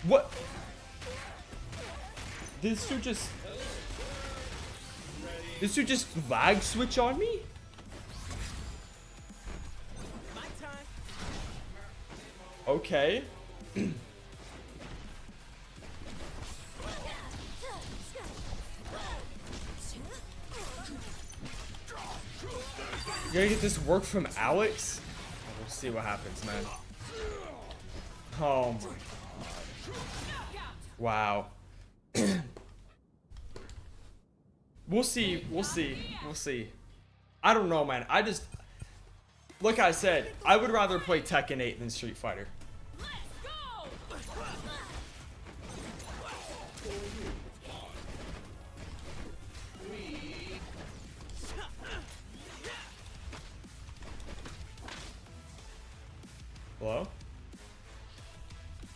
What? Did this dude just lag switch on me? Okay. You gotta get this work from Alex? We'll see what happens, man. Oh my god. Wow. We'll see. We'll see. We'll see. I don't know, man. I just... Like I said, I would rather play Tekken 8 than Street Fighter. Let's go! Hello?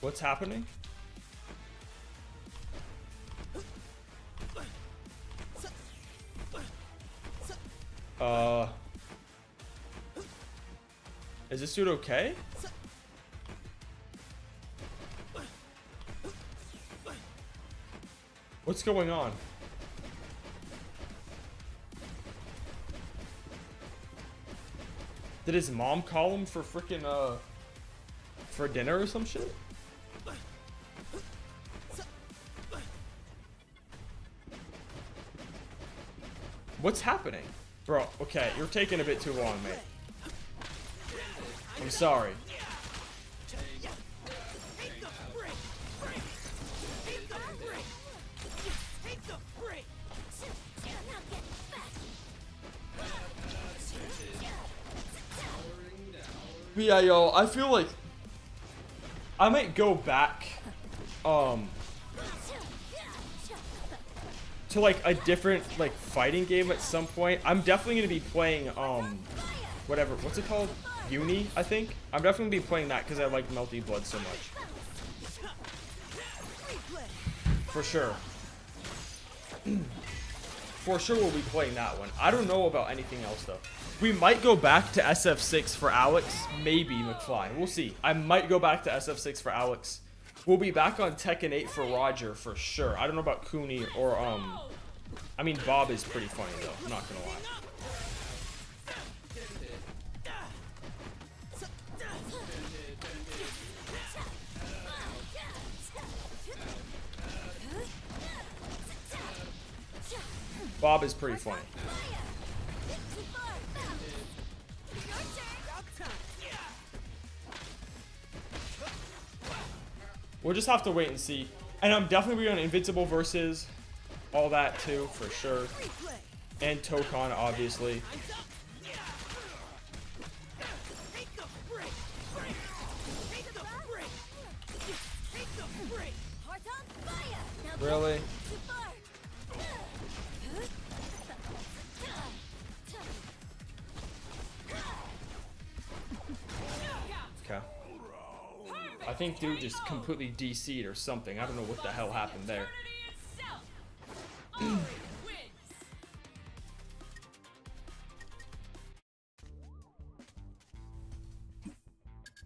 What's happening? Is this dude okay? What's going on? Did his mom call him for freaking for dinner or some shit? What's happening? Bro, okay, you're taking a bit too long, mate. I'm sorry. But yeah, yo, I feel like I might go back to like a different like fighting game at some point. I'm definitely gonna be playing whatever, what's it called? Uni, I think. I'm definitely gonna be playing that because I like Melty Blood so much. For sure. For sure we'll be playing that one. I don't know about anything else though. We might go back to SF6 for Alex, maybe McFly. We'll see. I might go back to SF6 for Alex. We'll be back on Tekken 8 for Roger for sure. I don't know about Cooney or I mean Bob is pretty funny though, I'm not gonna lie. Bob is pretty funny. We'll just have to wait and see. And I'm definitely on Invincible versus all that too, for sure. And Tokon, obviously. Really? Okay. I think dude just completely DC'd or something. I don't know what the hell happened there.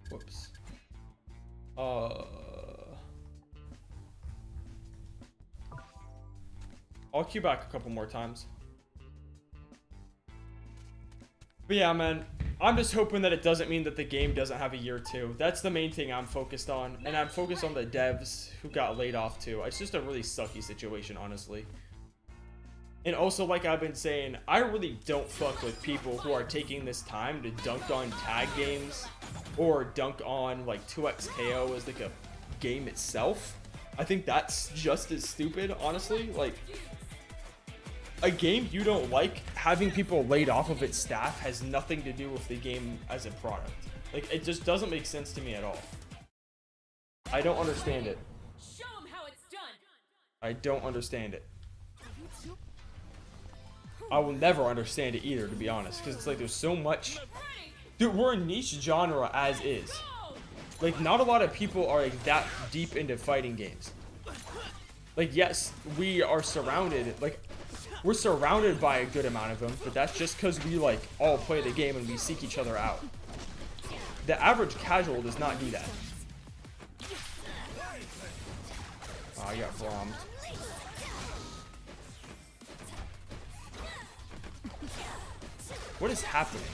Whoops. I'll queue back a couple more times. But yeah, man, I'm just hoping that it doesn't mean that the game doesn't have a year 2. That's the main thing I'm focused on. And I'm focused on the devs who got laid off too. It's just a really sucky situation, honestly. And also, like I've been saying, I really don't fuck with people who are taking this time to dunk on tag games or dunk on like 2xKO as like a game itself. I think that's just as stupid, honestly. Like, a game you don't like, having people laid off of its staff has nothing to do with the game as a product. Like, it just doesn't make sense to me at all. I don't understand it. Show 'em how it's done. I don't understand it. I will never understand it either, to be honest, because it's like there's so much. Dude, we're a niche genre as is. Like, not a lot of people are like that deep into fighting games. Like, yes, we are surrounded, like, we're surrounded by a good amount of them, but that's just because we like all play the game and we seek each other out. The average casual does not do that. Oh, I got bombed. What is happening?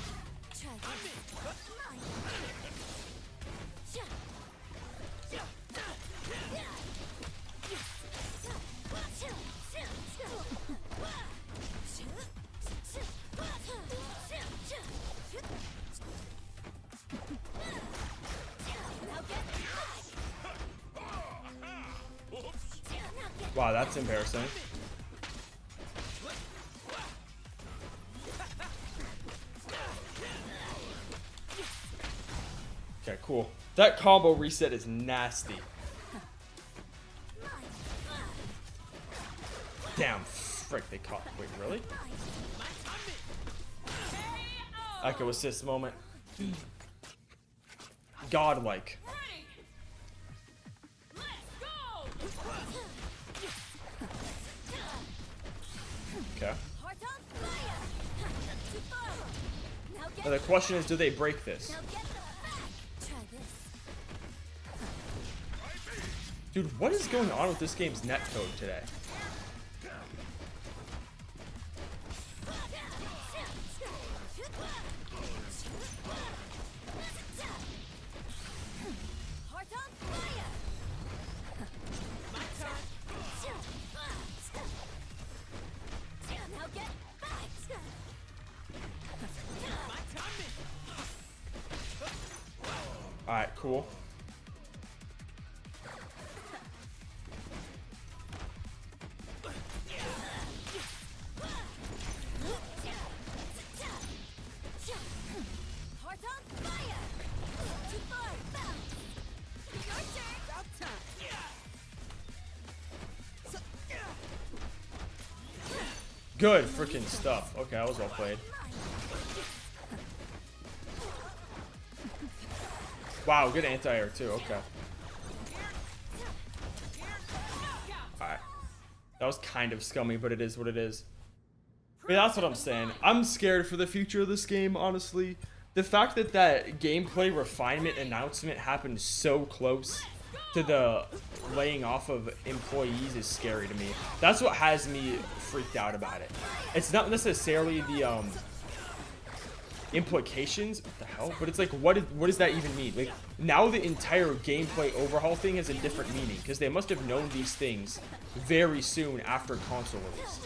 Wow, that's embarrassing. Okay, cool. That combo reset is nasty. Damn, frick, they caught. Wait, really? Echo assist moment. Godlike. Ready. Let's go. Okay. Heart on fire. Too far. Now get Now the question is, do they break this? now get the back. Try this. Dude, what is going on with this game's netcode today? Heart on fire. Now get back. Alright, cool. Heart on fire. Too far. Bounce. Your turn. About time. Good freaking stuff. Okay, that was well played. Wow, good anti-air too. Okay. Alright. That was kind of scummy, but it is what it is. I mean, that's what I'm saying. I'm scared for the future of this game, honestly. The fact that that gameplay refinement announcement happened so close to the laying off of employees is scary to me. That's what has me freaked out about it. It's not necessarily the implications, what the hell, but it's like, what does that even mean? Like, now the entire gameplay overhaul thing has a different meaning, because they must have known these things very soon after console release.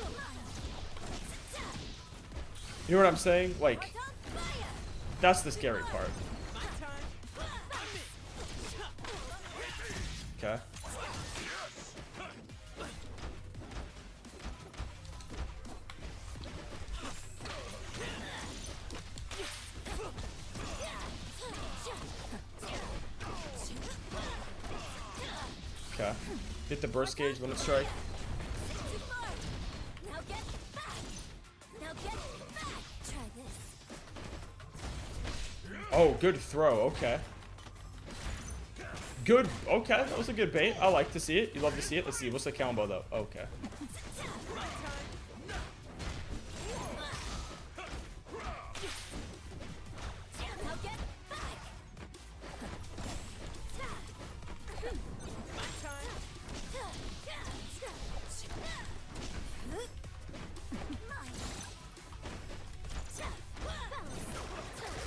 You know what I'm saying? Like, that's the scary part. Okay. Okay. Hit the burst gauge limit strike. Too far. Now get back. Now get back. Try this. Oh, good throw. Okay. Good. Okay, that was a good bait. I like to see it. You love to see it. Let's see. What's the combo though? Okay. Now get back.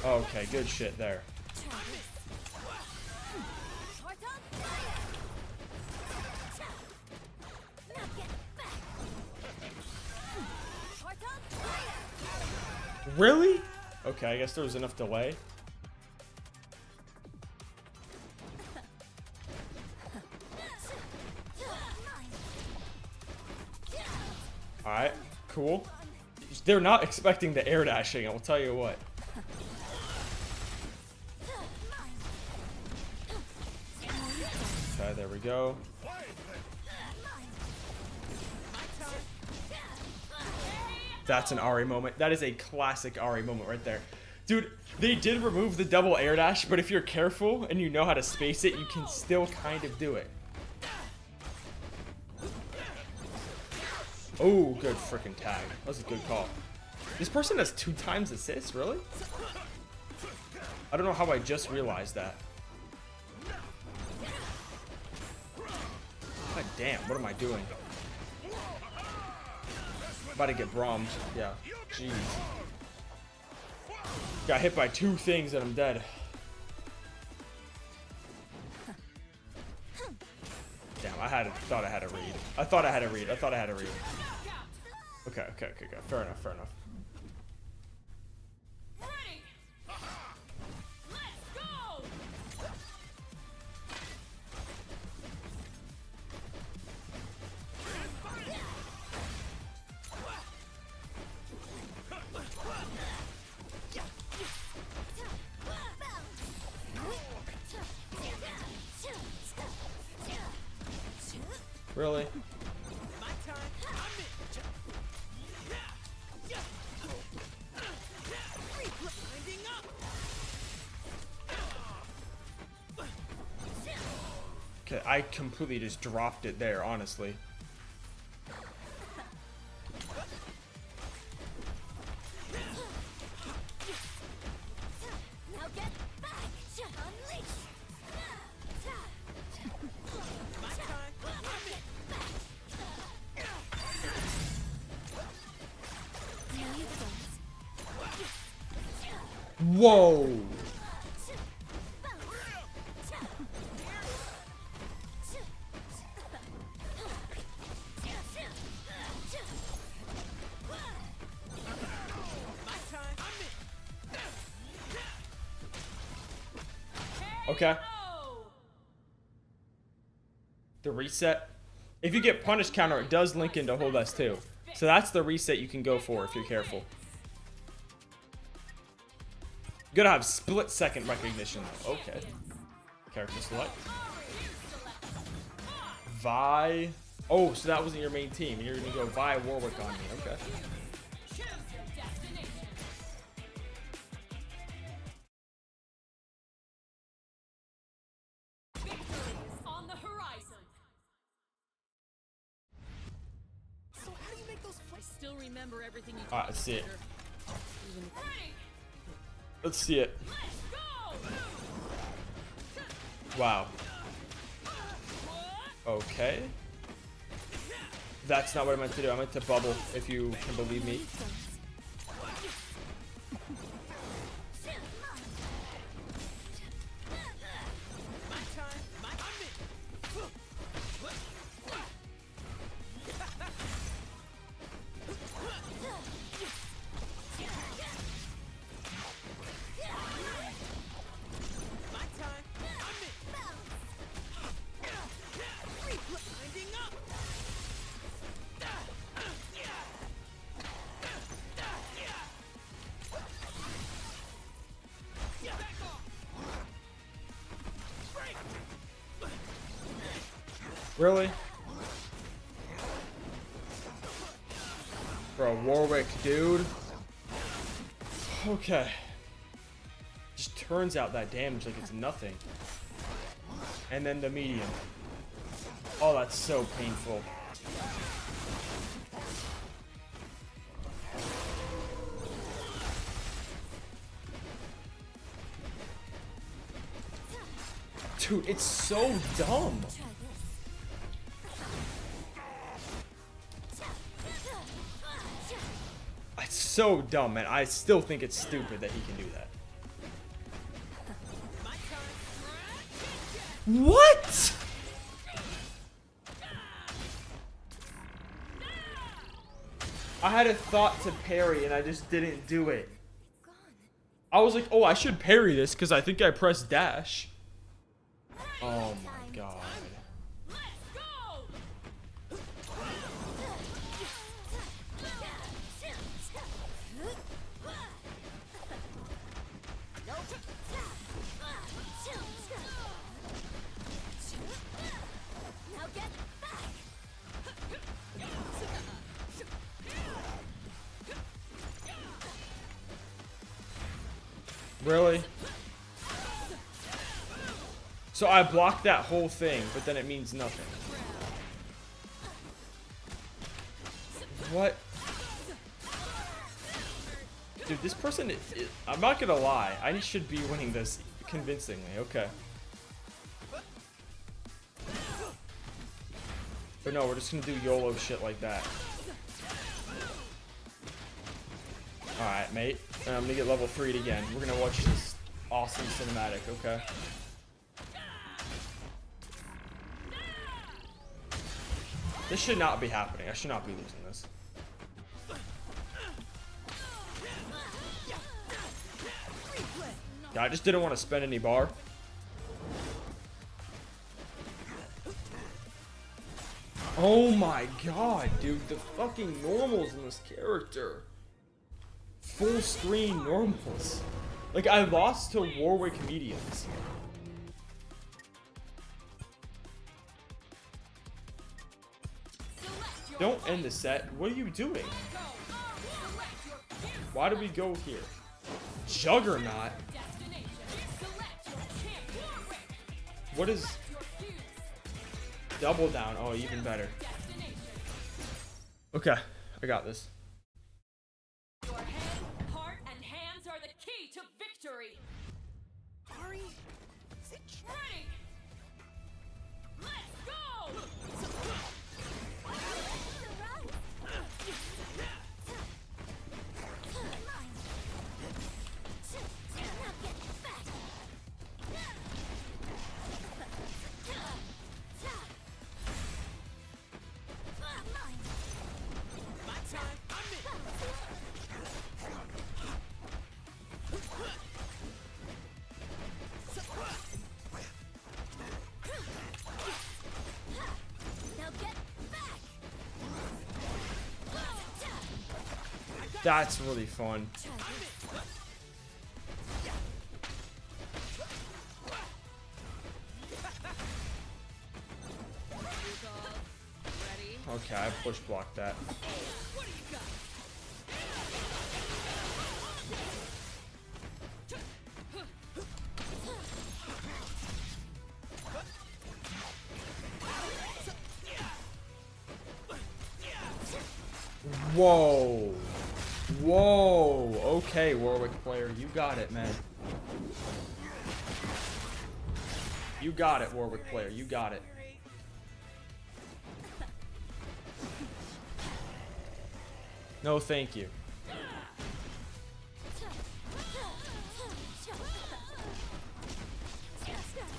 Okay, good shit there. Heart on fire. Now get back. Heart on fire. Really? Okay, I guess there was enough delay. Alright, cool. They're not expecting the air dashing, I will tell you what. Okay, there we go. That's an Ari moment. That is a classic Ari moment right there. Dude, they did remove the double air dash, but if you're careful and you know how to space it, you can still kind of do it. Oh, good freaking tag. That was a good call. This person has 2 times assist, really? I don't know how I just realized that. God damn, what am I doing? About to get brommed. Yeah. Jeez. Got hit by 2 things and I'm dead. Damn, thought I had a read. I thought I had a read. Okay. Fair enough. Ready. Let's go. Really? Okay, I completely just dropped it there, honestly. Now get back! Unleash! Whoa! Okay. The reset. If you get punish counter, it does link into hold S2. So that's the reset you can go for if you're careful. You gotta have split second recognition. Okay. Character select. Vi. Oh, so that wasn't your main team. You're gonna go Vi Warwick on me. Okay. On the horizon. So how do you make those I still remember everything you told Alright, let's see it. Ready. Let's see it. Wow. Okay. That's not what I meant to do. I meant to bubble, if you can believe me. Really? Bro, Warwick, dude. Okay. Just turns out that damage like it's nothing. And then the medium. Oh, that's so painful. Dude, it's so dumb. It's so dumb, man. I still think it's stupid that he can do that. What? I had a thought to parry and I just didn't do it. I was like, oh, I should parry this because I think I pressed dash. Oh my god. Let's go. Now get back! Really? So I blocked that whole thing, but then it means nothing. What? Dude, this person, I'm not gonna lie, I should be winning this convincingly. Okay. But no, we're just gonna do YOLO shit like that. Alright, mate. I'm gonna get level 3'd again. We're gonna watch this awesome cinematic, okay? This should not be happening. I should not be losing this. Yeah, I just didn't want to spend any bar. Oh my god, dude. The fucking normals in this character. Full screen normals. Like, I lost to Warwick mediums. Don't end the set. What are you doing? Why did we go here? Juggernaut? What is... Double down. Oh, even better. Okay, I got this. Your head, heart, and hands are the key to victory. Ari, is it true? Ready? Let's go! My time. I'm in. Now get back. That's really fun. Ready? Okay, I push blocked that. What do you got? Whoa. Whoa. Okay, Warwick player, you got it, man. You got it, Warwick player. You got it. No, thank you. Don't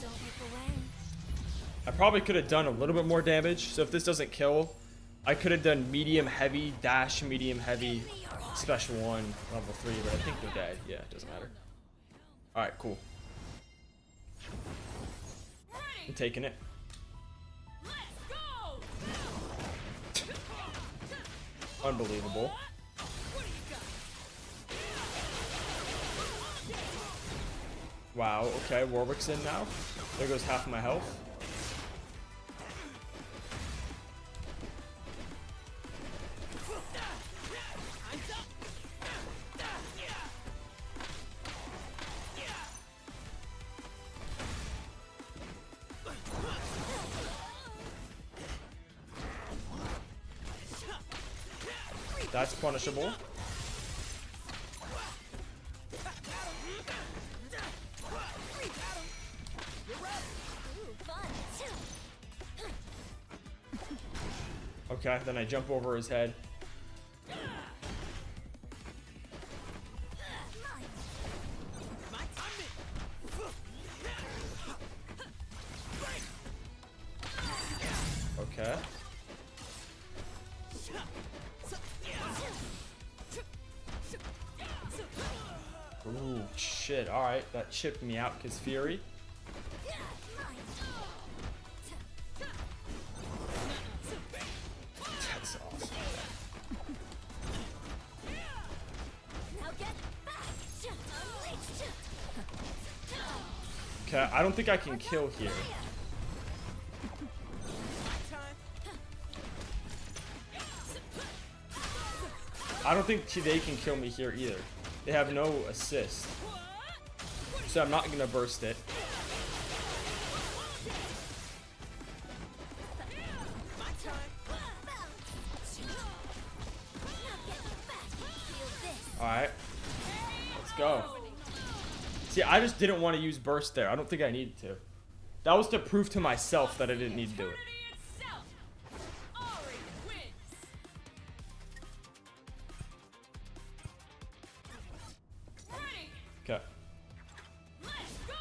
look away. I probably could have done a little bit more damage. So if this doesn't kill, I could have done medium heavy, dash, medium heavy, special 1, level 3, but I think they're dead. Yeah, it doesn't matter. Alright, cool. I'm taking it. Let's go! Unbelievable. Wow, okay, Warwick's in now. There goes half of my health. That's punishable. Okay, then I jump over his head. Okay. Ooh, shit. Alright, that chipped me out because Fury. That's awesome. Now get back. Unleashed. Okay, I don't think I can kill here. I don't think they can kill me here either. They have no assist. So I'm not gonna burst it. Alright. Let's go. See, I just didn't want to use burst there. I don't think I needed to. That was to prove to myself that I didn't need to do it. Itself. Ari wins. Ready? Okay. Let's go!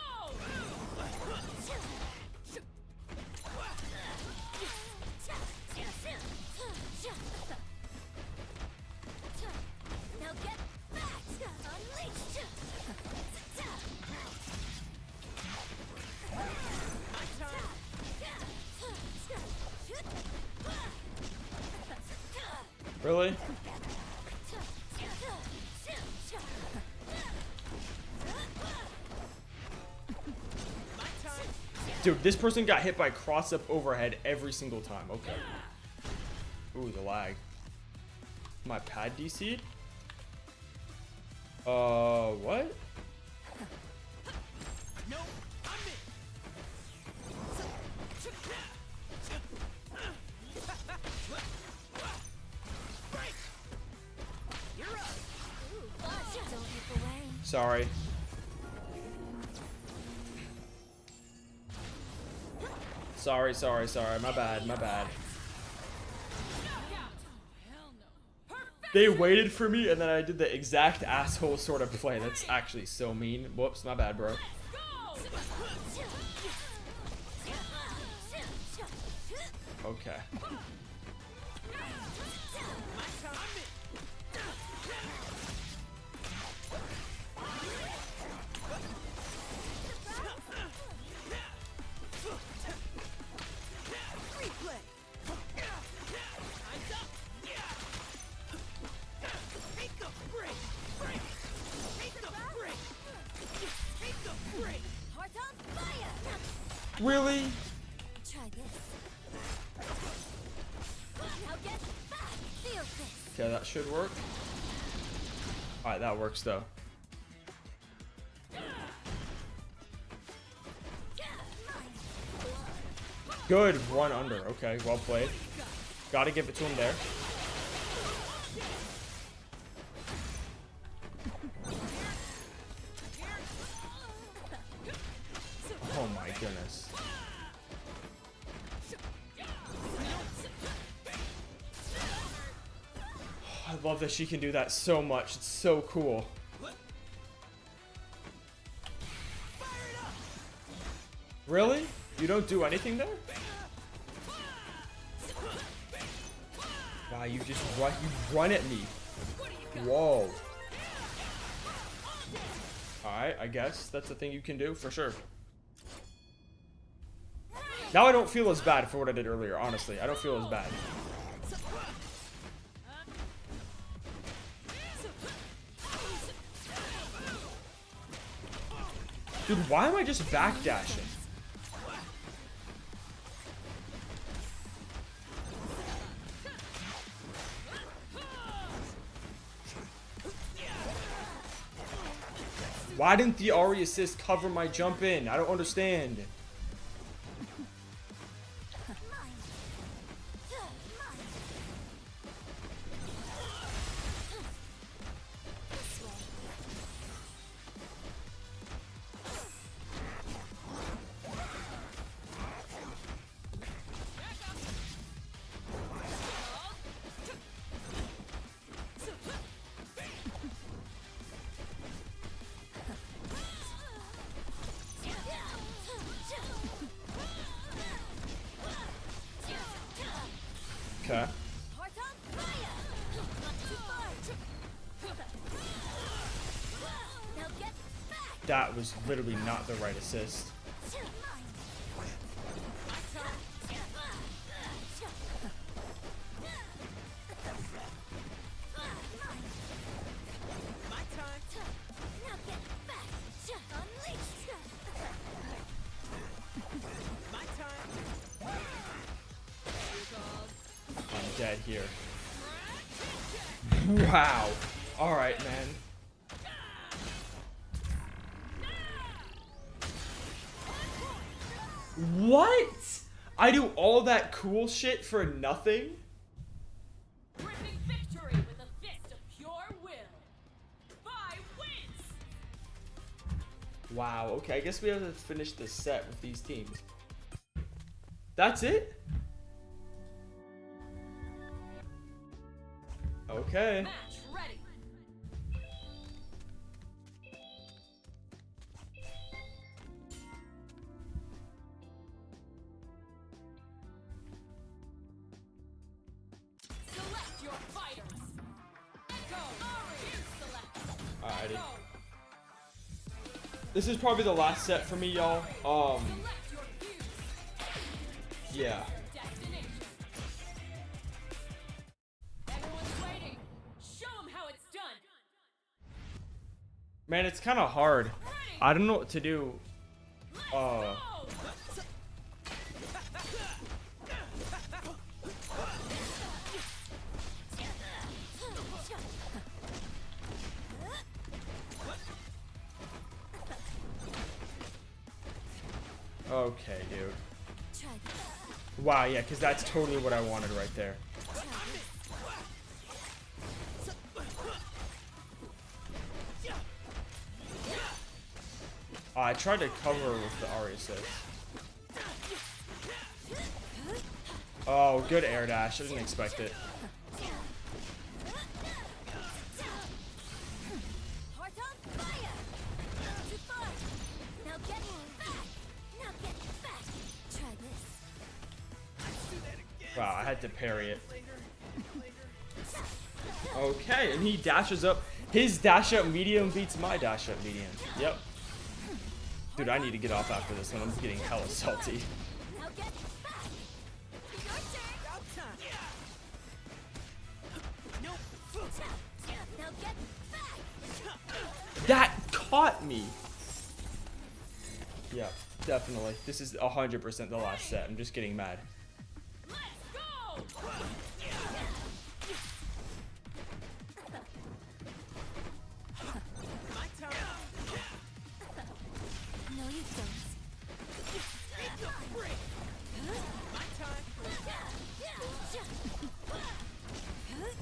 Now get back. Unleashed. Really? Dude, this person got hit by cross up overhead every single time. Okay. Ooh, the lag. My pad DC'd? What? No, I'm it. You're up. Ooh, gosh, don't look away. Sorry. Sorry. My bad. Hell no. They waited for me and then I did the exact asshole sort of play. That's actually so mean. Whoops, my bad, bro. Go! Okay. Replay. Eyes up. Take a break. Take a break. Take a break. Heart on fire! Really? Try this. Now get back! Feel this! Okay, that should work. Alright, that works though. Good run under. Okay, well played. Gotta give it to him there. Oh my goodness. I love that she can do that so much. It's so cool. Really? You don't do anything there? Wow, you just run at me. Whoa. Alright, I guess that's the thing you can do for sure. Now I don't feel as bad for what I did earlier, honestly. I don't feel as bad. Dude, why am I just backdashing? Why didn't the Ari assist cover my jump in? I don't understand. Okay. Heart on fire! Not too far! Now get back! That was literally not the right assist. My time. Now get back! Unleash! My time. I'm dead here. Wow. Alright, man. What? I do all that cool shit for nothing? Gripping victory with a fist of pure will. 5 wins! Wow, okay, I guess we have to finish this set with these teams. That's it? Okay. Match ready. Select your fighters. Go. Ari, select. Alrighty. Go. This is probably the last set for me, y'all. Select your fuse. Yeah. Destination. Everyone's waiting. Show them how it's done. Man, it's kind of hard. I don't know what to do. Go. Okay, dude. Try this. Wow, yeah, because that's totally what I wanted right there. Try this. I tried to cover with the Ari assist. Oh, good air dash. I didn't expect it. Heart on fire! Too far! Now get back! Now get back! Try this. Wow, I had to parry it. Okay, and he dashes up. His dash up medium beats my dash up medium. Yep. Dude, I need to get off after this one. I'm getting hella salty. Now get back! Your turn! About time. Nope. Now get back! That caught me. Yeah, definitely. This is 100% the last set. I'm just getting mad. Let's go! My turn. No, you don't. Take a break. My turn.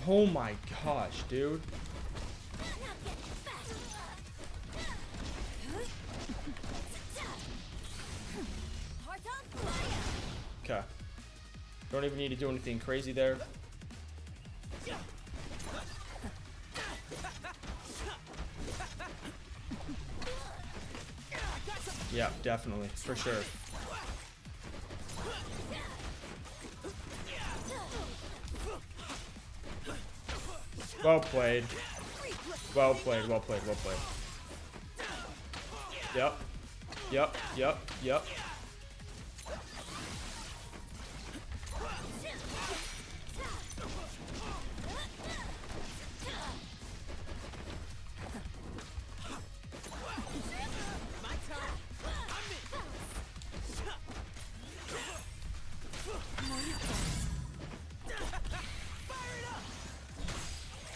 Oh my gosh, dude. Now get back! Heart on fire! Okay. Don't even need to do anything crazy there. Yeah, definitely. For sure. Well played. Well played, well played, well played. Yep. Yep, yep, yep. My turn. I'm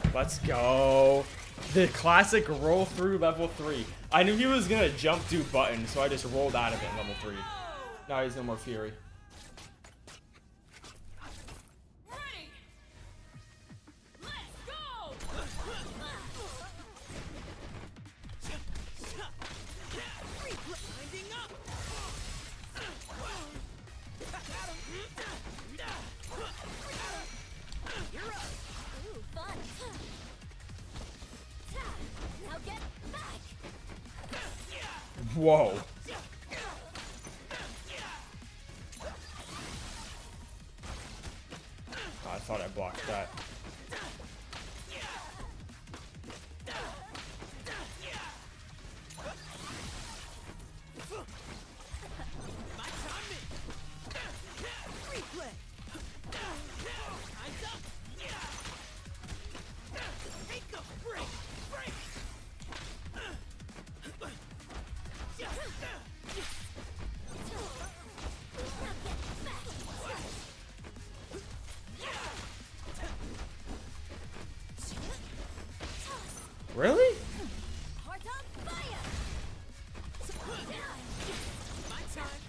in. Let's go. The classic roll through level 3. I knew he was gonna jump do button, so I just rolled out of it in level 3. Now he's no more Fury. Ready! Let's go! Winding up. You're up. Ooh, fun! Now get back! Whoa. Oh, I thought I blocked that. My time in. Replay. Time's up. Take a break. Break. Really? Heart on fire! My time.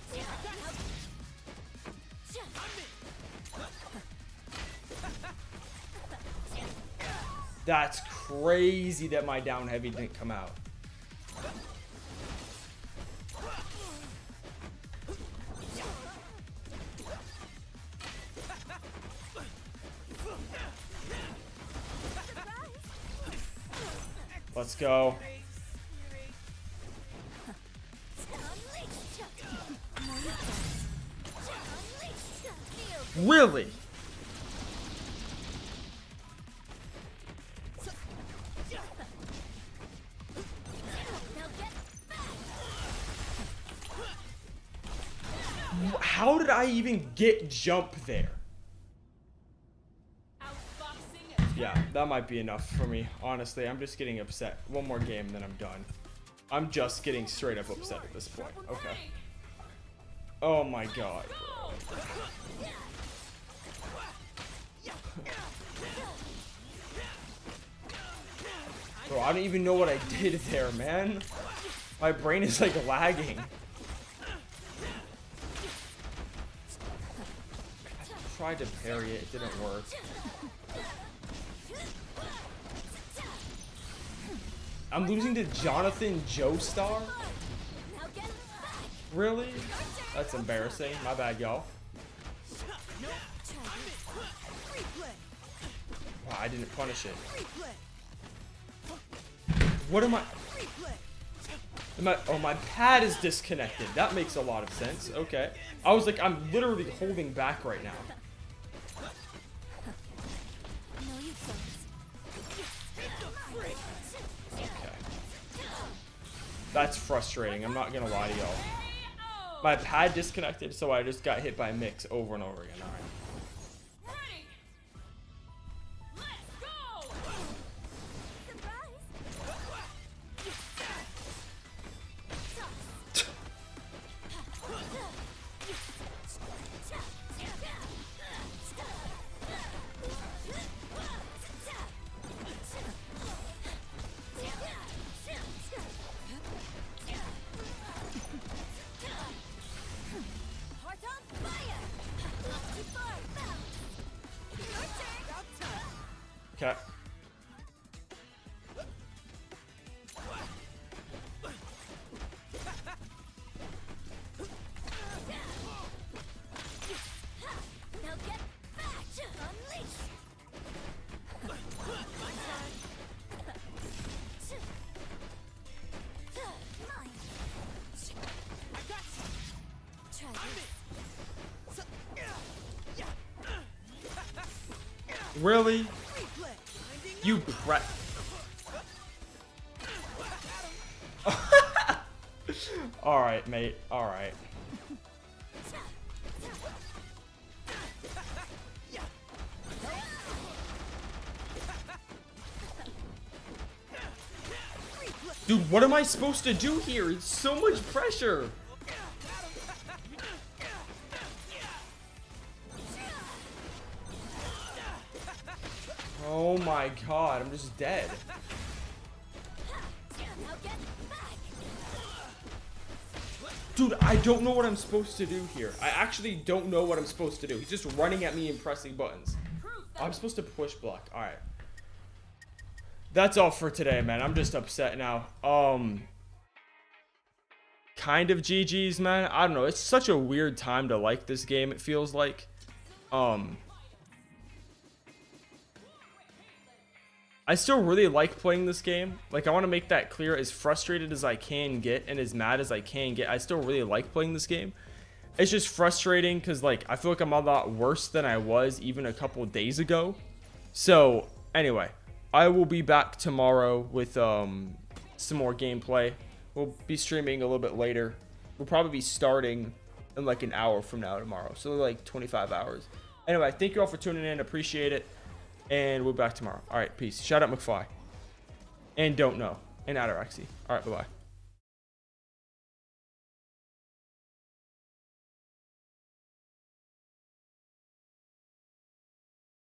That's crazy that my down heavy didn't come out. Let's go. Really? How did I even get jump there? Outboxing Yeah, that might be enough for me. Honestly, I'm just getting upset. One more game, then I'm done. I'm just getting straight up upset at this point. Okay. Oh my god. Bro, I don't even know what I did there, man. My brain is like lagging. tried to parry it. It didn't work. I'm losing to Jonathan Joestar? Now get back. Really? That's embarrassing. My bad, y'all. Replay. Wow, I didn't punish it. Replay. What am I? Replay. Oh, my pad is disconnected. That makes a lot of sense. Okay. I was like, I'm literally holding back right now. No, you don't. Okay. That's frustrating. I'm not gonna lie to y'all. KO. My pad disconnected, so I just got hit by Mix over and over again. All right. Ready. Let's go. Surprise. Heart on fire. Not too far. Your turn. About time. Okay. Now get back. Unleash. Mine. I got you. Try this. So, Really? replay. Finding You pre- All right, mate. All right. Dude, what am I supposed to do here? It's so much pressure. Oh my god, I'm just dead. Now get back. Dude, I don't know what I'm supposed to do here. I actually don't know what I'm supposed to do. He's just running at me and pressing buttons. Proof that I'm supposed to push block. All right. That's all for today, man. I'm just upset now. Kind of GG's, man. I don't know. It's such a weird time to like this game, it feels like. I still really like playing this game. Like, I want to make that clear. As frustrated as I can get and as mad as I can get, I still really like playing this game. It's just frustrating because, like, I feel like I'm a lot worse than I was even a couple days ago. So, anyway, I will be back tomorrow with some more gameplay. We'll be streaming a little bit later. We'll probably be starting in like an hour from now tomorrow. So, like 25 hours. Anyway, thank you all for tuning in. Appreciate it. And we'll be back tomorrow. All right, peace. Shout out McFly. And Don't Know. And Ataraxy. All right, bye-bye.